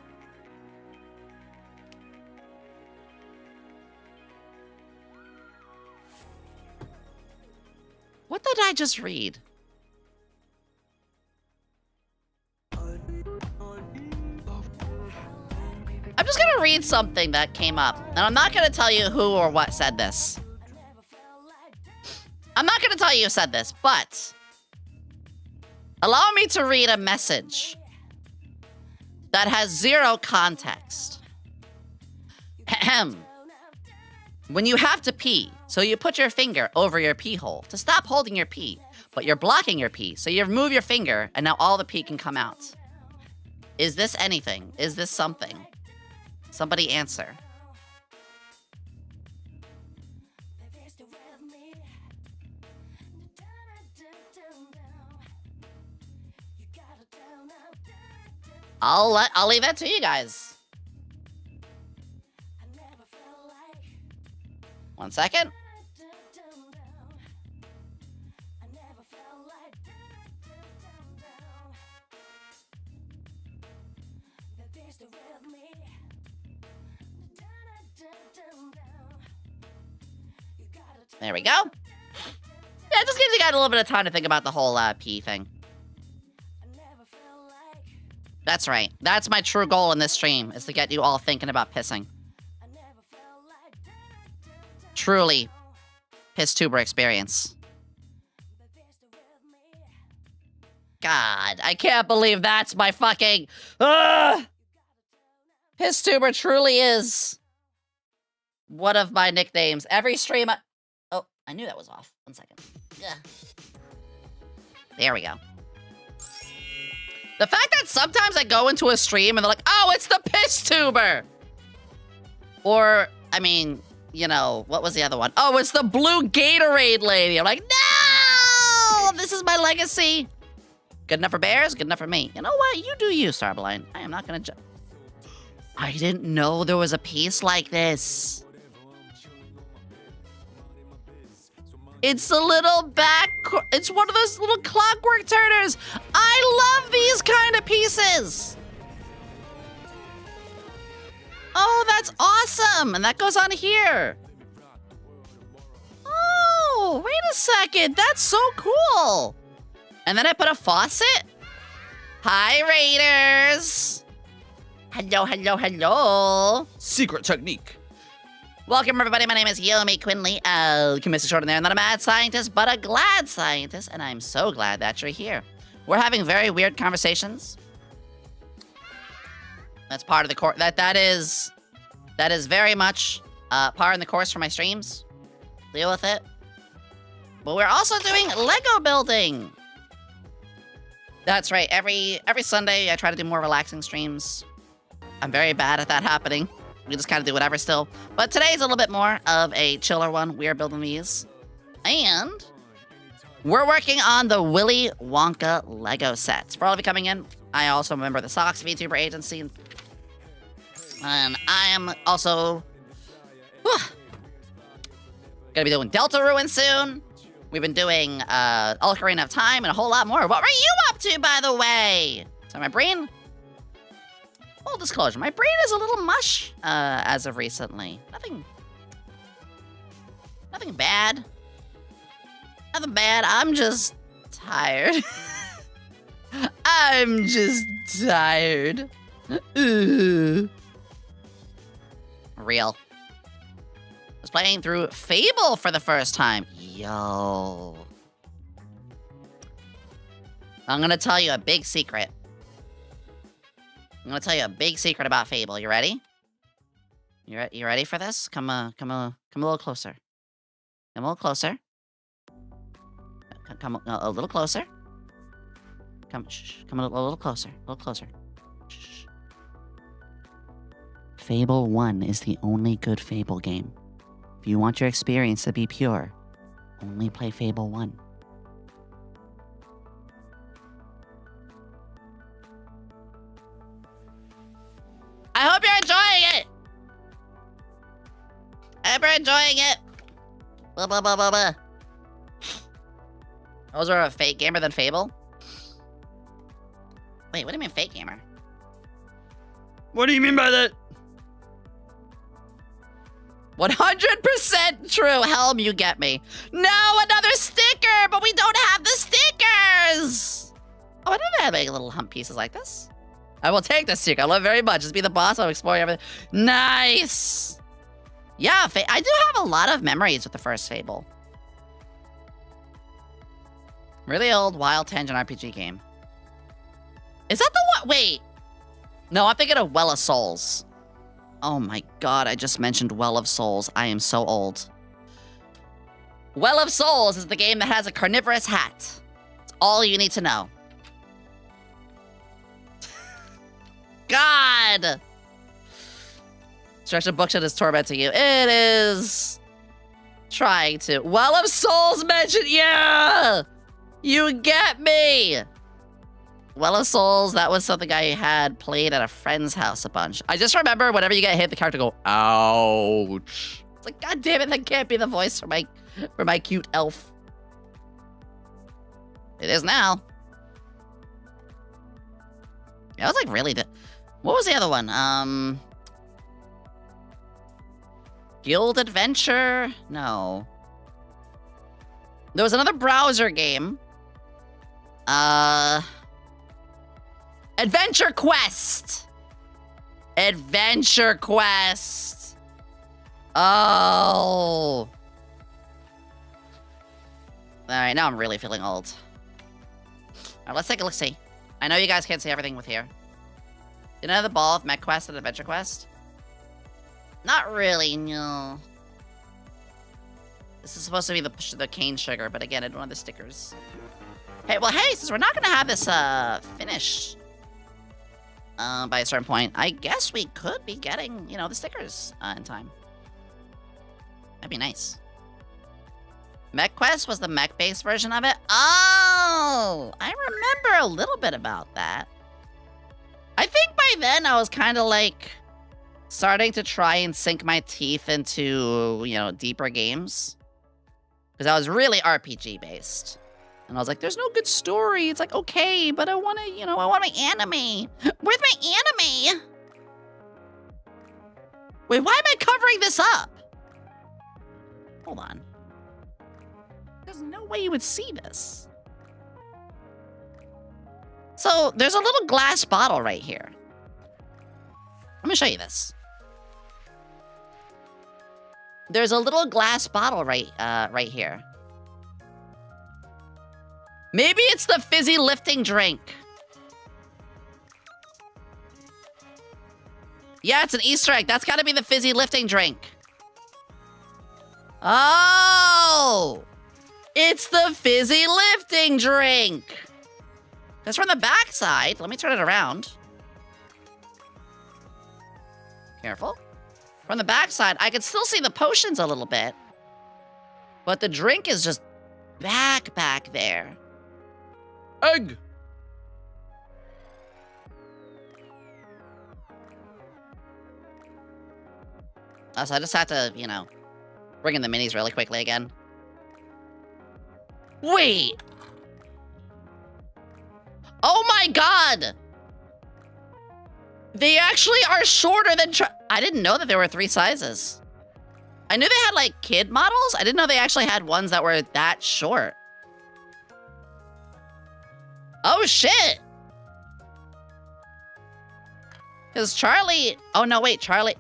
What did I just read? I'm just gonna read something that came up, and I'm not gonna tell you who or what said this. I'm not gonna tell you who said this, but allow me to read a message that has zero context. Ahem. When you have to pee, so you put your finger over your pee hole to stop holding your pee, but you're blocking your pee, so you move your finger, and now all the pee can come out. Is this anything? Is this something? Somebody answer. I'll leave that to you guys. 1 second. There we go. Yeah, it just gives you guys a little bit of time to think about the whole pee thing. That's right. That's my true goal in this stream, is to get you all thinking about pissing. Truly, piss-tuber experience. God, I can't believe that's my fucking... Piss-tuber truly is one of my nicknames. Every stream Oh, I knew that was off. 1 second. Yeah. There we go. The fact that sometimes I go into a stream and they're like, oh, it's the piss-tuber! Or, I mean... You know, what was the other one? Oh, it's the blue Gatorade lady. I'm like, no! This is my legacy. Good enough for bears, good enough for me. You know what? You do you, Starblind. I am not gonna I didn't know there was a piece like this. It's a little it's one of those little clockwork turners. I love these kind of pieces. Oh, that's awesome! And that goes on here. Oh, wait a second. That's so cool. And then I put a faucet. Hi, Raiders. Hello, hello, hello. Secret technique. Welcome, everybody. My name is Yomi Quinnley. You can miss it short in there. I'm not a mad scientist, but a glad scientist. And I'm so glad that you're here. We're having very weird conversations. That's part of the course. That is very much part in the course for my streams. Deal with it. But we're also doing Lego building. That's right. Every Sunday, I try to do more relaxing streams. I'm very bad at that happening. We just kind of do whatever still. But today's a little bit more of a chiller one. We are building these. And we're working on the Willy Wonka Lego sets. For all of you coming in, I also remember the Socks VTuber agency. And I am also gonna be doing Delta Ruin soon. We've been doing Ocarina of Time and a whole lot more. What were you up to, by the way? So my brain, full disclosure, my brain is a little mush as of recently. Nothing bad. Nothing bad. I'm just tired. I'm just tired. Ooh. Real. I was playing through Fable for the first time. Yo. I'm gonna tell you a big secret. I'm gonna tell you a big secret about Fable. You ready? You ready for this? Come a little closer. Come a little closer. Come a little closer. Come a little closer. A little closer. Shh. Fable 1 is the only good Fable game. If you want your experience to be pure, only play Fable 1. I hope you're enjoying it! I hope you're enjoying it! Blah, blah, blah, blah, blah. Those are a fake gamer than Fable? Wait, what do you mean fake gamer? What do you mean by that? 100% true, Helm, you get me. No, another sticker, but we don't have the stickers! Oh, I didn't have like little hump pieces like this. I will take this sticker, I love it very much. Just be the boss, I'm exploring everything. Nice! Yeah, I do have a lot of memories with the first Fable. Really old, wild tangent RPG game. Is that the one? Wait. No, I'm thinking of Well of Souls. Oh my god, I just mentioned Well of Souls. I am so old. Well of Souls is the game that has a carnivorous hat. That's all you need to know. God! Instruction bookship is tormenting you. It is trying to. Well of Souls mentioned, yeah! You get me! Well of Souls, that was something I had played at a friend's house a bunch. I just remember whenever you get hit, the character go, ouch. It's like, god damn it, that can't be the voice for my cute elf. It is now. Yeah, I was like really what was the other one? Guild Adventure? No. There was another browser game. Adventure Quest! Adventure Quest! Oh! Alright, now I'm really feeling old. Alright, let's take a look-see. I know you guys can't see everything with here. You know the ball of Mech Quest and Adventure Quest? Not really, no. This is supposed to be the cane sugar, but again, I don't have the stickers. Hey, well, hey, since we're not gonna have this, finished, by a certain point, I guess we could be getting, you know, the stickers, in time. That'd be nice. Mech Quest was the mech-based version of it? Oh! I remember a little bit about that. I think by then I was kind of, like, starting to try and sink my teeth into, you know, deeper games. Because I was really RPG-based. And I was like, there's no good story. It's like, okay, but I want to, you know, I want my anime. Where's my anime? Wait, why am I covering this up? Hold on. There's no way you would see this. So, there's a little glass bottle right here. Let me show you this. There's a little glass bottle right here. Maybe it's the fizzy lifting drink. Yeah, it's an Easter egg. That's gotta be the fizzy lifting drink. Oh! It's the fizzy lifting drink. Because from the backside, let me turn it around. Careful. From the backside, I can still see the potions a little bit. But the drink is just back there. Egg! So I just had to, you know, bring in the minis really quickly again. Wait! Oh my god! They actually are shorter than I didn't know that there were 3 sizes. I knew they had, like, kid models. I didn't know they actually had ones that were that short. Oh, shit! Because Charlie... Oh, no, wait, Charlie...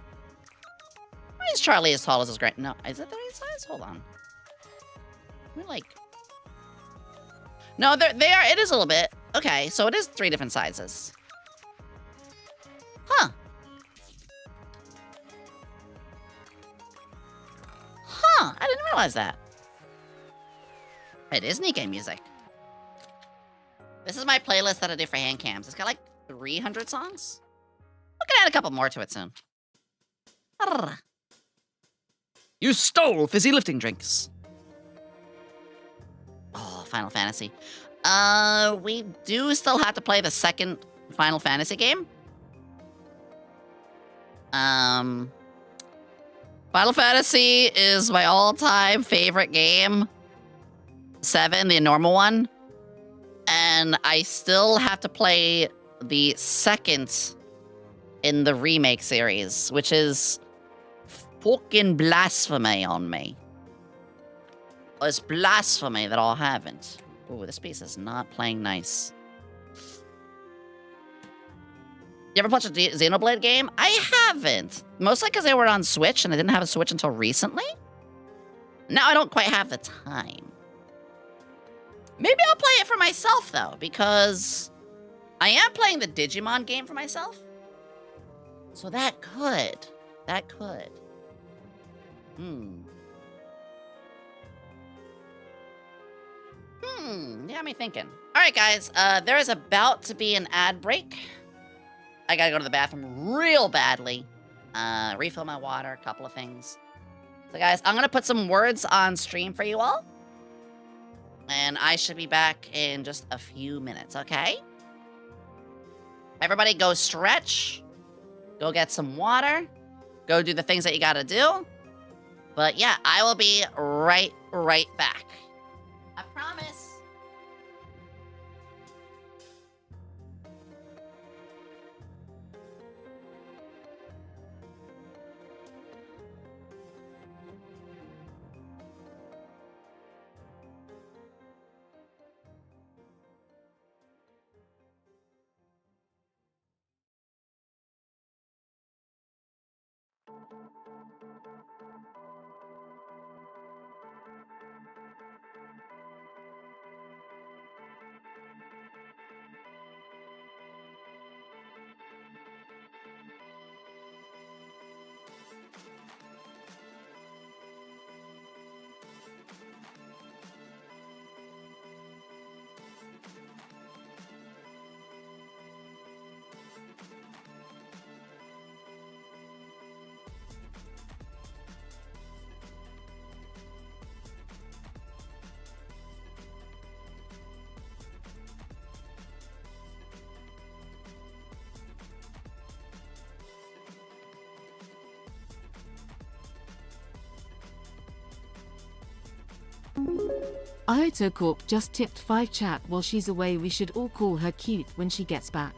Why is Charlie as tall as his grand... No, is it the right size? Hold on. We're like... No, they are... It is a little bit. Okay, so it is 3 different sizes. Huh. Huh, I didn't realize that. It is neat game music. This is my playlist that I do for hand cams. It's got like 300 songs. We can add a couple more to it soon. Arrgh. You stole fizzy lifting drinks. Oh, Final Fantasy. We do still have to play the second Final Fantasy game. Final Fantasy is my all-time favorite game. 7, the normal one. And I still have to play the second in the remake series, which is fucking blasphemy on me. It's blasphemy that I haven't. Ooh, this piece is not playing nice. You ever watch a Xenoblade game? I haven't. Mostly because they were on Switch, and I didn't have a Switch until recently. Now I don't quite have the time. Maybe I'll play it for myself, though, because I am playing the Digimon game for myself. So that could. That could. Got me thinking. All right, guys. There is about to be an ad break. I gotta go to the bathroom real badly. Refill my water, a couple of things. So, guys, I'm gonna put some words on stream for you all. And I should be back in just a few minutes, okay? Everybody go stretch. Go get some water. Go do the things that you gotta do. But yeah, I will be right back. I promise. Ioto Corp just tipped 5 chat while she's away. We should all call her cute when she gets back.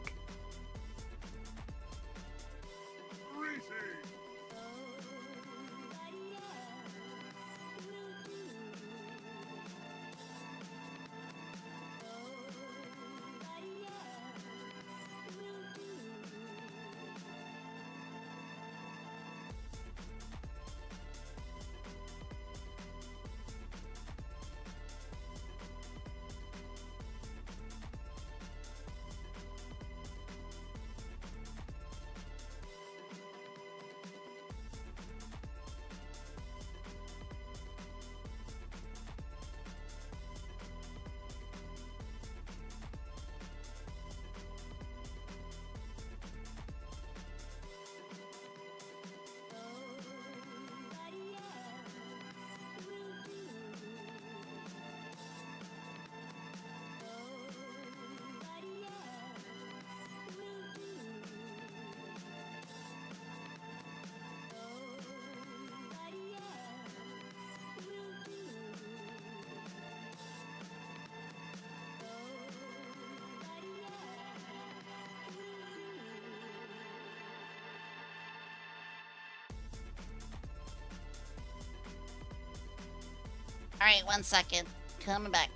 Alright, 1 second. Coming back.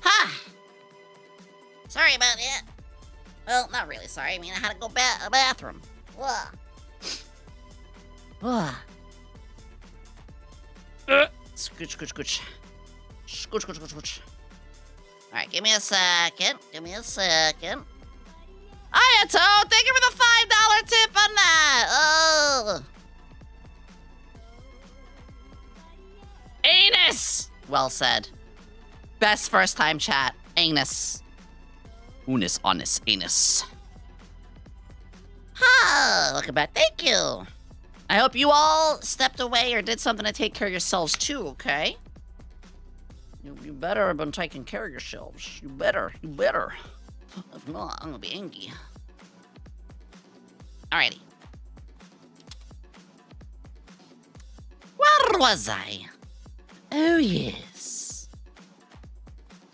Ha! Sorry about it. Well, not really sorry. I mean, I had to go bathroom. Ugh. Ugh. Scooch, scooch, scooch. Scooch, scooch, scooch, scooch. Alright, give me a second. Give me a second. Hiya, Toad! Thank you for the $5 tip on that! Oh! Anus! Well said. Best first time chat. Anus. Unis, honest, anus. Ha! Welcome back. Thank you. I hope you all stepped away or did something to take care of yourselves too, okay? You better have been taking care of yourselves. You better. If not, I'm gonna be angry. Alrighty. Where was I? Oh, yes.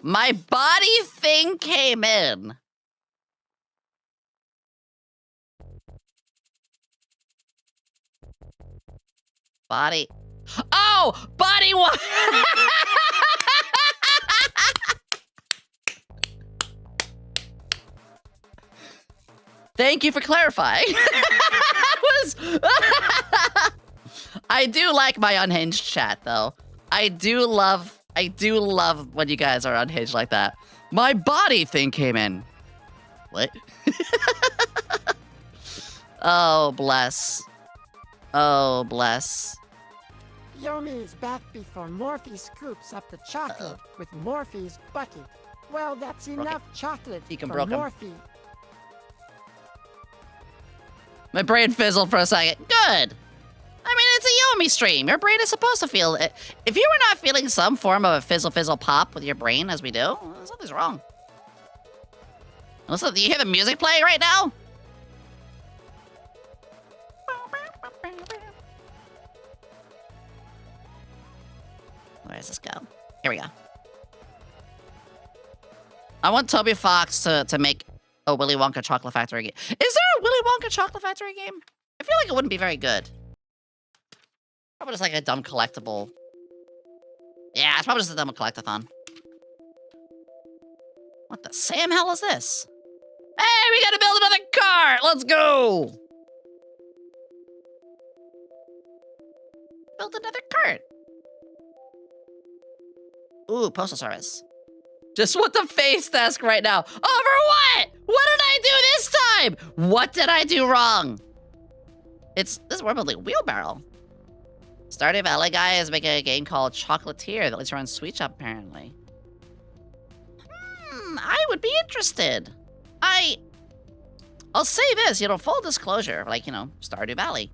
My body thing came in. Body. Oh! Body one! Thank you for clarifying. I do like my unhinged chat, though. I do love when you guys are unhinged like that. My body thing came in. What? Oh, bless. Oh, bless. Yomi is back before Morphe scoops up the chocolate with Morphe's bucket. Well, that's enough chocolate for Morphe. My brain fizzled for a second. Good. I mean, it's a Yomi stream. Your brain is supposed to feel it. If you were not feeling some form of a fizzle pop with your brain as we do, something's wrong. Listen, do you hear the music playing right now? Where does this go? Here we go. I want Toby Fox to make a Willy Wonka Chocolate Factory game. Is there a Willy Wonka Chocolate Factory game? I feel like it wouldn't be very good. Probably just like a dumb collectible. Yeah, it's probably just a dumb collectathon. What the Sam hell is this? Hey, we gotta build another cart! Let's go! Build another cart. Ooh, postal service. Just what the face desk right now. Over what? What did I do this time? What did I do wrong? We're building a wheelbarrow. Stardew Valley guy is making a game called Chocolatier that lets you run Sweet Shop, apparently. I would be interested. I'll say this, full disclosure, like, Stardew Valley.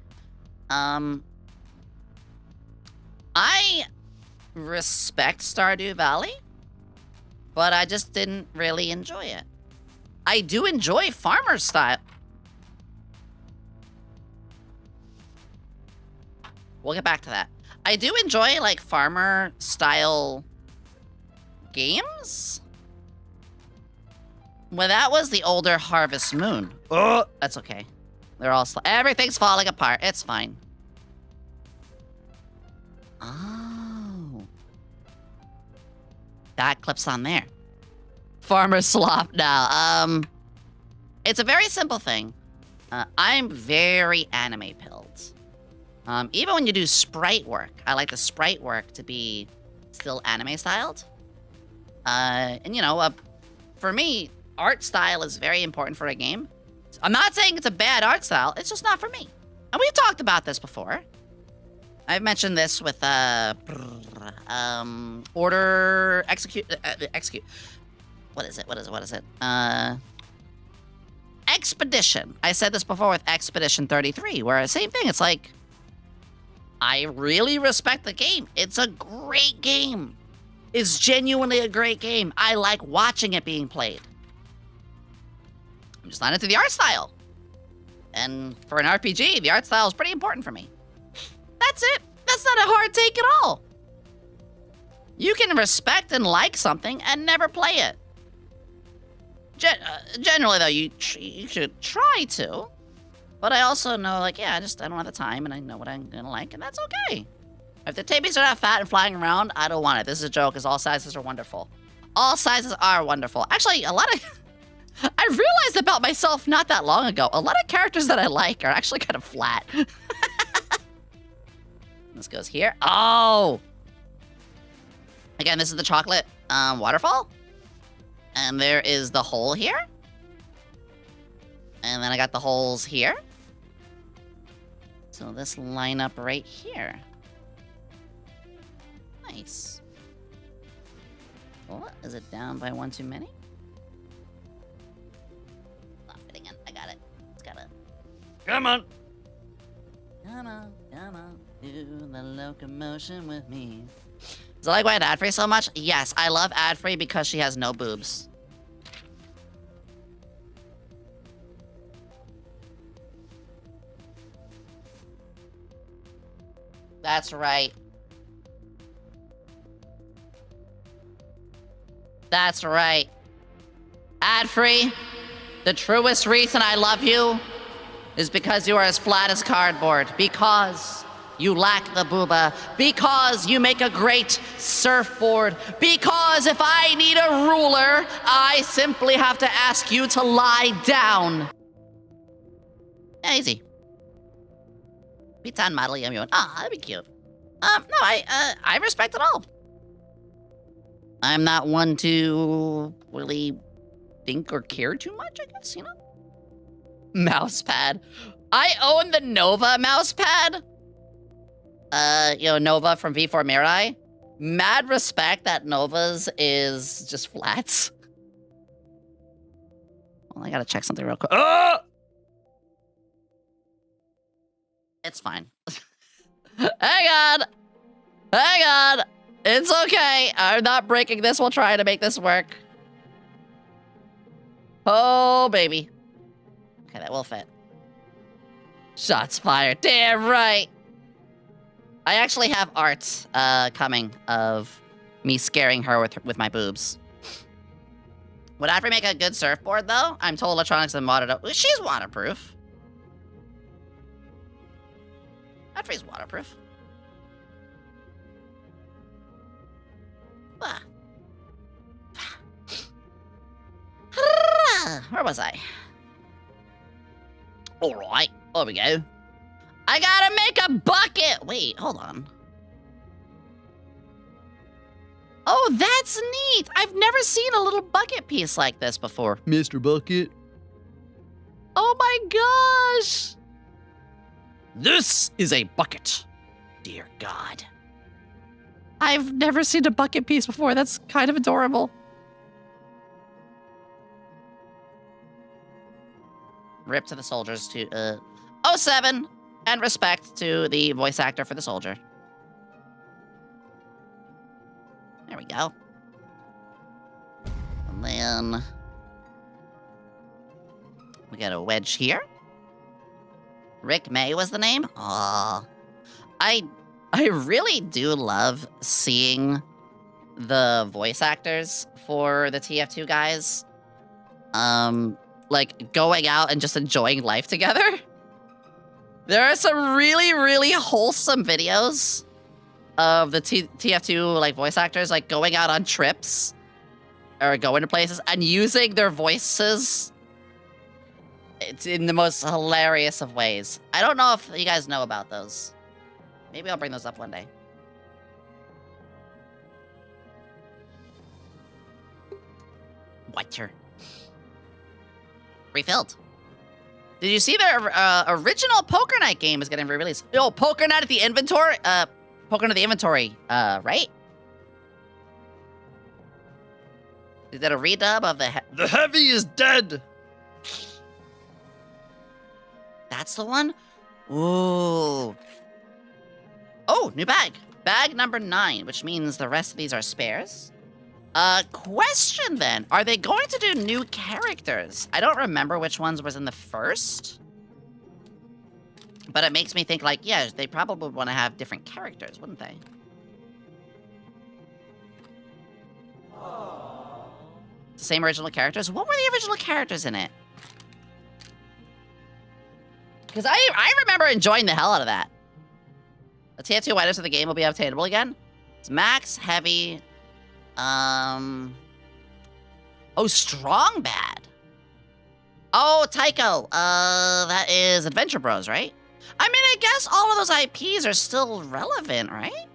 I respect Stardew Valley, but I just didn't really enjoy it. I do enjoy farmer style. We'll get back to that. I do enjoy, like, farmer style games. Well, that was the older Harvest Moon. Oh, that's okay. They're all everything's falling apart. It's fine. Oh. That clips on there. Farmer slop now. It's a very simple thing. I'm very anime pilled. Even when you do sprite work, I like the sprite work to be still anime styled. And for me, art style is very important for a game. I'm not saying it's a bad art style, it's just not for me. And we've talked about this before. I've mentioned this with, order, execute. What is it? Expedition. I said this before with Expedition 33, where same thing, it's like, I really respect the game. It's a great game. It's genuinely a great game. I like watching it being played. I'm just not into the art style. And for an RPG, the art style is pretty important for me. That's it. That's not a hard take at all. You can respect and like something and never play it. Generally, though, you should try to. But I also know, like, yeah, I don't have the time, and I know what I'm gonna like, and that's okay. If the tabbies are not fat and flying around, I don't want it. This is a joke, because all sizes are wonderful. All sizes are wonderful. Actually, a lot of... I realized about myself not that long ago. A lot of characters that I like are actually kind of flat. This goes here. Oh! Again, this is the chocolate waterfall. And there is the hole here. And then I got the holes here. So this line up right here. Nice. Oh, is it down by one too many? Not fitting in. I got it. It's got it. Come on. Come on, come on. Do the locomotion with me. Is it like why ad-free so much? Yes, I love ad-free because she has no boobs. That's right. That's right. Ad-free, the truest reason I love you is because you are as flat as cardboard. Because you lack the booba. Because you make a great surfboard. Because if I need a ruler, I simply have to ask you to lie down. Yeah, easy. Pitan model Yomi. Ah, that'd be cute. No, I respect it all. I'm not one to really think or care too much, I guess, you know? Mousepad. I own the Nova mousepad. Nova from V4 Mirai. Mad respect that Nova's is just flats. Well, I gotta check something real quick. It's fine. Hang on. Hang on. It's okay. I'm not breaking this. We'll try to make this work. Oh, baby. Okay, that will fit. Shots fired. Damn right. I actually have art coming of me scaring her with my boobs. Would I ever make a good surfboard, though? I'm told electronics and modded up. She's waterproof. Godfrey's waterproof. Where was I? Alright, there we go. I gotta make a bucket! Wait, hold on. Oh, that's neat! I've never seen a little bucket piece like this before. Mr. Bucket. Oh my gosh! This is a bucket. Dear God. I've never seen a bucket piece before. That's kind of adorable. Rip to the soldiers to 07 and respect to the voice actor for the soldier. There we go. And then we got a wedge here. Rick May was the name? Aw. I really do love seeing the voice actors for the TF2 guys. Like, going out and just enjoying life together. There are some really, really wholesome videos of the TF2, like, voice actors, like, going out on trips or going to places and using their voices. It's in the most hilarious of ways. I don't know if you guys know about those. Maybe I'll bring those up one day. Water. Refilled. Did you see their original Poker Night game is getting re-released? Oh, Poker Night at the inventory? Poker Night at the inventory, right? Is that a redub of the... The heavy is dead. That's the one? Ooh. Oh, new bag. Bag number 9, which means the rest of these are spares. Question then. Are they going to do new characters? I don't remember which ones was in the first. But it makes me think, like, yeah, they probably want to have different characters, wouldn't they? The same original characters? What were the original characters in it? Because I remember enjoying the hell out of that. The tier 2 items of the game will be obtainable again. It's max, heavy. Oh, strong bad. Oh, Tycho. That is Adventure Bros, right? I mean, I guess all of those IPs are still relevant, right?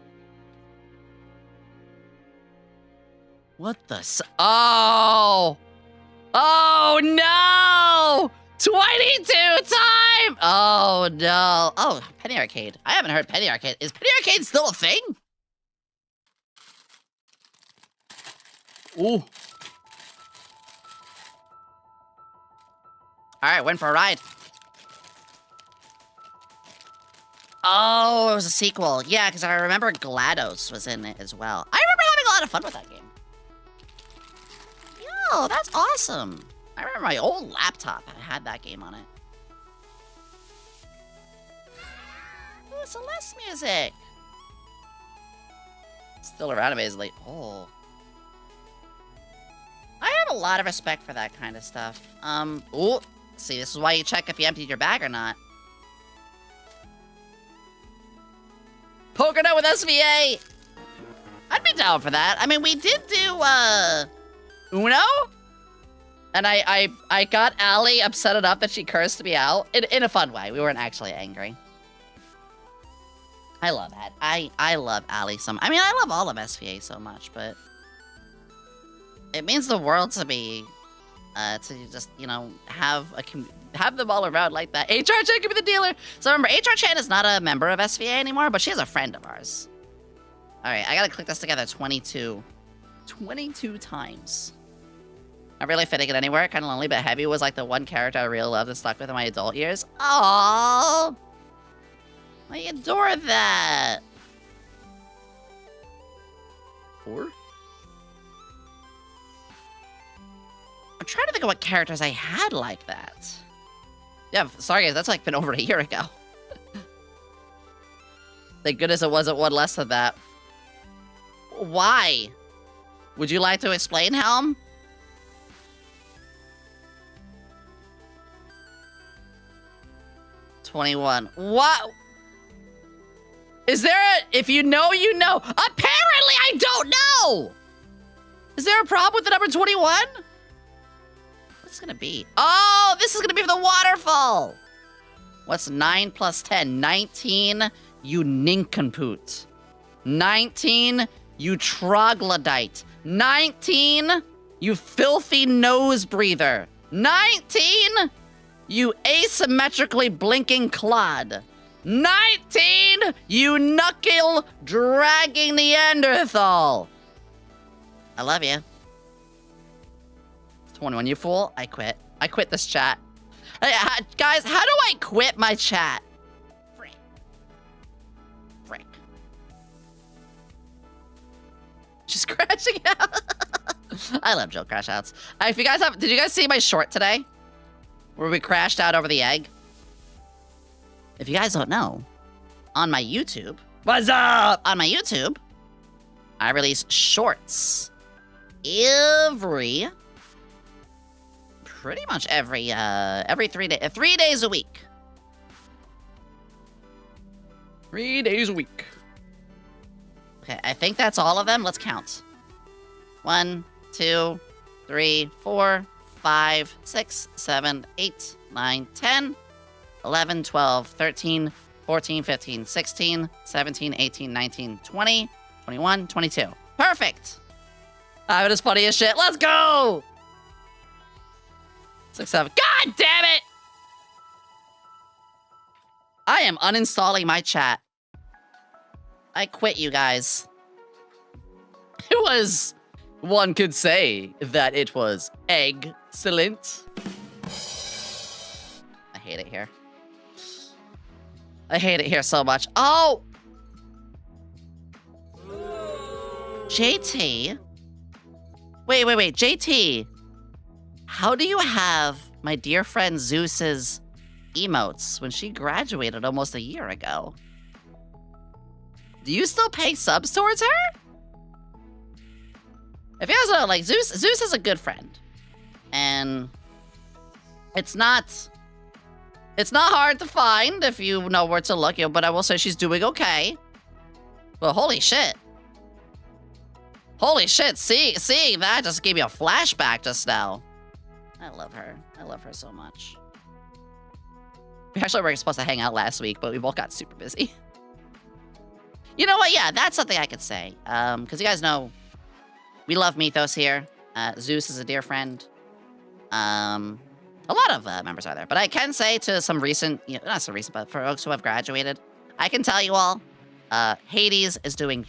What the Oh! Oh, no! 22 time! Oh, no. Oh, Penny Arcade. I haven't heard Penny Arcade. Is Penny Arcade still a thing? Ooh. Alright, went for a ride. Oh, it was a sequel. Yeah, because I remember GLaDOS was in it as well. I remember having a lot of fun with that game. Yo, that's awesome. I remember my old laptop had that game on it. Ooh, Celeste music. Still around amazingly. Oh. I have a lot of respect for that kind of stuff. Ooh. See, this is why you check if you emptied your bag or not. Poker nut with SVA! I'd be down for that. I mean, we did do, Uno? And I got Allie upset enough that she cursed me out. In a fun way. We weren't actually angry. I love that. I love Allie I mean, I love all of SVA so much, but... It means the world to me, to just, you know, have them all around like that. HR Chan could be the dealer. So remember, HR Chan is not a member of SVA anymore, but she is a friend of ours. All right, I gotta click this together 22 times. Not really fitting it anywhere, kind of lonely, but Heavy was like the one character I really loved and stuck with in my adult years. Aww, I adore that. 4? I'm trying to think of what characters I had like that. Yeah, sorry guys, that's like been over a year ago. Thank goodness it wasn't one less than that. Why? Would you like to explain, Helm? $21. What? Is there a... If you know, you know. Apparently, I don't know! Is there a problem with the number 21? What's it gonna be? Oh, this is gonna be for the waterfall! What's 9 plus 10? 19, you nincompoop. 19, you troglodyte. 19, you filthy nose breather. 19, you asymmetrically blinking clod. 19, you knuckle dragging Neanderthal. I love you. 21, you fool. I quit. I quit this chat. Guys, how do I quit my chat? Frick. Frick. She's crashing out. I love Jill crash outs. If you guys did you guys see my short today? Where we crashed out over the egg? If you guys don't know, on my YouTube, what's up? On my YouTube, I release shorts pretty much every 3 days a week. 3 days a week. Okay, I think that's all of them. Let's count. 1, 2, 3, 4, 5, 6, 7, 8, 9, 10, 11, 12, 13, 14, 15, 16, 17, 18, 19, 20, 21, 22. Perfect! It is funny as shit. Let's go! 6, 7. God damn it! I am uninstalling my chat. I quit, you guys. It was... One could say that it was excellent. I hate it here. I hate it here so much. Oh! JT? Wait. JT, how do you have my dear friend Zeus's emotes when she graduated almost a year ago? Do you still pay subs towards her? If you guys don't know, like, Zeus is a good friend. And it's not It's not hard to find if you know where to look, but I will say she's doing okay. But holy shit. Holy shit, seeing that just gave me a flashback just now. I love her. I love her so much. We actually were supposed to hang out last week, but we both got super busy. You know what? Yeah, that's something I could say. Because you guys know, we love Mythos here. Zeus is a dear friend. A lot of members are there. But I can say to some recent, not so recent, but for folks who have graduated, I can tell you all, Hades is doing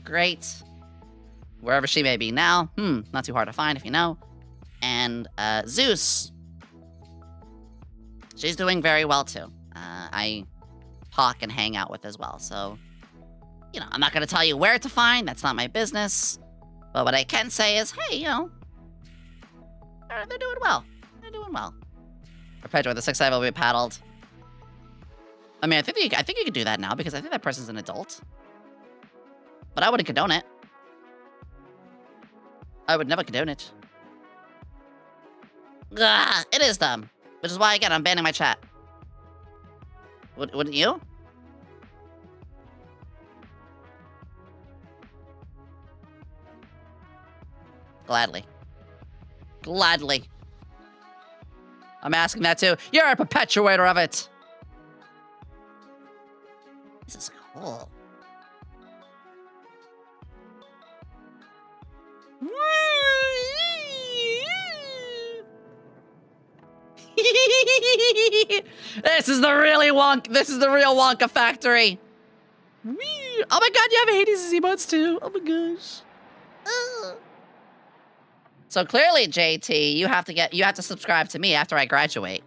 great. Wherever she may be now. Not too hard to find if you know. And Zeus, she's doing very well too. I talk and hang out with as well. So, I'm not going to tell you where to find. That's not my business. But what I can say is, hey, they're doing well. They're doing well. Perpetua, the 6 will be paddled. I mean, I think you could do that now because I think that person's an adult. But I wouldn't condone it. I would never condone it. Ugh, it is dumb. Which is why, again, I'm banning my chat. Wouldn't you? Gladly. Gladly. I'm asking that too. You're a perpetuator of it. This is cool. This is the real Wonka Factory. Oh my god, you have Hades' emotes too. Oh my gosh. So clearly, JT, you have to subscribe to me after I graduate.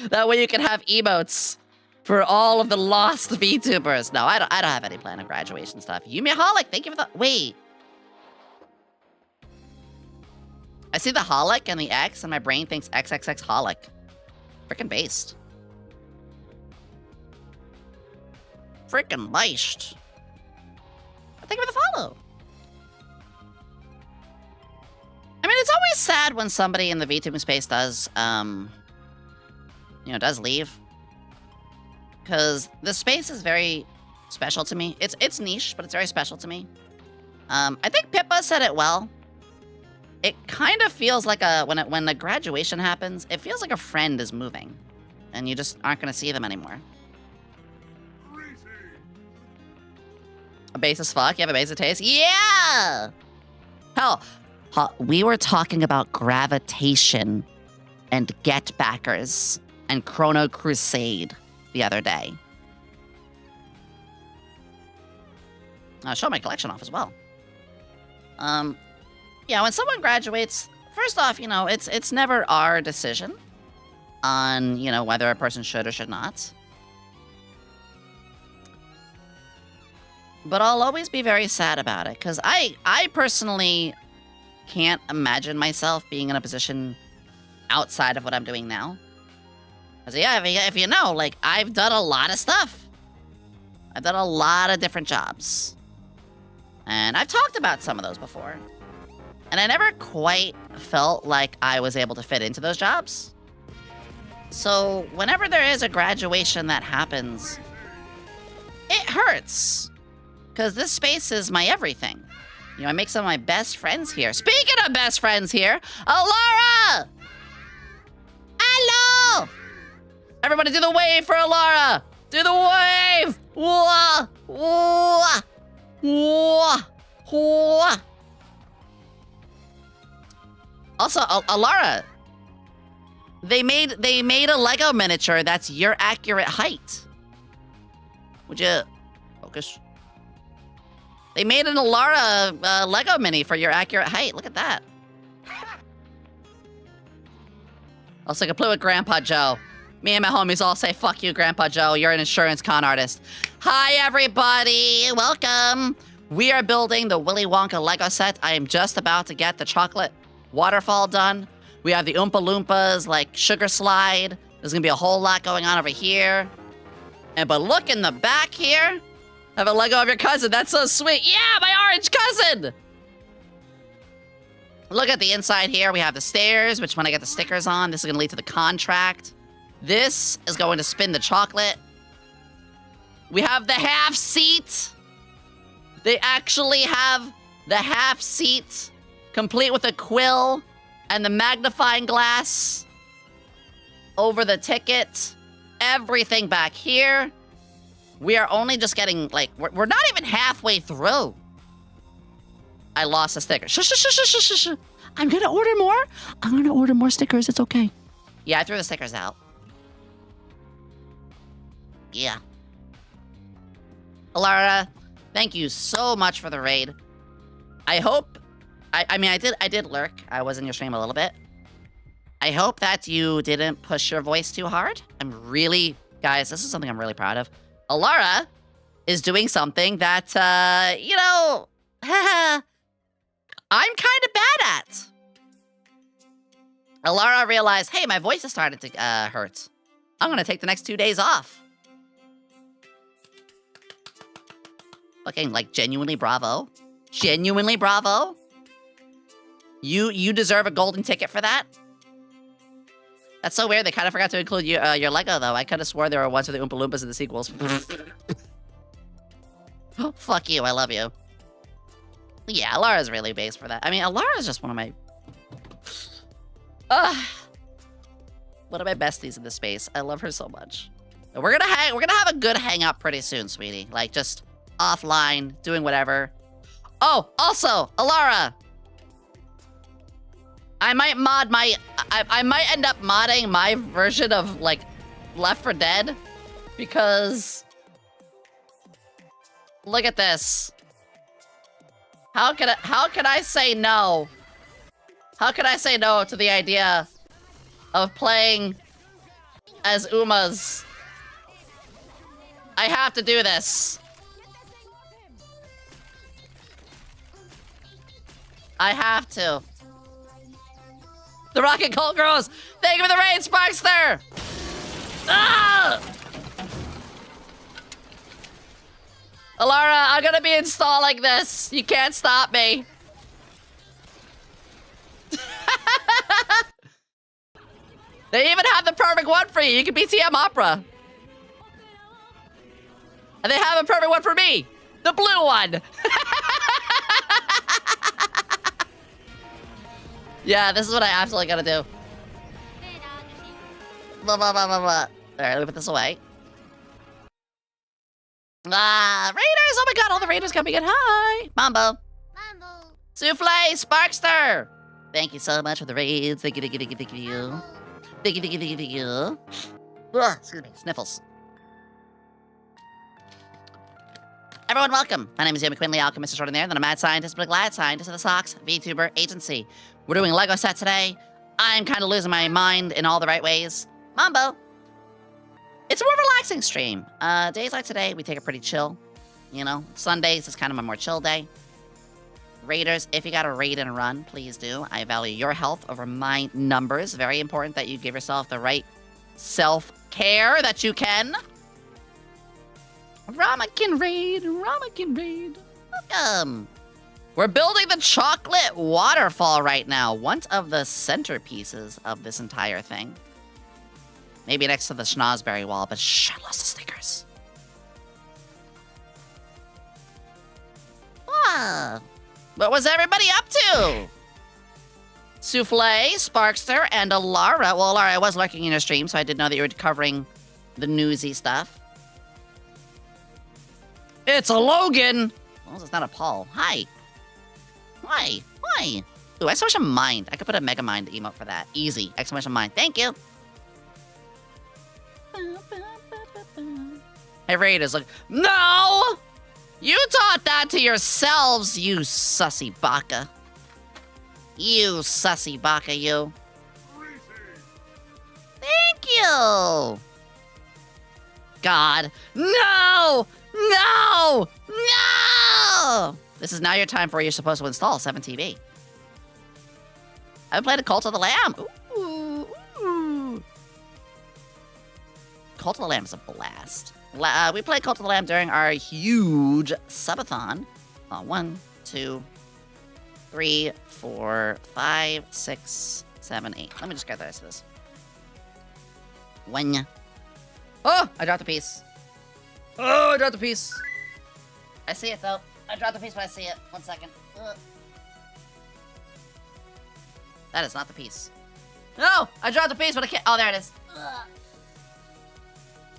That way you can have emotes for all of the lost VTubers. No, I don't have any plan of graduation stuff. Yumiholic, thank you for the wait. I see the holic and the X, and my brain thinks XXX holic. Frickin' based. Frickin' based. Thank you for the follow. I mean, it's always sad when somebody in the VTubing space does leave. Because the space is very special to me. It's niche, but it's very special to me. I think Pippa said it well. It kind of feels like when the graduation happens, it feels like a friend is moving. And you just aren't going to see them anymore. A base as fuck? You have a base of taste? Yeah! Hell, we were talking about gravitation and Get Backers and Chrono Crusade the other day. I'll show my collection off as well. Yeah, when someone graduates, first off, it's never our decision on, whether a person should or should not. But I'll always be very sad about it, because I personally can't imagine myself being in a position outside of what I'm doing now. Because, yeah, if you know, I've done a lot of stuff. I've done a lot of different jobs. And I've talked about some of those before. And I never quite felt like I was able to fit into those jobs. So whenever there is a graduation that happens, it hurts. Because this space is my everything. I make some of my best friends here. Speaking of best friends here, Alara! Hello! Everybody do the wave for Alara! Do the wave! Wah! Wah! Wah! Wah! Also, Alara, they made a Lego miniature that's your accurate height. Would you focus? They made an Alara Lego mini for your accurate height. Look at that. Also, complete with Grandpa Joe. Me and my homies all say, fuck you, Grandpa Joe. You're an insurance con artist. Hi, everybody. Welcome. We are building the Willy Wonka Lego set. I am just about to get the chocolate waterfall done. We have the Oompa Loompas, sugar slide. There's gonna be a whole lot going on over here. But look in the back here. I have a Lego of your cousin. That's so sweet. Yeah, my orange cousin. Look at the inside here. We have the stairs, which when I get the stickers on, this is gonna lead to the contract. This is going to spin the chocolate. We have the half seat. They actually have the half seat, complete with a quill and the magnifying glass over the ticket. Everything back here. We are only just getting, like, we're not even halfway through. I lost a sticker. Shush, shush, shush, shush, shush, shush. I'm gonna order more. I'm gonna order more stickers. It's okay. Yeah, I threw the stickers out. Yeah. Alara, thank you so much for the raid. I hope, I mean, I did lurk. I was in your stream a little bit. I hope that you didn't push your voice too hard. I'm really, guys, this is something I'm really proud of. Alara is doing something that, you know, I'm kind of bad at. Alara realized, hey, my voice is starting to hurt. I'm gonna take the next 2 days off. Fucking, like, genuinely bravo. Genuinely bravo. You deserve a golden ticket for that. That's so weird. They kind of forgot to include your Lego, though. I could have swore there were ones with the Oompa Loompas in the sequels. Oh, fuck you. I love you. Yeah, Alara's really based for that. I mean, Alara's just one of my... one of my besties in this space. I love her so much. We're gonna have a good hangout pretty soon, sweetie. Like, just offline, doing whatever. Oh, also, Alara! I might mod my... I might end up modding my version of, like, Left 4 Dead. Because... look at this. How can I say no? How can I say no to the idea of playing as Umas? I have to do this. I have to. The Rocket Cult Girls! Thank you for the raid, Sparkster! Ah! Alara, I'm gonna be installing this. You can't stop me. They even have the perfect one for you. You can be TM Opera. And they have a perfect one for me. The blue one. Yeah, this is what I absolutely gotta do. Blah, blah, blah, blah, blah. Alright, let me put this away. Raiders! Oh my god, all the raiders coming in. Hi! Mambo. Mambo. Souffle, Sparkster! Thank you so much for the raids. Thank you, thank you, thank you, thank you. Thank you, thank you, thank you, thank you. Ugh, excuse me, sniffles. Everyone, welcome. My name is Yomi Quinnley, alchemist extraordinaire, then a mad scientist, but a glad scientist of the Socks Vtuber agency. We're doing a Lego set today. I'm kind of losing my mind in all the right ways. Mambo. It's a more relaxing stream. Days like today, we take it pretty chill. You know, Sundays is kind of a more chill day. Raiders, if you got a raid and run, please do. I value your health over my numbers. Very important that you give yourself the right self-care that you can. Ramekin raid, Ramekin raid. Welcome. We're building the chocolate waterfall right now. One of the centerpieces of this entire thing. Maybe next to the schnozberry wall, but shh, I lost the stickers. Ah, what was everybody up to? Souffle, Sparkster, and Alara. Well, Alara, I was lurking in your stream, so I did know that you were covering the newsy stuff. It's a Logan! Well, it's not a Paul. Hi. Why? Why? Ooh, exclamation mind. I could put a Mega Mind emote for that. Easy. Exclamation mind. Thank you. Hey, Raiders, look. No! You taught that to yourselves, you sussy baka. You sussy baka, you. Thank you. God. No! No! No! This is now your time for where you're supposed to install 7TV. I haven't played a Cult of the Lamb. Ooh, ooh. Cult of the Lamb is a blast. We played Cult of the Lamb during our huge subathon. 1, 2, 3, 4, 5, 6, 7, 8. Let me just get the rest of this. When? Oh, I dropped a piece. Oh, I dropped a piece. I see it though. I dropped the piece, but I see it. 1 second. Ugh. That is not the piece. No! I dropped the piece, but I can't. Oh, there it is. Ugh.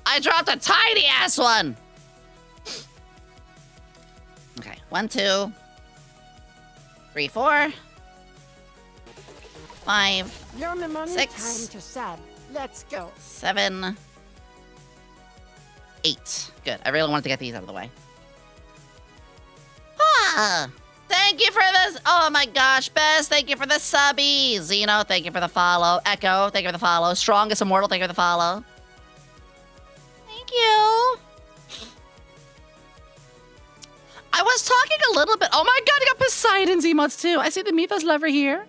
I dropped a tiny ass one! Okay. 1, 2, 3, 4, 5, Yomi money 6, time to sad. Let's go. 7, 8. Good. I really wanted to get these out of the way. Ah! Thank you for this. Oh my gosh, Bess, thank you for the subby. Zeno, thank you for the follow. Echo, thank you for the follow. Strongest Immortal, thank you for the follow. Thank you. I was talking a little bit. Oh my god, I got Poseidon's emotes too. I see the Mythos lover here.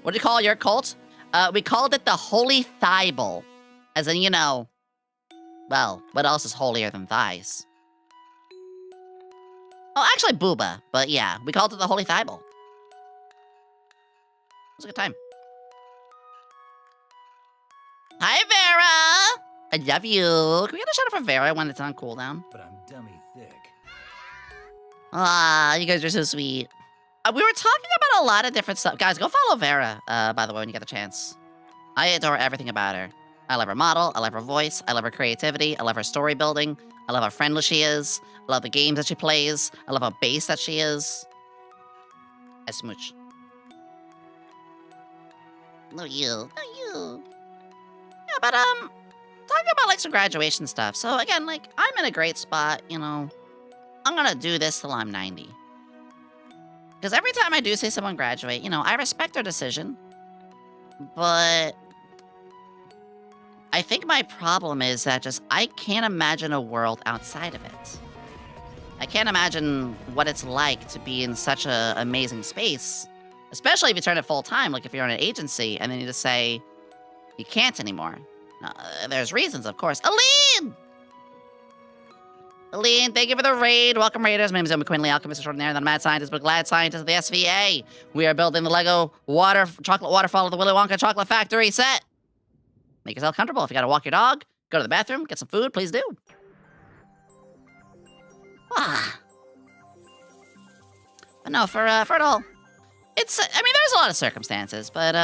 What do you call your cult? We called it the Holy Thigh Bowl. As in, you know, well, what else is holier than thighs? Oh, actually, booba. But yeah, we called it the Holy Thigh Bowl. It was a good time. Hi, Vera! I love you. Can we get a shout out for Vera when it's on cooldown? But I'm dummy thick. Ah, you guys are so sweet. We were talking about a lot of different stuff. Guys, go follow Vera, by the way, when you get the chance. I adore everything about her. I love her model. I love her voice. I love her creativity. I love her story building. I love how friendly she is. I love the games that she plays. I love how base that she is. I smooch. No you. No you. Yeah, but, talking about, like, some graduation stuff. So, again, like, I'm in a great spot, you know. I'm gonna do this till I'm 90. Because every time I do see someone graduate, you know, I respect their decision. But I think my problem is that just I can't imagine a world outside of it. I can't imagine what it's like to be in such an amazing space, especially if you turn it full time, like if you're in an agency and then you just say you can't anymore. There's reasons, of course. Aline! Aline, thank you for the raid. Welcome, Raiders. My name is Yomi Quinnley, alchemist extraordinaire, the mad scientist, but glad scientist of the SVA. We are building the Lego chocolate waterfall of the Willy Wonka Chocolate Factory set. Make yourself comfortable. If you gotta walk your dog, go to the bathroom, get some food, please do. Ah. But no, for it all, it's, I mean, there's a lot of circumstances, but,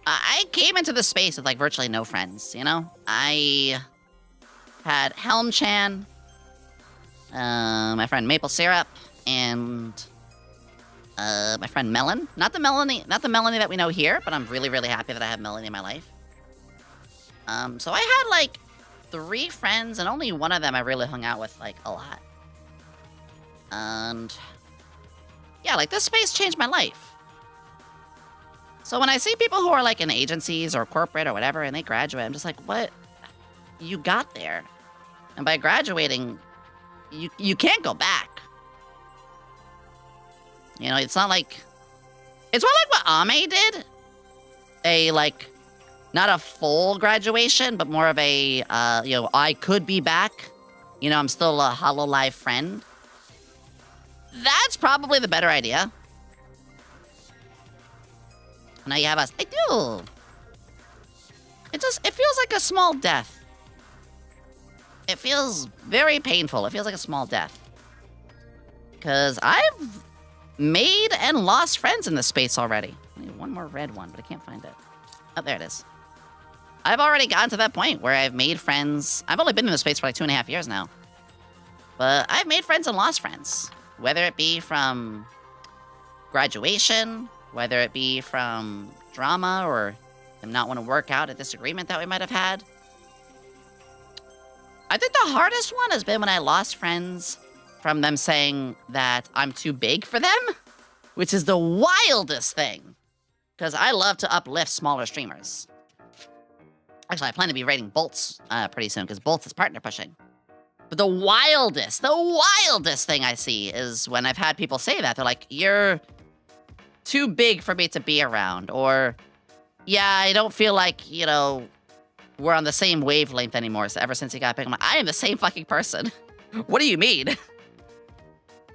I came into this space with, like, virtually no friends, you know? I had Helm-chan, my friend Maple Syrup, and my friend Melon. Not the Melanie that we know here, but I'm really, really happy that I have Melanie in my life. So I had, like, 3 friends, and only one of them I really hung out with, like, a lot. And yeah, like, this space changed my life. So when I see people who are, like, in agencies or corporate or whatever, and they graduate, I'm just like, what? You got there. And by graduating, you can't go back. You know, it's not like... It's more like what Ame did. A, like, not a full graduation, but more of a, you know, I could be back. You know, I'm still a HoloLive friend. That's probably the better idea. Now you have us. I do. It feels like a small death. It feels very painful. It feels like a small death. Because I've made and lost friends in this space already. I need one more red one, but I can't find it. Oh, there it is. I've already gotten to that point where I've made friends. I've only been in this space for like 2.5 years now. But I've made friends and lost friends. Whether it be from graduation, whether it be from drama, or them not want to work out a disagreement that we might have had. I think the hardest one has been when I lost friends from them saying that I'm too big for them, which is the wildest thing. Because I love to uplift smaller streamers. Actually, I plan to be raiding Bolts pretty soon, because Bolts is partner pushing. But the wildest thing I see is when I've had people say that. They're like, you're too big for me to be around. Or, yeah, I don't feel like, you know, we're on the same wavelength anymore. So ever since you got big, I'm like, I am the same fucking person. What do you mean?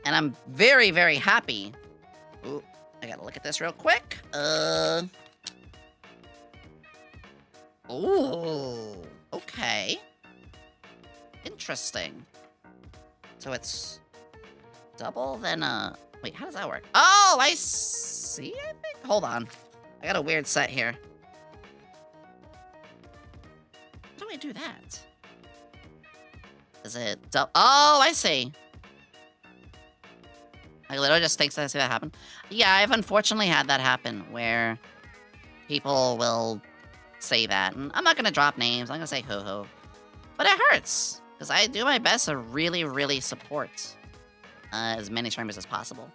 And I'm very, very happy. Ooh, I gotta look at this real quick. Ooh, okay. Interesting. So it's double then wait, how does that work? Oh, I see, I think. Hold on. I got a weird set here. How do I do that? Is it oh, I see. I literally just think I see that happen. Yeah, I've unfortunately had that happen where people will say that. And I'm not gonna drop names, I'm gonna say ho-ho. But it hurts, because I do my best to really, really support as many streamers as possible.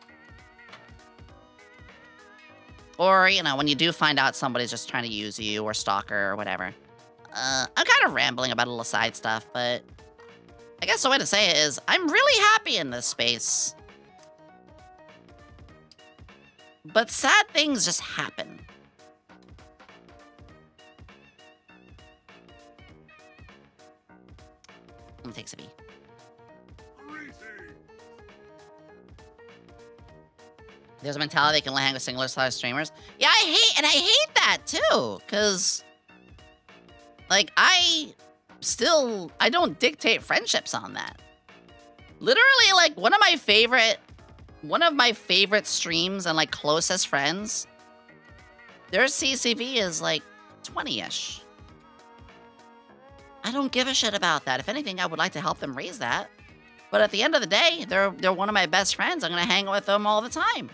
Or, you know, when you do find out somebody's just trying to use you or stalker or whatever. I'm kind of rambling about a little side stuff, but I guess the way to say it is I'm really happy in this space. But sad things just happen. Let me take some. There's a mentality they can only hang with singular-sized streamers. Yeah, I hate that too, because, like, I don't dictate friendships on that. Literally, like, one of my favorite streams and, like, closest friends, their CCV is, like, 20-ish. I don't give a shit about that. If anything, I would like to help them raise that. But at the end of the day, they're one of my best friends. I'm gonna hang with them all the time.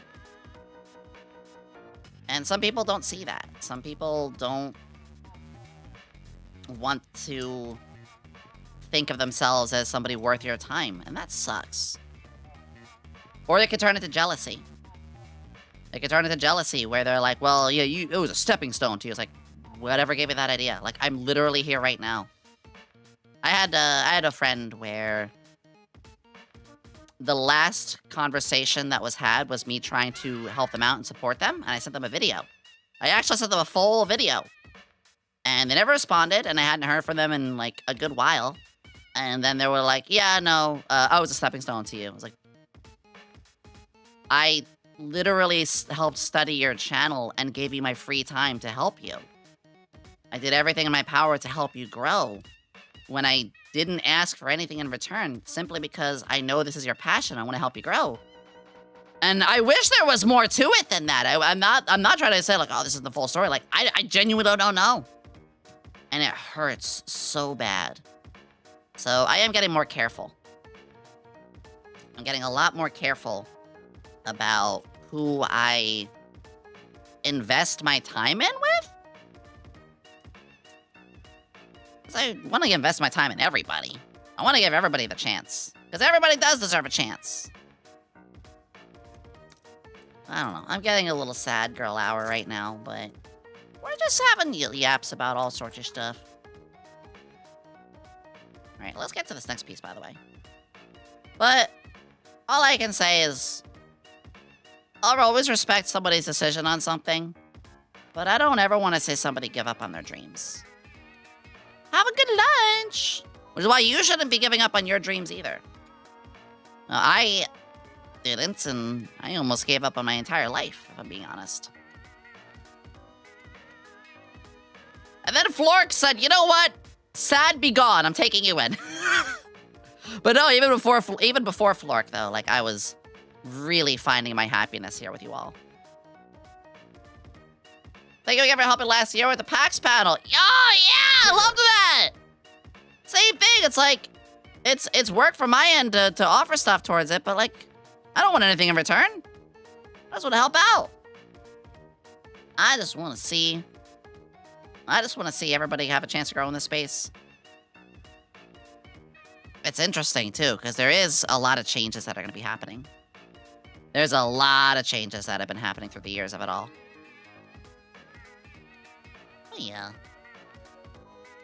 And some people don't see that. Some people don't want to think of themselves as somebody worth your time, and that sucks. Or they could turn into jealousy. They could turn into jealousy where they're like, well, yeah, it was a stepping stone to you. It's like, whatever gave me that idea. Like, I'm literally here right now. I had a friend where the last conversation that was had was me trying to help them out and support them, and I sent them a video. I actually sent them a full video. And they never responded, and I hadn't heard from them in, like, a good while. And then they were like, yeah, no, I was a stepping stone to you. I was like, I literally helped study your channel and gave you my free time to help you. I did everything in my power to help you grow when I didn't ask for anything in return, simply because I know this is your passion. I want to help you grow. And I wish there was more to it than that. I'm not trying to say, like, oh, this is the full story. Like, I genuinely don't know. And it hurts so bad. So I am getting more careful. I'm getting a lot more careful about who I invest my time in with. Because I want to invest my time in everybody. I want to give everybody the chance. Because everybody does deserve a chance. I don't know. I'm getting a little sad girl hour right now, but we're just having yaps about all sorts of stuff. Alright, let's get to this next piece, by the way. But all I can say is I'll always respect somebody's decision on something, but I don't ever want to see somebody give up on their dreams. Have a good lunch! Which is why you shouldn't be giving up on your dreams either. I didn't, and I almost gave up on my entire life, if I'm being honest. And then Flork said, you know what? Sad be gone, I'm taking you in. But no, even before Flork, though, like, I was really finding my happiness here with you all. Thank you again for helping last year with the PAX panel. Oh, yeah, I loved that. Same thing. It's like, it's work from my end to offer stuff towards it, but, like, I don't want anything in return. I just want to help out. I just want to see everybody have a chance to grow in this space. It's interesting, too, because there is a lot of changes that are going to be happening. There's a lot of changes that have been happening through the years of it all. Oh, yeah.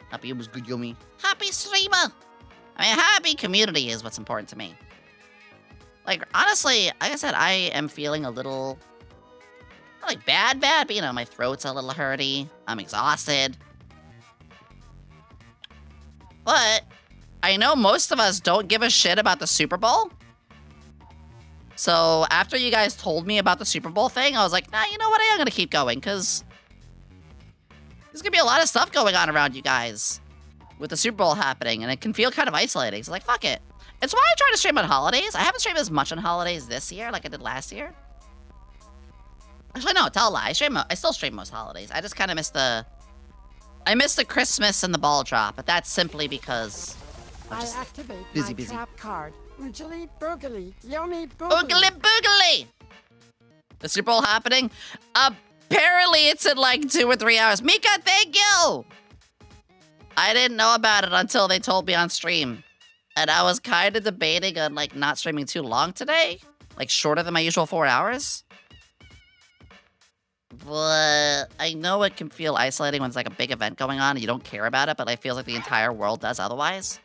Happy it was good, Yomi. Happy streamer! I mean, happy community is what's important to me. Like, honestly, like I said, I am feeling a little, not like bad, but, you know, my throat's a little hurty. I'm exhausted. But I know most of us don't give a shit about the Super Bowl. So after you guys told me about the Super Bowl thing, I was like, nah, you know what? I am going to keep going, because There's gonna be a lot of stuff going on around you guys with the Super Bowl happening, and it can feel kind of isolating. So like, fuck it. It's why I try to stream on holidays. I haven't streamed as much on holidays this year like I did last year. Actually, no, tell a lie. I still stream most holidays. I just kind of missed the Christmas and the ball drop, but that's simply because I'm I just activate busy. my trap card. Oogly boogly, Yomi Oogly boogly! The Super Bowl happening? Apparently it's in like 2 or 3 hours. Mika, thank you! I didn't know about it until they told me on stream. And I was kind of debating on like not streaming too long today. Like shorter than my usual 4 hours. But I know it can feel isolating when it's like a big event going on and you don't care about it, but it feels like the entire world does otherwise.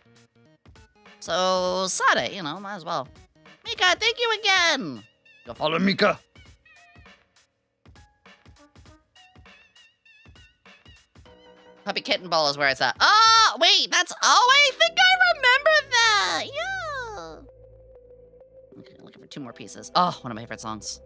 So, Sade, you know, might as well. Mika, thank you again! Go follow Mika. Puppy Kitten Bowl is where it's at. Oh, wait, that's... Oh, I think I remember that! Yeah! Okay, looking for 2 more pieces. Oh, one of my favorite songs.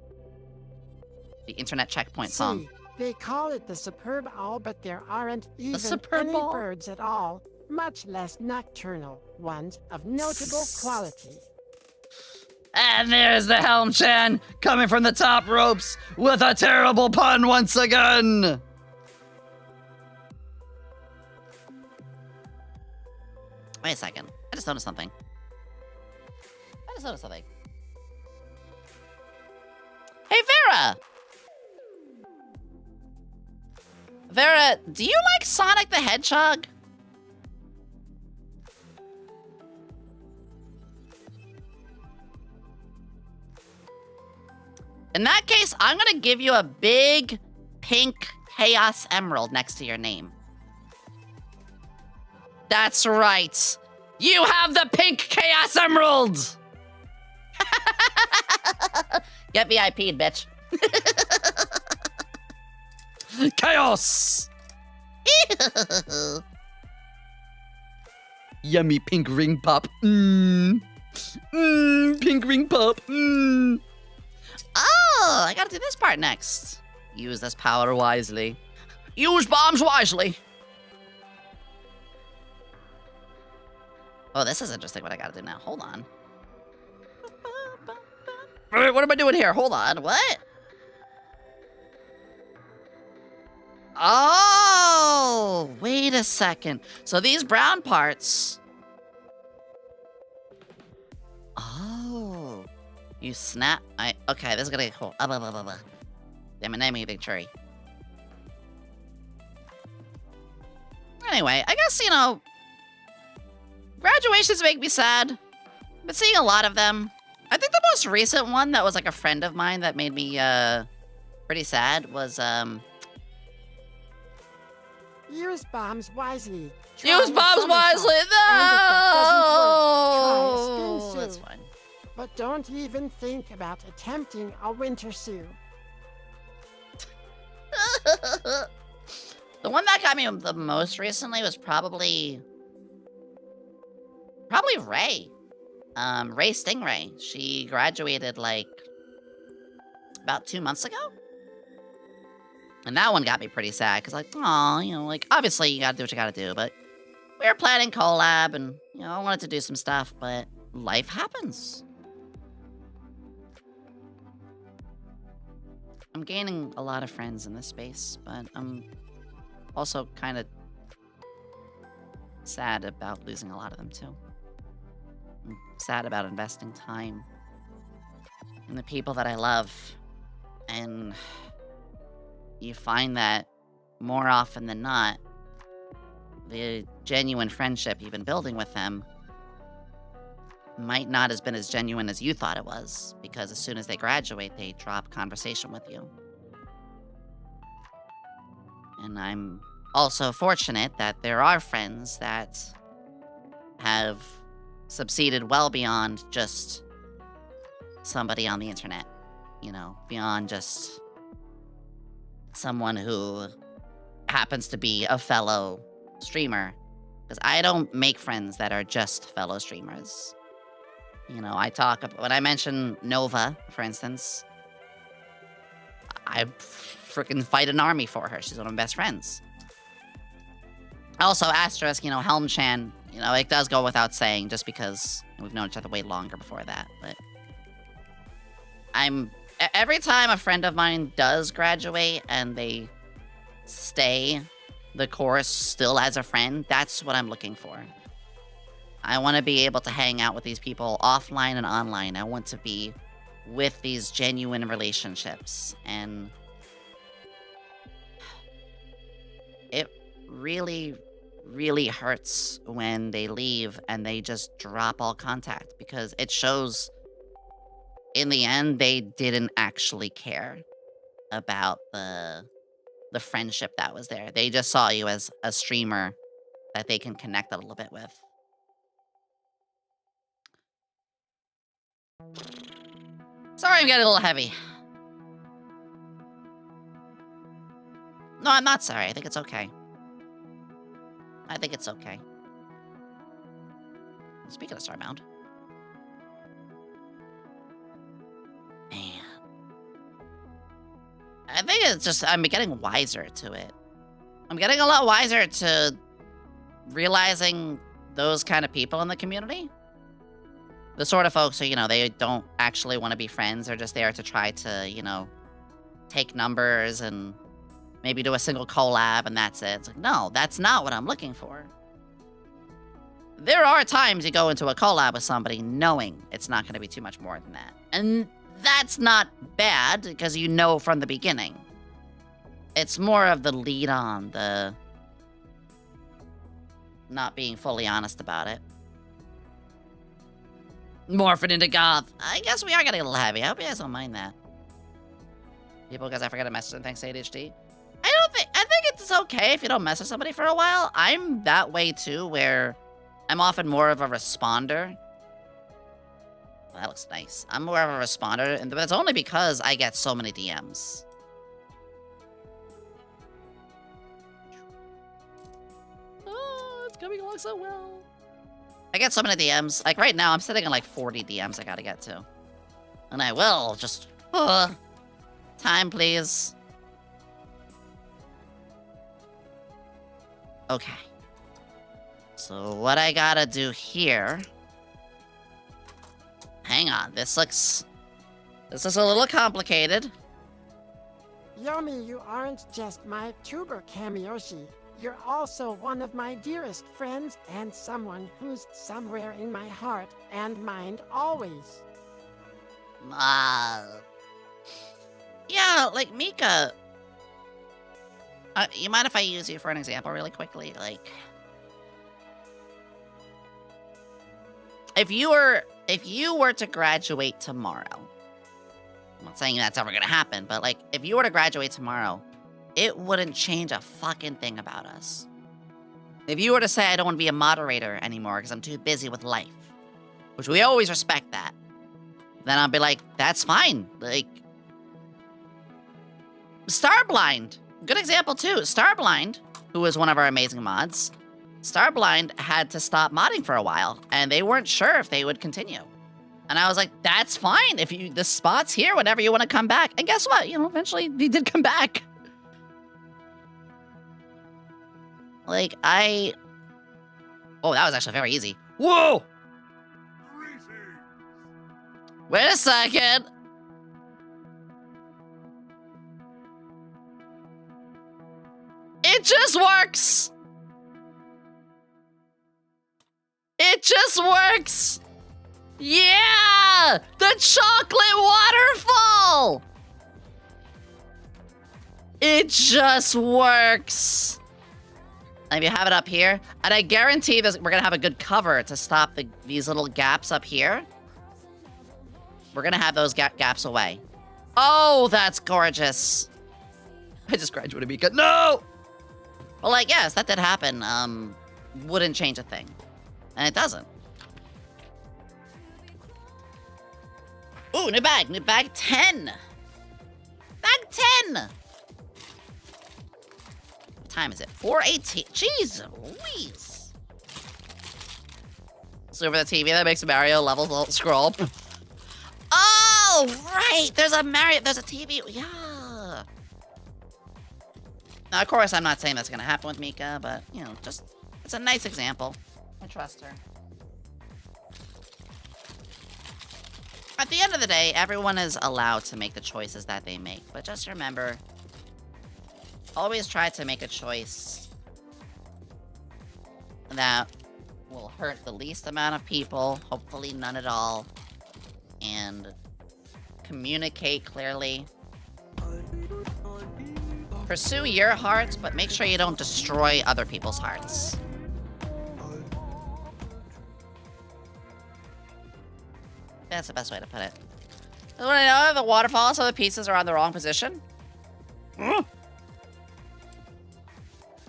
The Internet Checkpoint song. See, they call it the superb owl, but there aren't even superb any owl? birds at all, much less nocturnal ones of notable quality. And there's the Helm Chan coming from the top ropes with a terrible pun once again. Wait a second. I just noticed something. Hey, Vera! Vera, do you like Sonic the Hedgehog? In that case, I'm gonna give you a big pink Chaos Emerald next to your name. That's right. You have the pink Chaos Emerald! Get VIP'd, bitch. Chaos! Yummy pink ring pop. Pink ring pop. Oh, I gotta do this part next. Use this power wisely. Use bombs wisely. Oh, this is interesting what I gotta do now. Hold on. What am I doing here? Hold on. What? Oh, wait a second. So these brown parts. Oh. You snap. Okay, this is gonna get cool. Damn it, name me a big tree. Anyway, I guess, you know, graduations make me sad. But seeing a lot of them. I think the most recent one that was like a friend of mine that made me pretty sad was Use bombs wisely. Use bombs wisely. No, that's fine. But don't even think about attempting a winter suit. The one that got me the most recently was probably Ray. Ray Stingray. She graduated like about 2 months ago. And that one got me pretty sad because, like, aw, you know, like, obviously you gotta do what you gotta do, but we were planning collab and, you know, I wanted to do some stuff, but life happens. I'm gaining a lot of friends in this space, but I'm also kind of sad about losing a lot of them, too. I'm sad about investing time in the people that I love. And you find that more often than not, the genuine friendship you've been building with them might not have been as genuine as you thought it was, because as soon as they graduate, they drop conversation with you. And I'm also fortunate that there are friends that have succeeded well beyond just somebody on the internet, you know, beyond just someone who happens to be a fellow streamer. Because I don't make friends that are just fellow streamers. You know, when I mention Nova, for instance, I freaking fight an army for her. She's one of my best friends. Also, asterisk, Helm-chan, it does go without saying just because we've known each other way longer before that, but every time a friend of mine does graduate and they stay the course still as a friend, that's what I'm looking for. I want to be able to hang out with these people offline and online. I want to be with these genuine relationships, and it really, really hurts when they leave and they just drop all contact, because it shows in the end they didn't actually care about the friendship that was there. They just saw you as a streamer that they can connect a little bit with. Sorry, I'm getting a little heavy. No, I'm not sorry. I think it's okay. I think it's okay. Speaking of Starbound. Man. I think it's just, I'm getting wiser to it. I'm getting a lot wiser to realizing those kind of people in the community. The sort of folks who, they don't actually want to be friends. They're just there to try to, take numbers and maybe do a single collab and that's it. It's like, no, that's not what I'm looking for. There are times you go into a collab with somebody knowing it's not going to be too much more than that. And that's not bad because you know from the beginning. It's more of the lead on, the not being fully honest about it. Morphing into goth. I guess we are getting a little heavy. I hope you guys don't mind that. People, because I forgot to message them thanks to ADHD. I think it's okay if you don't message somebody for a while. I'm that way too, where I'm often more of a responder. Well, that looks nice. I'm more of a responder, and that's only because I get so many DMs. Oh, it's coming along so well. I get so many DMs. Like right now, I'm sitting on like 40 DMs I gotta get to. And I will just... time, please. Okay. So what I gotta do here... Hang on, this looks a little complicated. Yomi, you aren't just my tuber Kamiyoshi. You're also one of my dearest friends and someone who's somewhere in my heart and mind always. Yeah, like Mika. You mind if I use you for an example really quickly? Like, if you were to graduate tomorrow, I'm not saying that's ever gonna happen, but like, if you were to graduate tomorrow, it wouldn't change a fucking thing about us. If you were to say, I don't want to be a moderator anymore because I'm too busy with life, which we always respect that, then I'll be like, that's fine. Like, Starblind, good example too. Starblind, who is one of our amazing mods, Starblind had to stop modding for a while, and they weren't sure if they would continue. And I was like, that's fine. If the spot's here whenever you want to come back. And guess what? Eventually he did come back. Like, oh, that was actually very easy. Whoa! Wait a second. It just works. It just works. Yeah! The chocolate waterfall! It just works. And if you have it up here, and I guarantee we're gonna have a good cover to stop these little gaps up here. We're gonna have those gaps away. Oh, that's gorgeous. I just graduated Mika. No! Well, like, yes, that did happen. Wouldn't change a thing. And it doesn't. Ooh, new bag. New bag 10. Bag 10. What time is it? 4:18. Jeez Louise. So over the TV, that makes Mario levels scroll. Oh, right. There's a TV. Yeah. Now, of course, I'm not saying that's gonna happen with Mika, but, you know, just, it's a nice example. I trust her. At the end of the day, everyone is allowed to make the choices that they make, but just remember, always try to make a choice that will hurt the least amount of people, hopefully none at all, and communicate clearly. Pursue your heart, but make sure you don't destroy other people's hearts. That's the best way to put it. So when I know the waterfall, so the pieces are on the wrong position.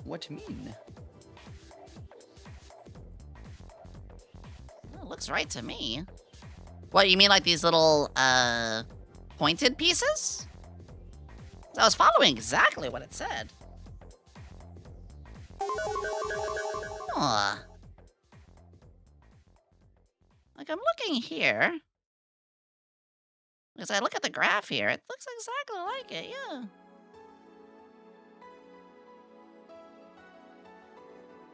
What mean? It looks right to me. What, you mean like these little, pointed pieces? I was following exactly what it said. Huh. Like, I'm looking here. As I look at the graph here, it looks exactly like it, yeah.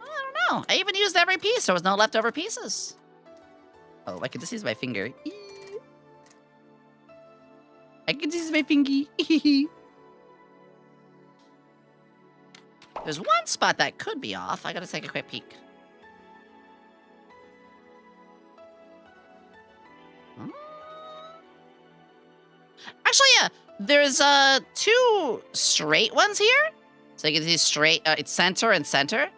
I don't know. I even used every piece. There was no leftover pieces. Oh, I can just use my finger. I can just use my fingy. There's one spot that could be off. I gotta take a quick peek. Actually, yeah. There's, 2 straight ones here. So you can see straight, it's center and center.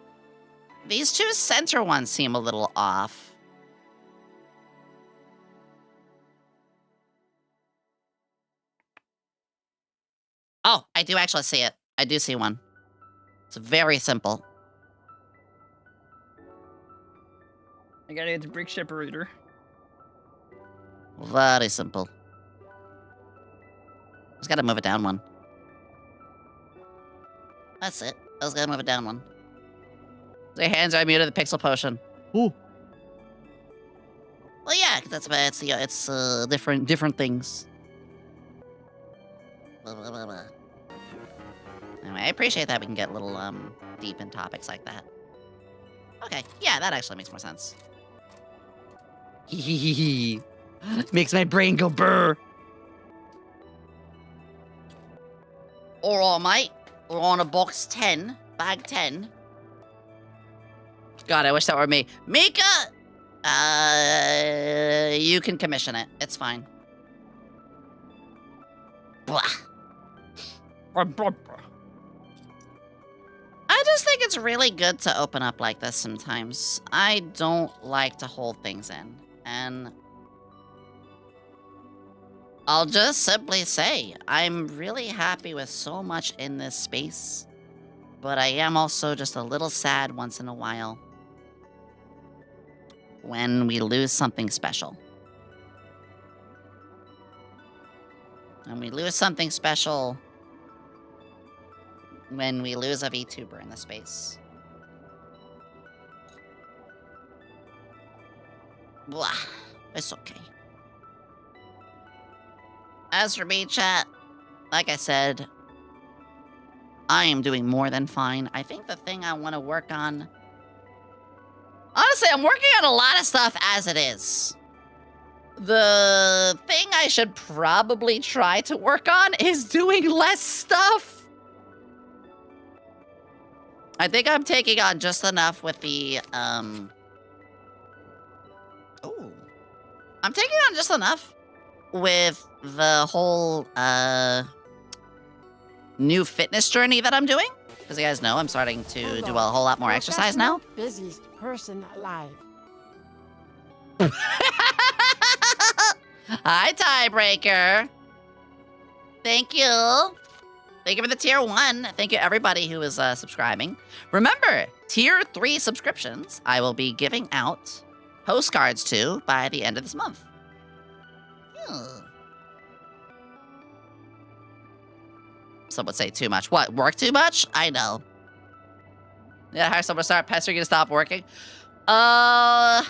These 2 center ones seem a little off. Oh, I do actually see it. I do see one. It's very simple. I gotta get the brick separator. Very simple. Just gotta move it down one. That's it. I just gotta move it down one. Their hands are muted to the pixel potion. Ooh. Well, yeah, 'cause that's it's different things. Blah, blah, blah, blah. Anyway, I appreciate that we can get a little deep in topics like that. Okay, yeah, that actually makes more sense. Makes my brain go burr. Alright, mate. We're on a box 10. Bag 10. God, I wish that were me. Mika! You can commission it. It's fine. Blah. I just think it's really good to open up like this sometimes. I don't like to hold things in. And I'll just simply say, I'm really happy with so much in this space, but I am also just a little sad once in a while when we lose something special. And we lose something special when we lose a VTuber in the space. Blah. It's okay. As for me, chat, like I said, I am doing more than fine. I think the thing I want to work on... Honestly, I'm working on a lot of stuff as it is. The thing I should probably try to work on is doing less stuff. I think I'm taking on just enough with the, I'm taking on just enough with the whole, new fitness journey that I'm doing. Because you guys know I'm starting to do a whole lot more exercise now. Busiest person alive. Hi, Tiebreaker. Thank you. Thank you for the tier 1. Thank you everybody who is subscribing. Remember, tier 3 subscriptions I will be giving out postcards to by the end of this month. Some would say too much. What, work too much? I know. Yeah, hire someone to start pestering you to stop working. That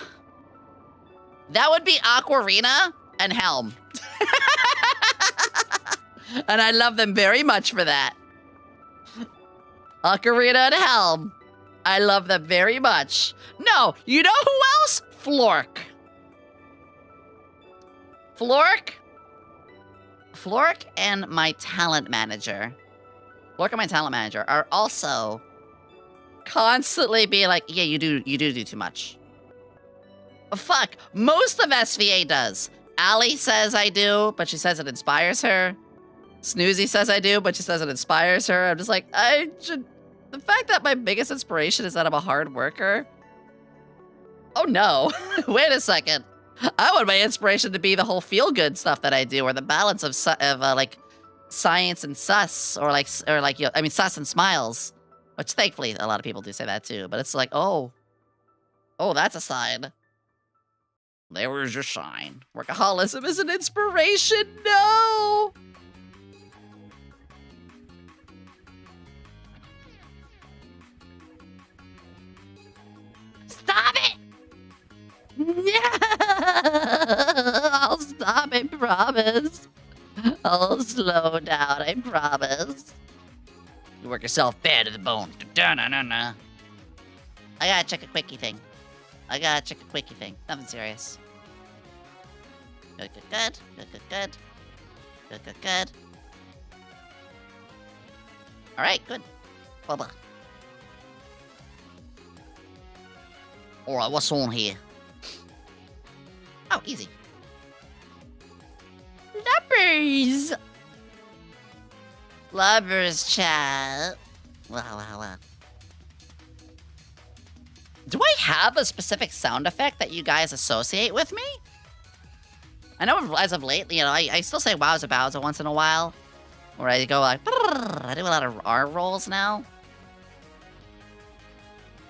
would be Aquarina and Helm. And I love them very much for that. Ocarina and Helm. I love them very much. No, you know who else? Flork. Flork and my talent manager. Flork and my talent manager are also constantly being like, yeah, you do too much. Fuck, most of SVA does. Allie says I do, but she says it inspires her. Snoozy says I do, but she says it inspires her. I'm just like, the fact that my biggest inspiration is that I'm a hard worker. Oh no, wait a second. I want my inspiration to be the whole feel-good stuff that I do, or the balance of like science and sus, or sus and smiles, which thankfully a lot of people do say that too. But it's like, oh, that's a sign. There was your sign. Workaholism is an inspiration. No. Stop it. I'll stop, I promise. I'll slow down, I promise. You work yourself bad to the bone. Da-na-na-na. I gotta check a quickie thing. Nothing serious. Good. Alright, good. Blah. Alright, what's on here? Oh, easy. Lubbers chat. Wow. Do I have a specific sound effect that you guys associate with me? I know as of late, I still say wowza bowza once in a while. Or I go like, I do a lot of R rolls now.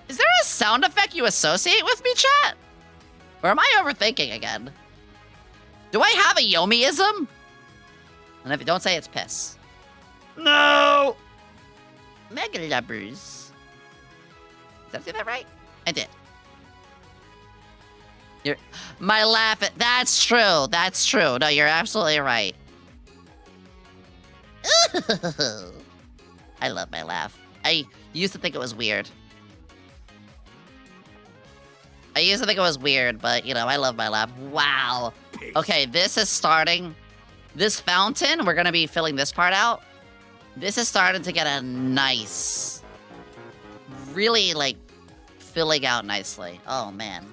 Is there a sound effect you associate with me, chat? Or am I overthinking again? Do I have a Yomi-ism? And if you don't say it's piss. No! Mega Lubbers. Did I do that right? I did. My laugh, that's true. No, you're absolutely right. I love my laugh. I used to think it was weird. But, I love my laugh. Wow. Okay, this is starting. This fountain, we're going to be filling this part out. This is starting to get a nice, really, filling out nicely. Oh, man.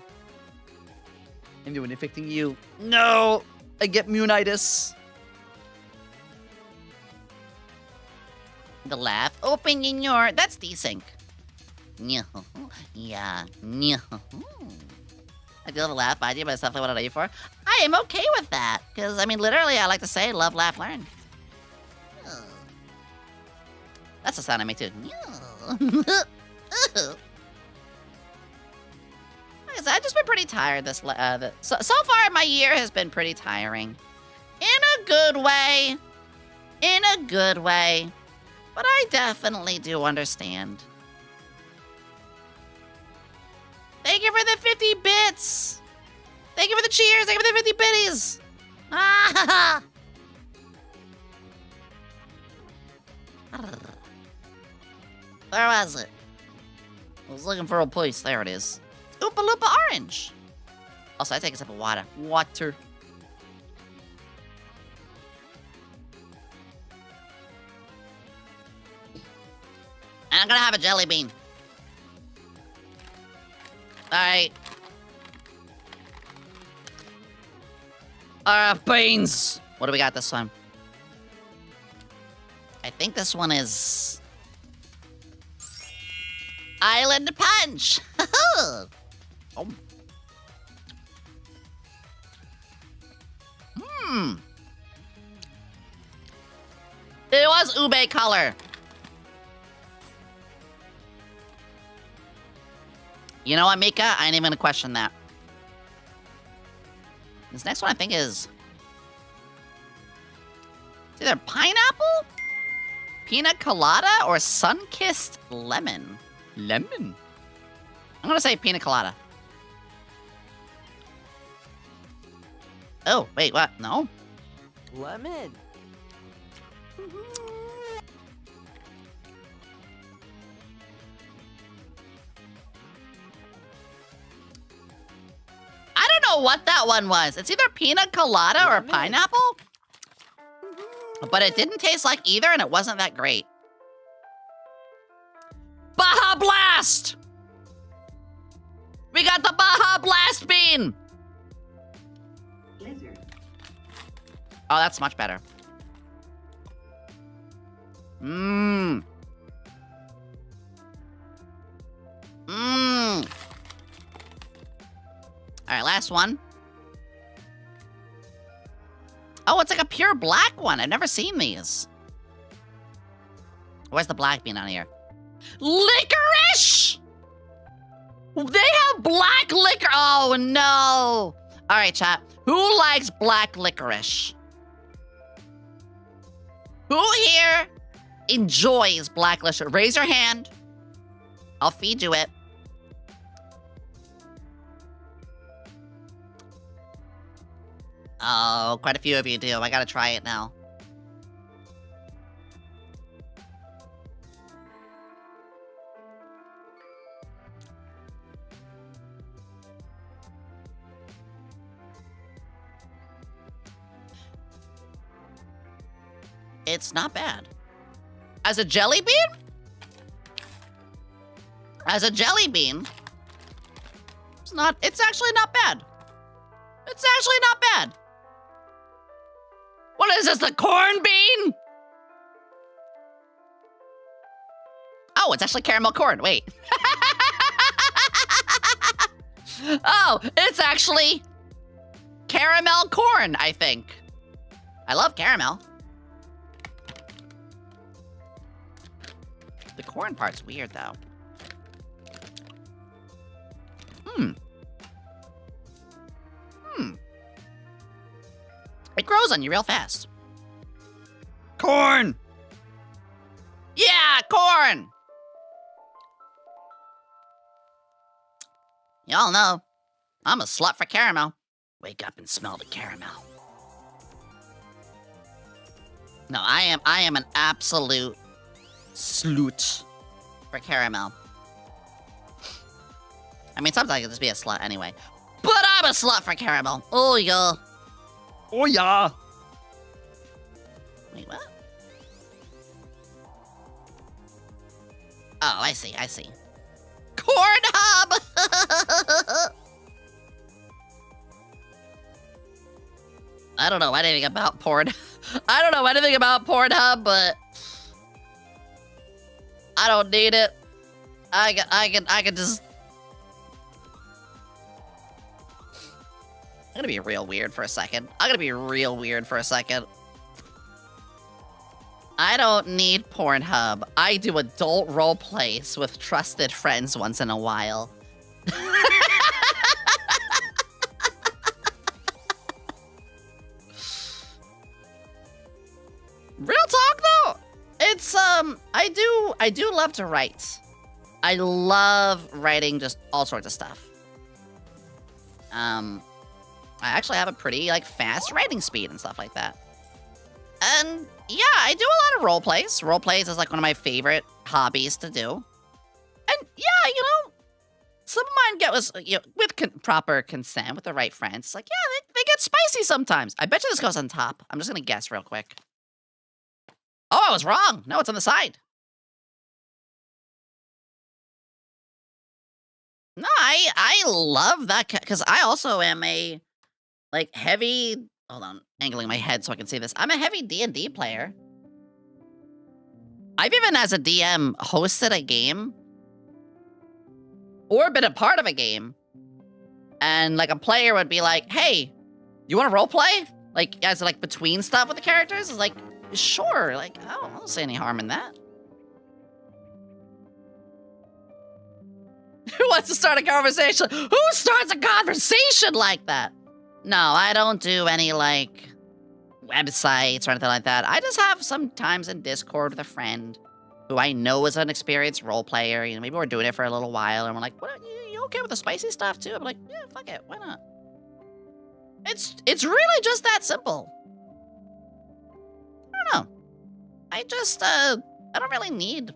I'm doing affecting you. No! I get Munitis. The laugh. Opening your... That's desync. Yeah. I do the laugh idea, but it's definitely what I aim for. I am okay with that. Because, literally, I like to say love, laugh, learn. That's the sound I make, too. I've just been pretty tired so far, my year has been pretty tiring. In a good way. But I definitely do understand. Thank you for the 50 bits. Thank you for the cheers. Thank you for the 50 bitties. Ah! Where was it? I was looking for a place. There it is. Oompa Loompa Orange. Also, I take a sip of water. Water. And I'm gonna have a jelly bean. Alright. Beans. What do we got this one? I think this one is... Island Punch. Oh. It was ube color. You know what, Mika? I ain't even gonna question that. This next one I think is... It's either pineapple, pina colada, or sun-kissed lemon. Lemon? I'm gonna say pina colada. Oh, wait, what? No? Lemon. know what that one was. It's either pina colada or pineapple. But it didn't taste like either, and it wasn't that great. Baja Blast! We got the Baja Blast bean! Lizard. Oh, that's much better. Mmm. Mmm. All right, last one. Oh, it's like a pure black one. I've never seen these. Where's the black bean on here? Licorice! They have black licor. Oh, no. All right, chat. Who likes black licorice? Who here enjoys black licorice? Raise your hand. I'll feed you it. Oh, quite a few of you do. I gotta try it now. It's not bad. As a jelly bean? As a jelly bean, it's actually not bad. It's actually not bad. What is this, the corn bean? Oh, it's actually caramel corn, wait. Oh, it's actually caramel corn, I think. I love caramel. The corn part's weird, though. It grows on you real fast. Corn! Yeah, corn! Y'all know, I'm a slut for caramel. Wake up and smell the caramel. No, I am an absolute slut for caramel. I mean, sometimes I can just be a slut anyway. But I'm a slut for caramel. Oh, yeah. Oh, yeah. Wait, what? Oh, I see, I see. Corn hub! I don't know anything about porn. I don't know anything about Pornhub, but I don't need it. I can just. I'm gonna be real weird for a second. I don't need Pornhub. I do adult role plays with trusted friends once in a while. Real talk though, it's I do love to write. I love writing just all sorts of stuff. I actually have a pretty like fast writing speed and stuff like that. And yeah, I do a lot of role plays. Role plays is like one of my favorite hobbies to do. And yeah, you know, some of mine get was with proper consent with the right friends. It's like yeah, they get spicy sometimes. I bet you this goes on top. I'm just gonna guess real quick. Oh, I was wrong. No, it's on the side. No, I love that because I also am a like heavy. Hold on, angling my head so I can see this. I'm a heavy D&D player. I've even as a DM hosted a game or been a part of a game, and like a player would be like, "Hey, you want to role play?" Like as like between stuff with the characters. It's like. Sure, like, I don't see any harm in that. Who wants to start a conversation? Who starts a conversation like that? No, I don't do any, like, websites or anything like that. I just have sometimes in Discord with a friend who I know is an experienced role player. You know, maybe we're doing it for a little while, and we're like, "What? You okay with the spicy stuff, too?" I'm like, yeah, fuck it, why not? It's really just that simple. I don't know. I just, I don't really need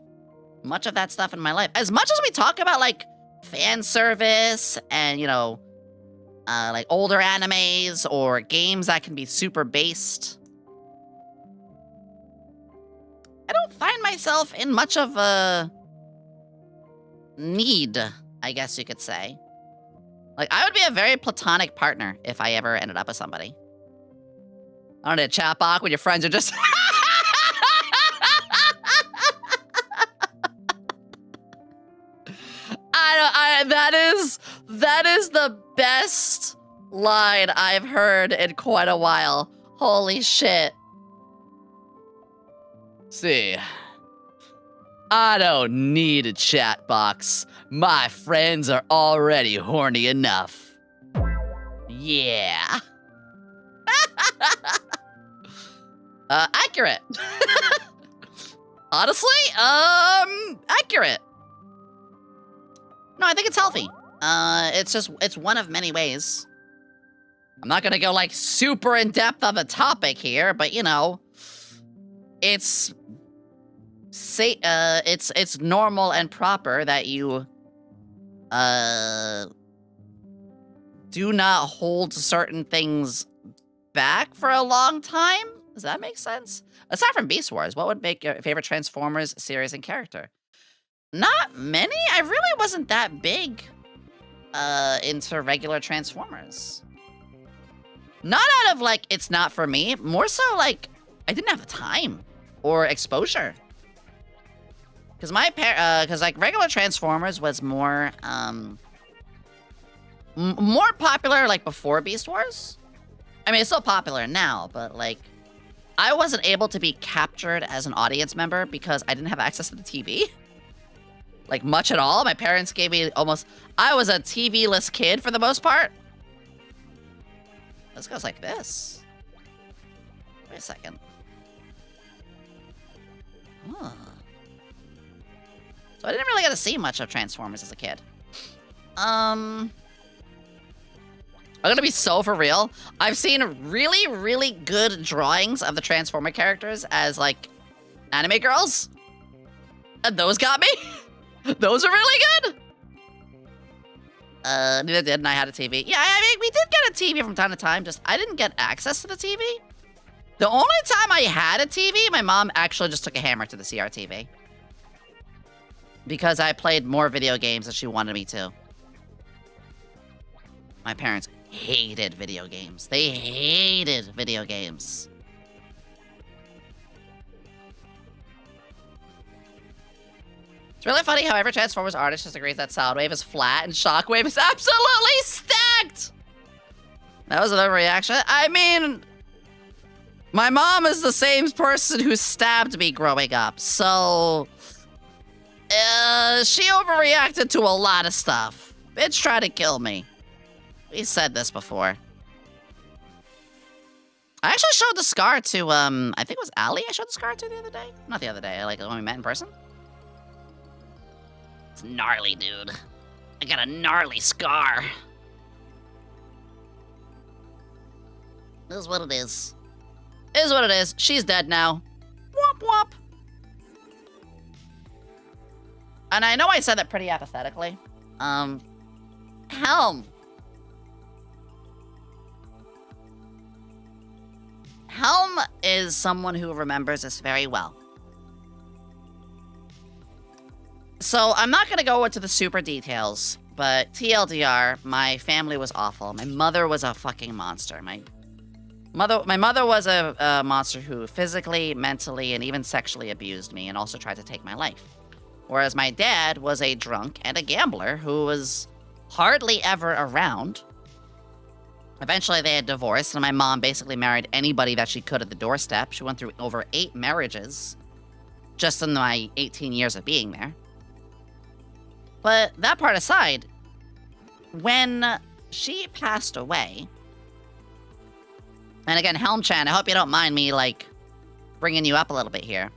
much of that stuff in my life. As much as we talk about, like, fan service and, you know, like older animes or games that can be super based. I don't find myself in much of a need, I guess you could say. Like, I would be a very platonic partner if I ever ended up with somebody. I don't know, a chat box when your friends are just... that is the best line I've heard in quite a while. Holy shit. See, I don't need a chat box. My friends are already horny enough. Yeah. Accurate. Honestly, accurate. No, I think it's healthy. It's one of many ways. I'm not gonna go like super in depth on the topic here, but you know, it's normal and proper that you do not hold certain things back for a long time. Does that make sense? Aside from Beast Wars, what would make your favorite Transformers series and character? Not many. I really wasn't that big into regular Transformers. Not out of like it's not for me, more so like I didn't have the time or exposure. Because because like regular Transformers was more more popular like before Beast Wars. I mean, it's still popular now, but like I wasn't able to be captured as an audience member because I didn't have access to the TV. Like much at all. My parents gave me I was a TV-less kid for the most part. This goes like this. Wait a second. Huh. So I didn't really get to see much of Transformers as a kid. I'm gonna be so for real. I've seen really, really good drawings of the Transformer characters as like anime girls. And those got me. Those are really good. Neither did, and I had a TV. Yeah, I mean, we did get a TV from time to time, just I didn't get access to the TV. The only time I had a TV, my mom actually just took a hammer to the CRTV. Because I played more video games than she wanted me to. My parents hated video games. They hated video games. It's really funny how every Transformers artist just agrees that Soundwave is flat and Shockwave is absolutely stacked! That was another reaction. I mean, my mom is the same person who stabbed me growing up, so... she overreacted to a lot of stuff. Bitch tried to kill me. We said this before. I actually showed the scar to, I think it was Ali I showed the scar to the other day? Not the other day, like when we met in person. It's gnarly, dude. I got a gnarly scar. This is what it is. It is what it is. She's dead now. Womp womp. And I know I said that pretty apathetically. Helm. Helm is someone who remembers this very well. So I'm not going to go into the super details, but TLDR, my family was awful. My mother was a fucking monster. My mother was a monster who physically, mentally, and even sexually abused me and also tried to take my life. Whereas my dad was a drunk and a gambler who was hardly ever around. Eventually they had divorced and my mom basically married anybody that she could at the doorstep. She went through over 8 marriages just in my 18 years of being there. But that part aside, when she passed away, and again, Helm-chan, I hope you don't mind me, like, bringing you up a little bit here.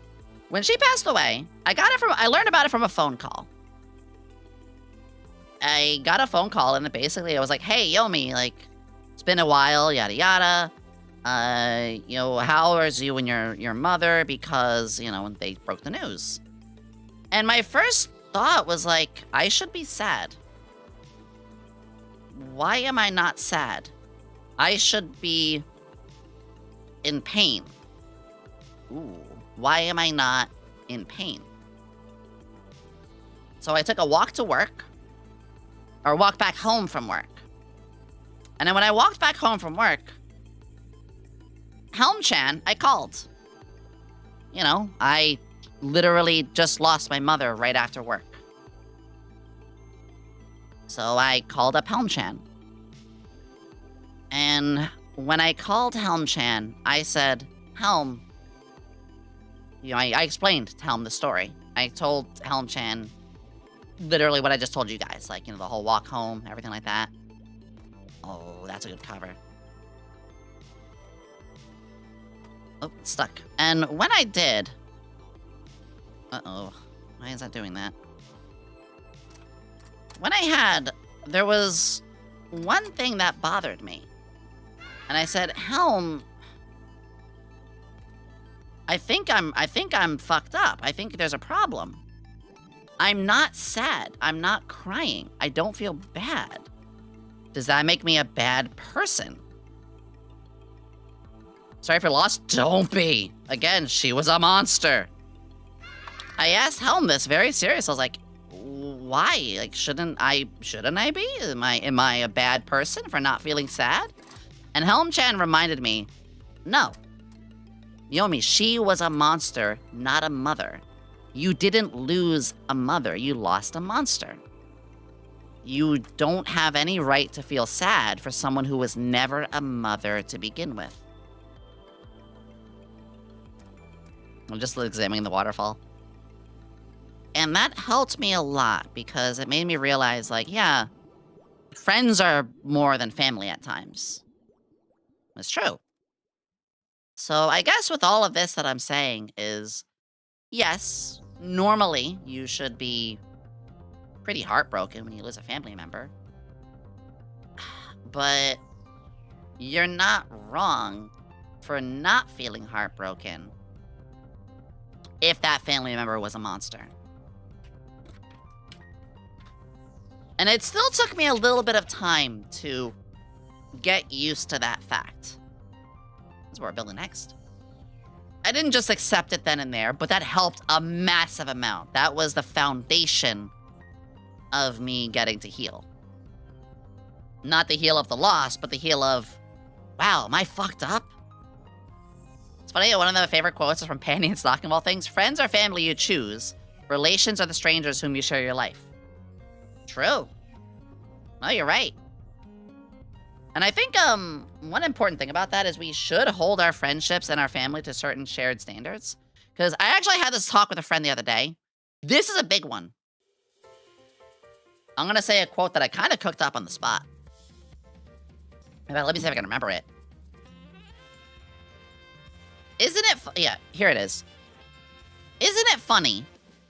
When she passed away, I learned about it from a phone call. I got a phone call, and basically it was like, hey, Yomi, like, it's been a while, yada yada. You know, how is you and your mother? Because, you know, they broke the news. And my first thought was like, I should be sad. why am I not sad? I should be in pain. Ooh, why am I not in pain? So I took a walk to work, or walk back home from work. And then when I walked back home from work, Helm-chan, I called. You know, I literally just lost my mother right after work. So I called up Helm-chan. And when I called Helm-chan, I said, Helm, you know, I explained to Helm the story. I told Helm-chan literally what I just told you guys, like, you know, the whole walk home, everything like that. Oh, that's a good cover. Oh, it's stuck. And when I did... Uh-oh. Why is that doing that? When I had... There was one thing that bothered me. And I said, Helm... I think I'm fucked up. I think there's a problem. I'm not sad. I'm not crying. I don't feel bad. Does that make me a bad person? Sorry for loss? Don't be. Again, she was a monster. I asked Helm this very serious. I was like, why? Like, shouldn't I be? Am I a bad person for not feeling sad? And Helm-chan reminded me, no. Yomi, she was a monster, not a mother. You didn't lose a mother, you lost a monster. You don't have any right to feel sad for someone who was never a mother to begin with. I'm just examining the waterfall. And that helped me a lot because it made me realize, like, yeah, friends are more than family at times. It's true. So I guess with all of this that I'm saying is, yes, normally you should be pretty heartbroken when you lose a family member. But you're not wrong for not feeling heartbroken if that family member was a monster. And it still took me a little bit of time to get used to that fact. That's what we're building next. I didn't just accept it then and there, but that helped a massive amount. That was the foundation of me getting to heal. Not the heal of the loss, but the heal of, wow, am I fucked up? It's funny, one of my favorite quotes is from Panty and Stocking of all things. Friends are family you choose. Relations are the strangers whom you share your life. True. No, you're right. And I think one important thing about that is we should hold our friendships and our family to certain shared standards. Because I actually had this talk with a friend the other day. This is a big one. I'm going to say a quote that I kind of cooked up on the spot. Let me see if I can remember it. Isn't it... Yeah, here it is. Isn't it funny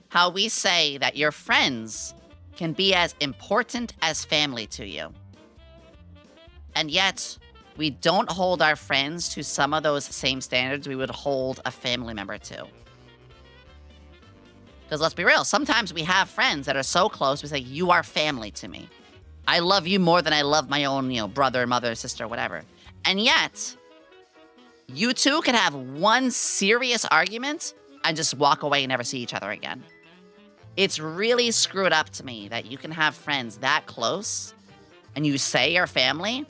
how we say that your friends can be as important as family to you? And yet, we don't hold our friends to some of those same standards we would hold a family member to. Because let's be real, sometimes we have friends that are so close, we say, you are family to me. I love you more than I love my own, brother, mother, sister, whatever. And yet, you two can have one serious argument and just walk away and never see each other again. It's really screwed up to me that you can have friends that close and you say you're family,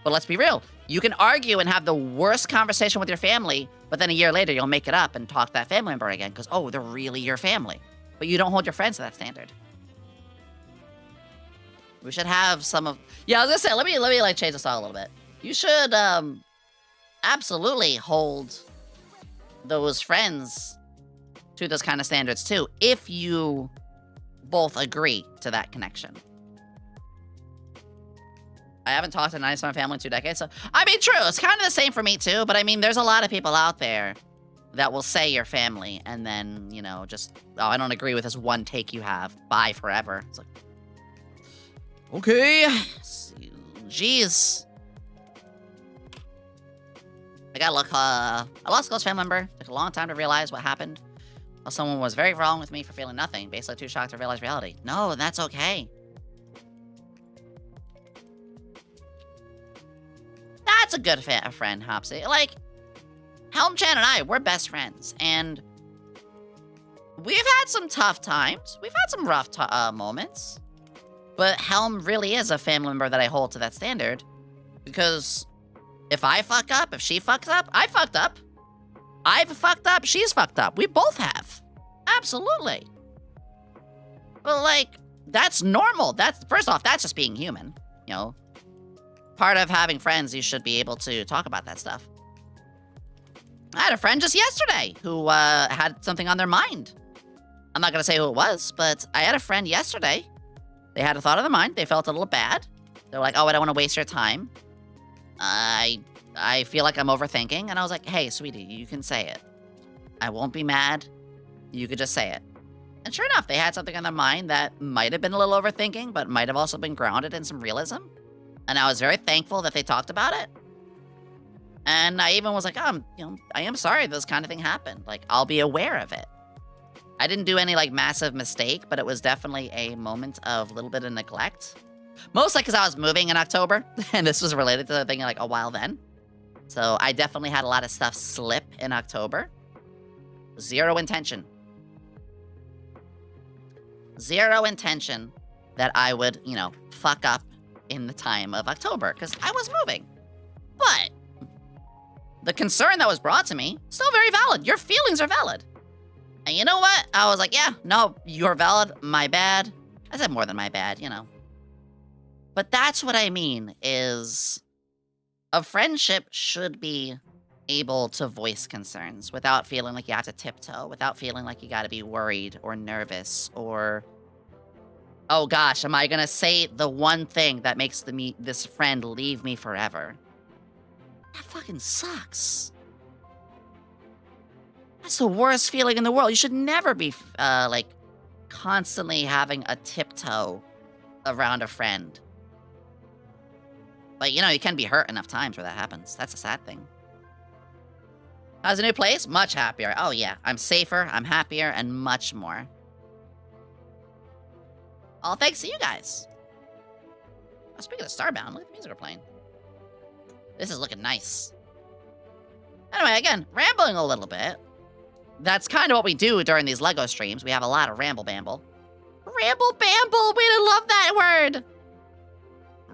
but let's be real. You can argue and have the worst conversation with your family, but then a year later you'll make it up and talk to that family member again because, oh, they're really your family. But you don't hold your friends to that standard. We should have some of... Yeah, I was gonna say, let me like change this out a little bit. You should absolutely hold those friends to those kind of standards too, if you both agree to that connection. I haven't talked to a nice family in 2 decades, so I mean, true, it's kind of the same for me too, but I mean, there's a lot of people out there that will say you're family and then, just, oh, I don't agree with this one take you have. Bye forever. It's like, okay. Jeez. I gotta look, I lost a close family member. Took a long time to realize what happened. Well, someone was very wrong with me for feeling nothing. Basically too shocked to realize reality. No, that's okay. that's a good friend, Hopsy. Like, Helm-chan and I, we're best friends, and we've had some tough times. We've had some rough moments. But Helm really is a family member that I hold to that standard. Because if I fuck up, if she fucks up, I fucked up. I've fucked up, she's fucked up. We both have. Absolutely. But, like, that's normal. That's, first off, that's just being human. You know, part of having friends, you should be able to talk about that stuff. I had a friend just yesterday who had something on their mind. I'm not going to say who it was, but I had a friend yesterday. They had a thought on their mind. They felt a little bad. They're like, oh, I don't want to waste your time. I feel like I'm overthinking. And I was like, hey, sweetie, you can say it. I won't be mad. You could just say it. And sure enough, they had something on their mind that might have been a little overthinking, but might have also been grounded in some realism. And I was very thankful that they talked about it. And I even was like, oh, you know, I am sorry this kind of thing happened. Like, I'll be aware of it. I didn't do any, like, massive mistake, but it was definitely a moment of a little bit of neglect. Mostly because I was moving in October, and this was related to the thing, like, a while then. So I definitely had a lot of stuff slip in October. Zero intention. Zero intention that I would, you know, fuck up in the time of October, because I was moving. But the concern that was brought to me, still very valid. Your feelings are valid. And you know what? I was like, yeah, no, you're valid. My bad. I said more than my bad, you know. But that's what I mean, is a friendship should be able to voice concerns without feeling like you have to tiptoe, without feeling like you gotta be worried or nervous or, oh gosh, am I gonna say the one thing that makes this friend leave me forever? That fucking sucks. That's the worst feeling in the world. You should never be, like, constantly having a tiptoe around a friend. But, you know, you can be hurt enough times where that happens. That's a sad thing. How's the new place? Much happier. Oh, yeah. I'm safer, I'm happier, and much more. All thanks to you guys. Oh, speaking of Starbound, look at the music we're playing. This is looking nice. Anyway, again, rambling a little bit. That's kind of what we do during these LEGO streams. We have a lot of ramble-bamble. Ramble-bamble! We love that word!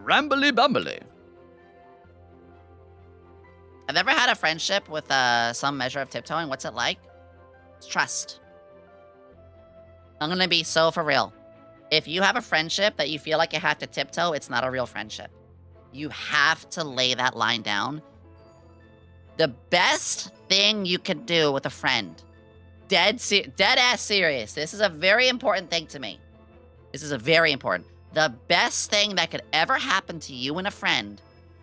Rambly-bambly. I've ever had a friendship with some measure of tiptoeing. What's it like? It's trust. I'm gonna be so for real. If you have a friendship that you feel like you have to tiptoe, it's not a real friendship. You have to lay that line down. The best thing you can do with a friend, dead ass serious. This is a very important thing to me. This is a very important. The best thing that could ever happen to you and a friend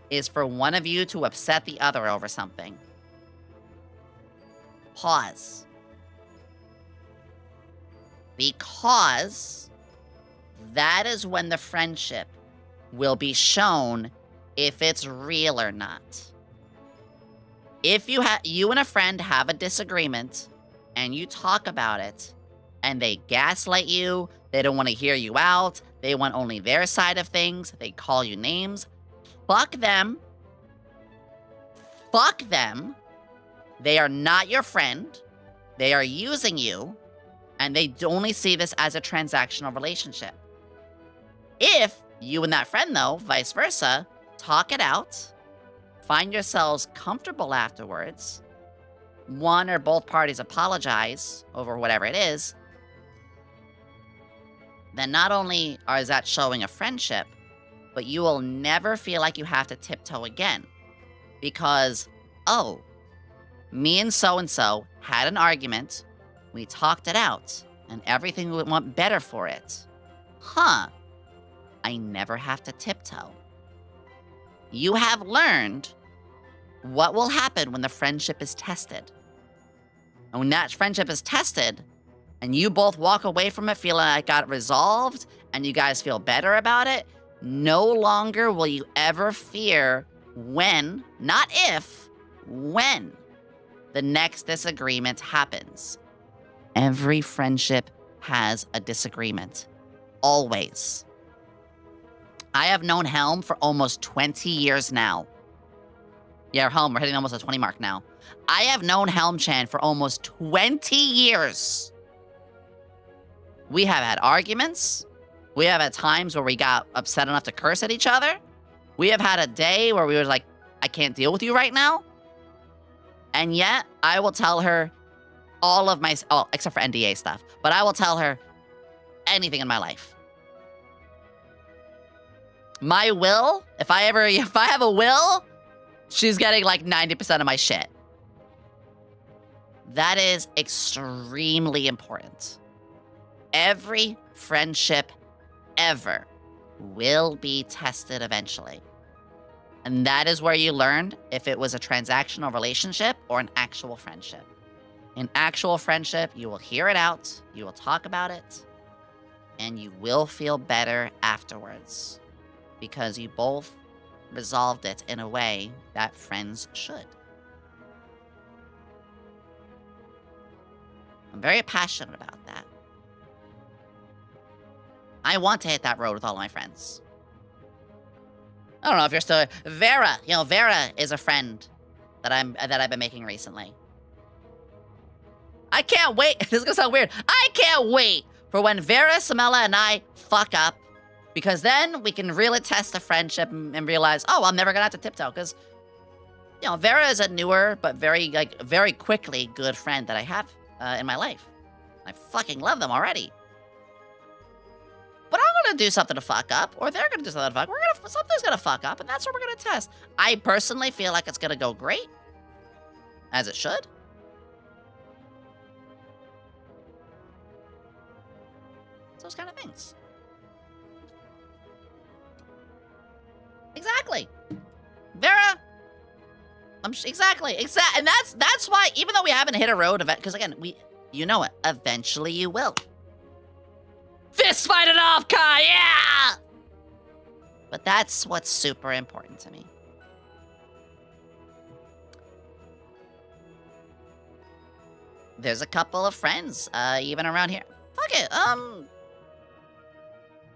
is for one of you to upset the other over something. Pause. Because that is when the friendship will be shown if it's real or not. If you and a friend have a disagreement and you talk about it and they gaslight you, they don't want to hear you out, they want only their side of things, they call you names, fuck them. Fuck them. They are not your friend. They are using you, and they only see this as a transactional relationship. If you and that friend, though, vice versa, talk it out, find yourselves comfortable afterwards, one or both parties apologize over whatever it is, then not only is that showing a friendship, but you will never feel like you have to tiptoe again. Because, oh, me and so-and-so had an argument, we talked it out, and everything went better for it. Huh. I never have to tiptoe. You have learned what will happen when the friendship is tested. And when that friendship is tested, and you both walk away from it feeling like it got resolved, and you guys feel better about it, no longer will you ever fear when, not if, when the next disagreement happens. Every friendship has a disagreement. Always. I have known Helm for almost 20 years now. Yeah, Helm, we're hitting almost a 20 mark now. I have known Helm-chan for almost 20 years. We have had arguments. We have had times where we got upset enough to curse at each other. We have had a day where we were like, I can't deal with you right now. And yet, I will tell her all of my, oh, except for NDA stuff, but I will tell her anything in my life. My will, if I have a will, she's getting like 90% of my shit. That is extremely important. Every friendship ever will be tested eventually. And that is where you learned if it was a transactional relationship or an actual friendship. In actual friendship, you will hear it out, you will talk about it, and you will feel better afterwards. Because you both resolved it in a way that friends should. I'm very passionate about that. I want to hit that road with all my friends. I don't know if you're still Vera. You know, Vera is a friend that I've been making recently. I can't wait. This is gonna sound weird. I can't wait for when Vera, Samela, and I fuck up, because then we can really test the friendship and realize, oh, I'm never gonna have to tiptoe. Because, you know, Vera is a newer but very quickly good friend that I have in my life. I fucking love them already. But I'm gonna do something to fuck up, or they're gonna do something to fuck. Something's gonna fuck up, and that's what we're gonna test. I personally feel like it's gonna go great, as it should. Those kind of things. Exactly, Vera. Exactly, and that's why, even though we haven't hit a road event, because again, you know it. Eventually, you will. Fist fight it off, Kai, yeah! But that's what's super important to me. There's a couple of friends, even around here. Fuck it,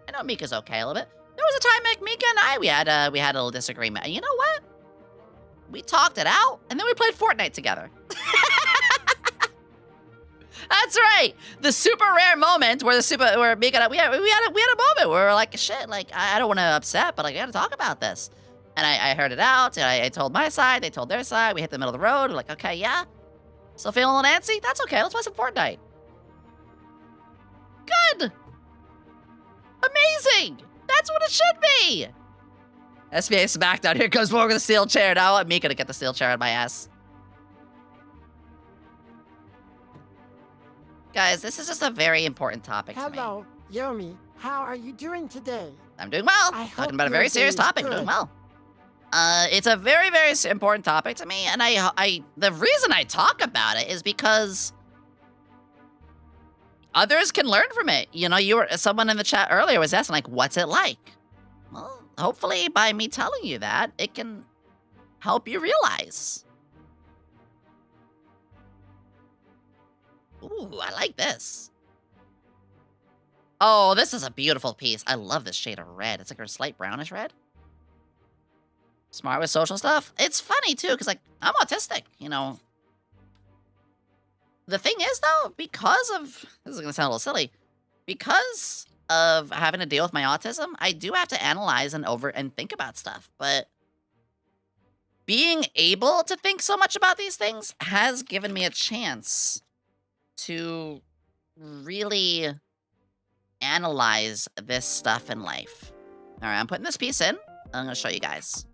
I know Mika's okay a little bit. There was a time like Mika and I, we had a little disagreement. And you know what? We talked it out, and then we played Fortnite together. That's right. The super rare moment where Mika and I, we had a moment where we were like, shit, like, I don't want to upset, but like, we got to talk about this. And I heard it out, and I told my side, they told their side, we hit the middle of the road, we're like, okay, yeah. Still feeling a little antsy? That's okay, let's play some Fortnite. Good. Amazing. That's what it should be. SBA Smackdown, here comes Morgan with the steel chair. Now I want Mika to get the steel chair on my ass. Guys, this is just a very important topic to me. Hello, Yomi. How are you doing today? I'm doing well. Talking about a very serious topic. Doing well. It's a very, very important topic to me, and the reason I talk about it is because others can learn from it. You know, someone in the chat earlier was asking, like, what's it like? Well, hopefully by me telling you that, it can help you realize. Ooh, I like this. Oh, this is a beautiful piece. I love this shade of red. It's like a slight brownish red. Smart with social stuff. It's funny, too, because, like, I'm autistic, you know. The thing is, though, because of... This is going to sound a little silly. Because of having to deal with my autism, I do have to analyze and think about stuff. But being able to think so much about these things has given me a chance to really analyze this stuff in life. All right, I'm putting this piece in. I'm going to show you guys.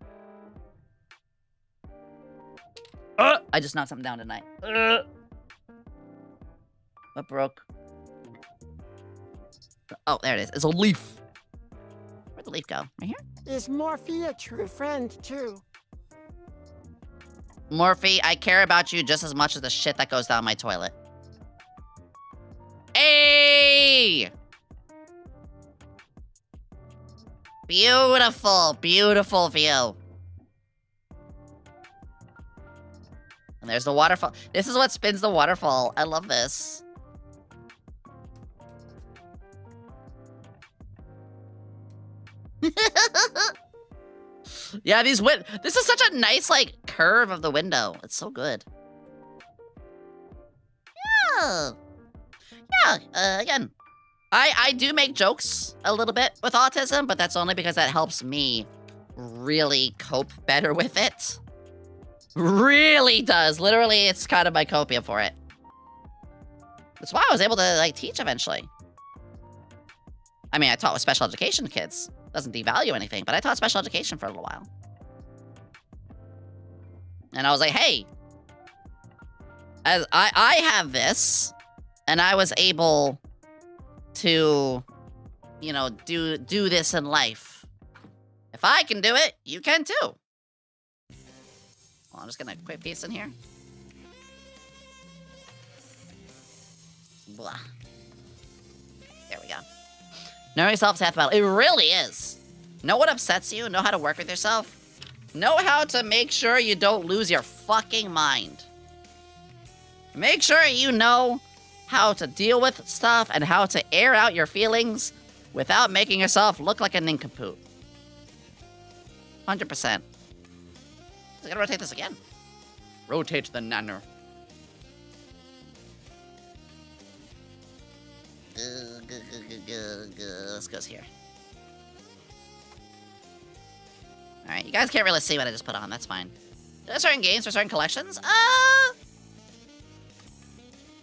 I just knocked something down tonight. What broke? Oh, there it is. It's a leaf. Where'd the leaf go? Right here? Is Morphe a true friend, too? Morphe, I care about you just as much as the shit that goes down my toilet. Hey! Beautiful, beautiful view. And there's the waterfall. This is what spins the waterfall. I love this. Yeah, this is such a nice, like, curve of the window. It's so good. Yeah. Yeah, again, I do make jokes a little bit with autism, but that's only because that helps me really cope better with it. Really does. Literally, it's kind of my copia for it. That's why I was able to, like, teach eventually. I mean, I taught with special education kids. Doesn't devalue anything, but I taught special education for a little while. And I was like, hey, as I have this, and I was able to, you know, do this in life. If I can do it, you can too. Well, I'm just gonna quit piece in here. Blah. There we go. Know yourself is half the battle. It really is. Know what upsets you. Know how to work with yourself. Know how to make sure you don't lose your fucking mind. Make sure you know how to deal with stuff and how to air out your feelings without making yourself look like a nincompoop. 100%. I'm gonna rotate this again. Rotate the nanner. This goes here. Alright, you guys can't really see what I just put on. That's fine. There are certain games or certain collections.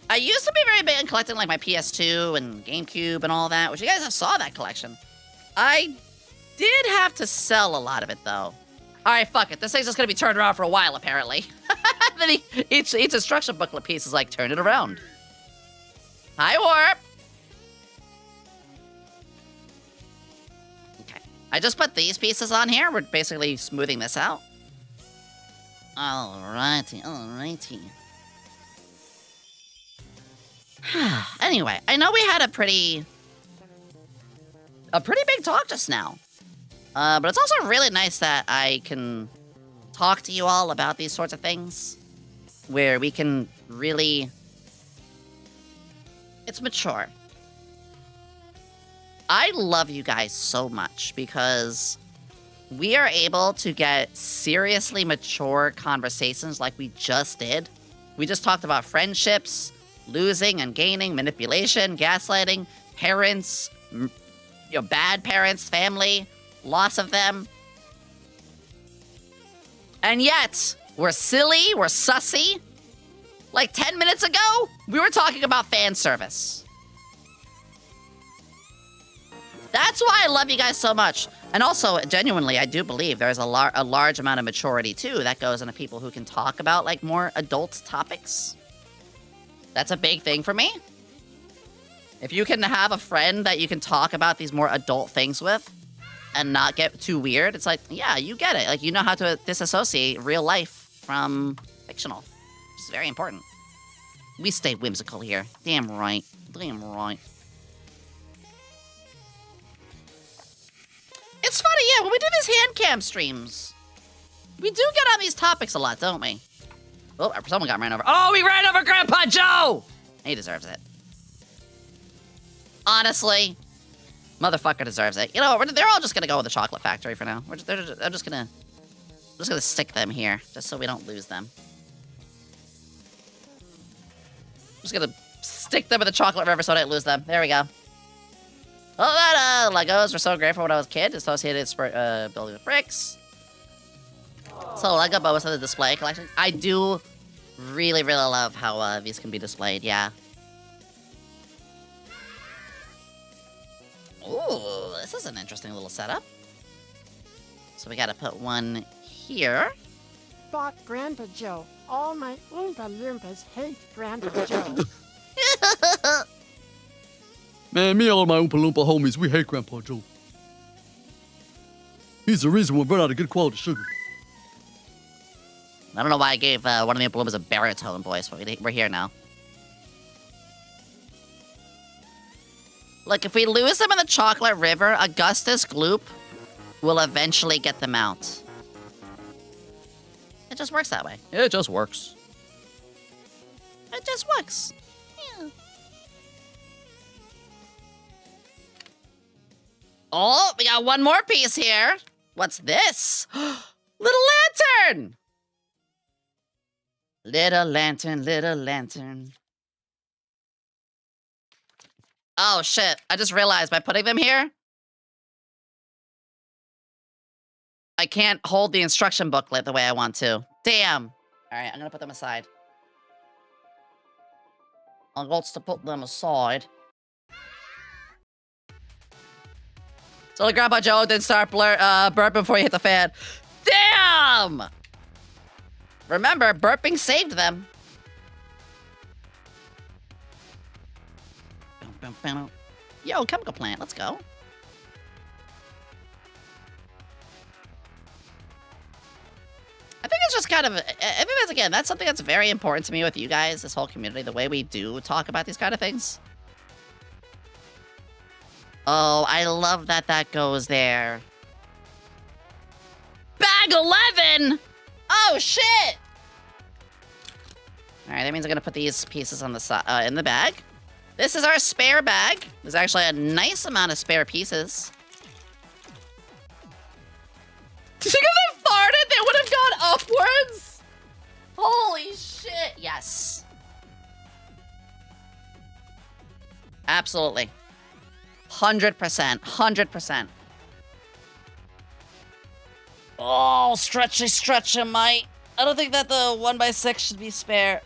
I used to be very big on collecting like my PS2 and GameCube and all that, which you guys have saw that collection. I did have to sell a lot of it though. Alright, fuck it. This thing's just gonna be turned around for a while apparently. Then each instruction booklet piece is like, turn it around. Hi, Warp! Okay. I just put these pieces on here. We're basically smoothing this out. Alrighty, alrighty. Anyway, I know we had a pretty big talk just now. But it's also really nice that I can talk to you all about these sorts of things. Where we can really... It's mature. I love you guys so much because we are able to get seriously mature conversations like we just did. We just talked about friendships, losing and gaining, manipulation, gaslighting, parents, bad parents, family, loss of them. And yet, we're silly, we're sussy. Like 10 minutes ago, we were talking about fan service. That's why I love you guys so much. And also, genuinely, I do believe there's a large amount of maturity, too, that goes into people who can talk about, like, more adult topics. That's a big thing for me. If you can have a friend that you can talk about these more adult things with and not get too weird, it's like, yeah, you get it. Like, you know how to disassociate real life from fictional. Which is very important. We stay whimsical here. Damn right. Damn right. It's funny, yeah, when we do these hand cam streams, we do get on these topics a lot, don't we? Oh, someone got ran over. Oh, we ran over Grandpa Joe! He deserves it. Honestly, motherfucker deserves it. You know, they're all just gonna go with the chocolate factory for now. I'm just gonna stick them here, just so we don't lose them. I'm just gonna stick them in the chocolate river so I don't lose them. There we go. Oh, that Legos were so great for when I was a kid. Associated building with bricks. So Lego bonus of the display collection. I do really, really love how these can be displayed, yeah. Ooh, this is an interesting little setup. So we gotta put one here. Fuck Grandpa Joe. All my Oompa Loompas hate Grandpa Joe. Man, me and all my Oompa Loompa homies, we hate Grandpa Joe. He's the reason we run out of good quality sugar. I don't know why I gave one of the Oompa Loompas a baritone voice, but we're here now. Look, if we lose them in the chocolate river, Augustus Gloop will eventually get them out. It just works that way. It just works. It just works. Yeah. Oh, we got one more piece here. What's this? Little lantern! Little lantern, little lantern. Oh, shit. I just realized by putting them here, I can't hold the instruction booklet the way I want to. Damn. All right, I'm gonna put them aside. I'll go to put them aside. So Grandpa Joe didn't start burping before you hit the fan. Damn! Remember, burping saved them. Yo, chemical plant, let's go. I think it's just kind of, I think that's, again, that's something that's very important to me with you guys, this whole community, the way we do talk about these kind of things. Oh, I love that that goes there. Bag 11! Oh, shit! All right, that means I'm gonna put these pieces on the side, in the bag. This is our spare bag. There's actually a nice amount of spare pieces. Did you think if they farted, they would have gone upwards? Holy shit, yes. Absolutely. 100%, 100%. Oh, stretchy, mate. I don't think that the 1x6 should be spare.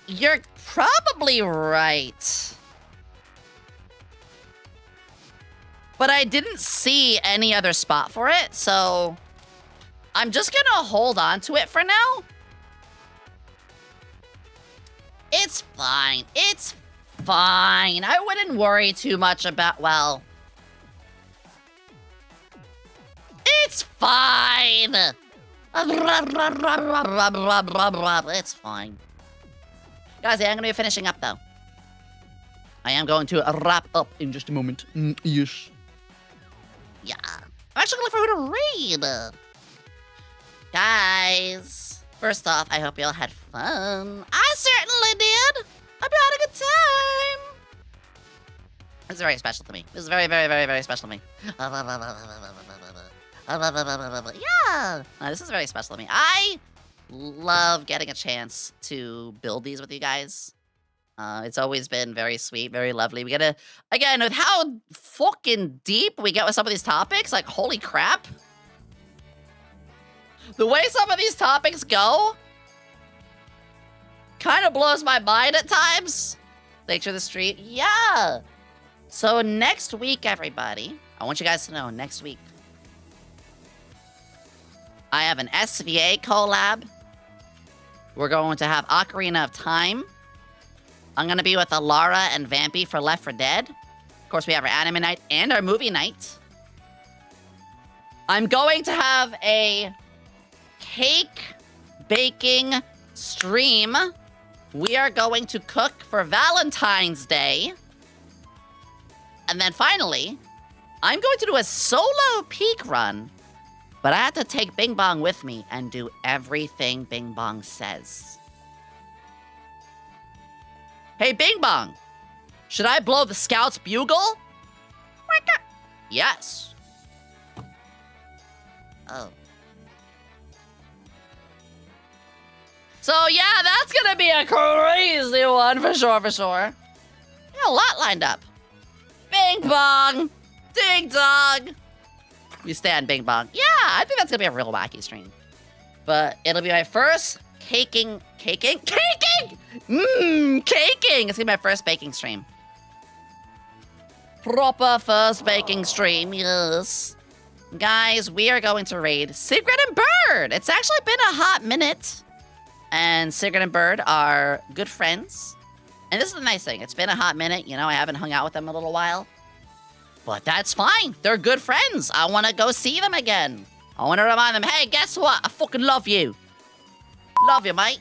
You're probably right. But I didn't see any other spot for it, so I'm just gonna hold on to it for now. It's fine. It's fine. I wouldn't worry too much about, well... It's fine. It's fine. Guys, I am going to be finishing up, though. I am going to wrap up in just a moment. Yes. Yeah. I'm actually going to look for who to read. Guys, first off, I hope you all had fun. I certainly did. I had a good time. This is very special to me. This is very, very, very, very special to me. Yeah. This is very special to me. I love getting a chance to build these with you guys. It's always been very sweet, very lovely. We get to, again, with how fucking deep we get with some of these topics, like, holy crap. The way some of these topics go kind of blows my mind at times. Thanks for the street. Yeah. So next week, everybody, I want you guys to know, next week, I have an SVA collab. We're going to have Ocarina of Time. I'm going to be with Alara and Vampy for Left 4 Dead. Of course, we have our anime night and our movie night. I'm going to have a cake baking stream. We are going to cook for Valentine's Day. And then finally, I'm going to do a solo peak run. But I have to take Bing Bong with me and do everything Bing Bong says. Hey, Bing Bong, should I blow the Scout's bugle? Yes. Oh. So yeah, that's gonna be a crazy one for sure, for sure. Got a lot lined up. Bing Bong, Ding Dong. You stand, Bing Bong. Yeah, I think that's gonna be a real wacky stream. But it'll be my first caking. It's gonna be my first baking stream. Proper first baking stream, yes. Guys, we are going to raid Sigrid and Bird. It's actually been a hot minute. And Sigrid and Bird are good friends. And this is the nice thing. It's been a hot minute. You know, I haven't hung out with them in a little while. But that's fine. They're good friends. I want to go see them again. I want to remind them, hey, guess what? I fucking love you. Love you, mate.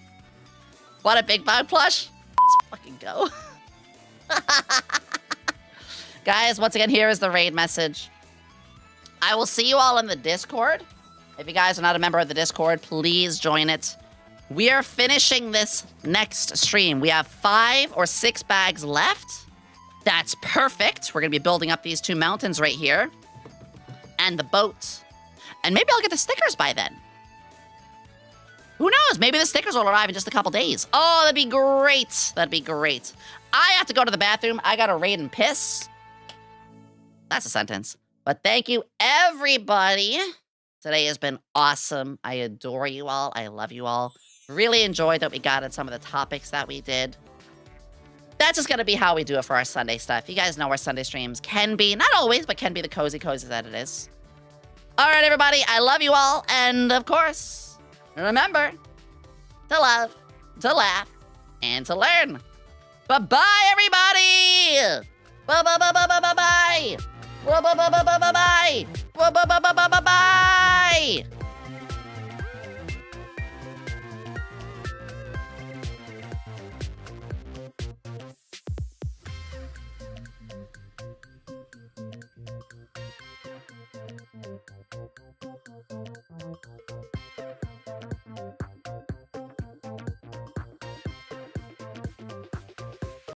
What a big bug plush. Let's fucking go. Guys, once again, here is the raid message. I will see you all in the Discord. If you guys are not a member of the Discord, please join it. We are finishing this next stream. We have 5 or 6 bags left. That's perfect. We're going to be building up these 2 mountains right here. And the boat. And maybe I'll get the stickers by then. Who knows? Maybe the stickers will arrive in just a couple days. Oh, that'd be great. That'd be great. I have to go to the bathroom. I gotta raid and piss. That's a sentence. But thank you, everybody. Today has been awesome. I adore you all. I love you all. Really enjoyed that we got in some of the topics that we did. That's just gonna be how we do it for our Sunday stuff. You guys know our Sunday streams can be, not always, but can be the cozy that it is. All right, everybody. I love you all. And of course, remember to love, to laugh, and to learn. Bye-bye, everybody! Bye-bye-bye-bye-bye-bye! Bye-bye-bye-bye-bye-bye! Bye-bye-bye-bye-bye-bye!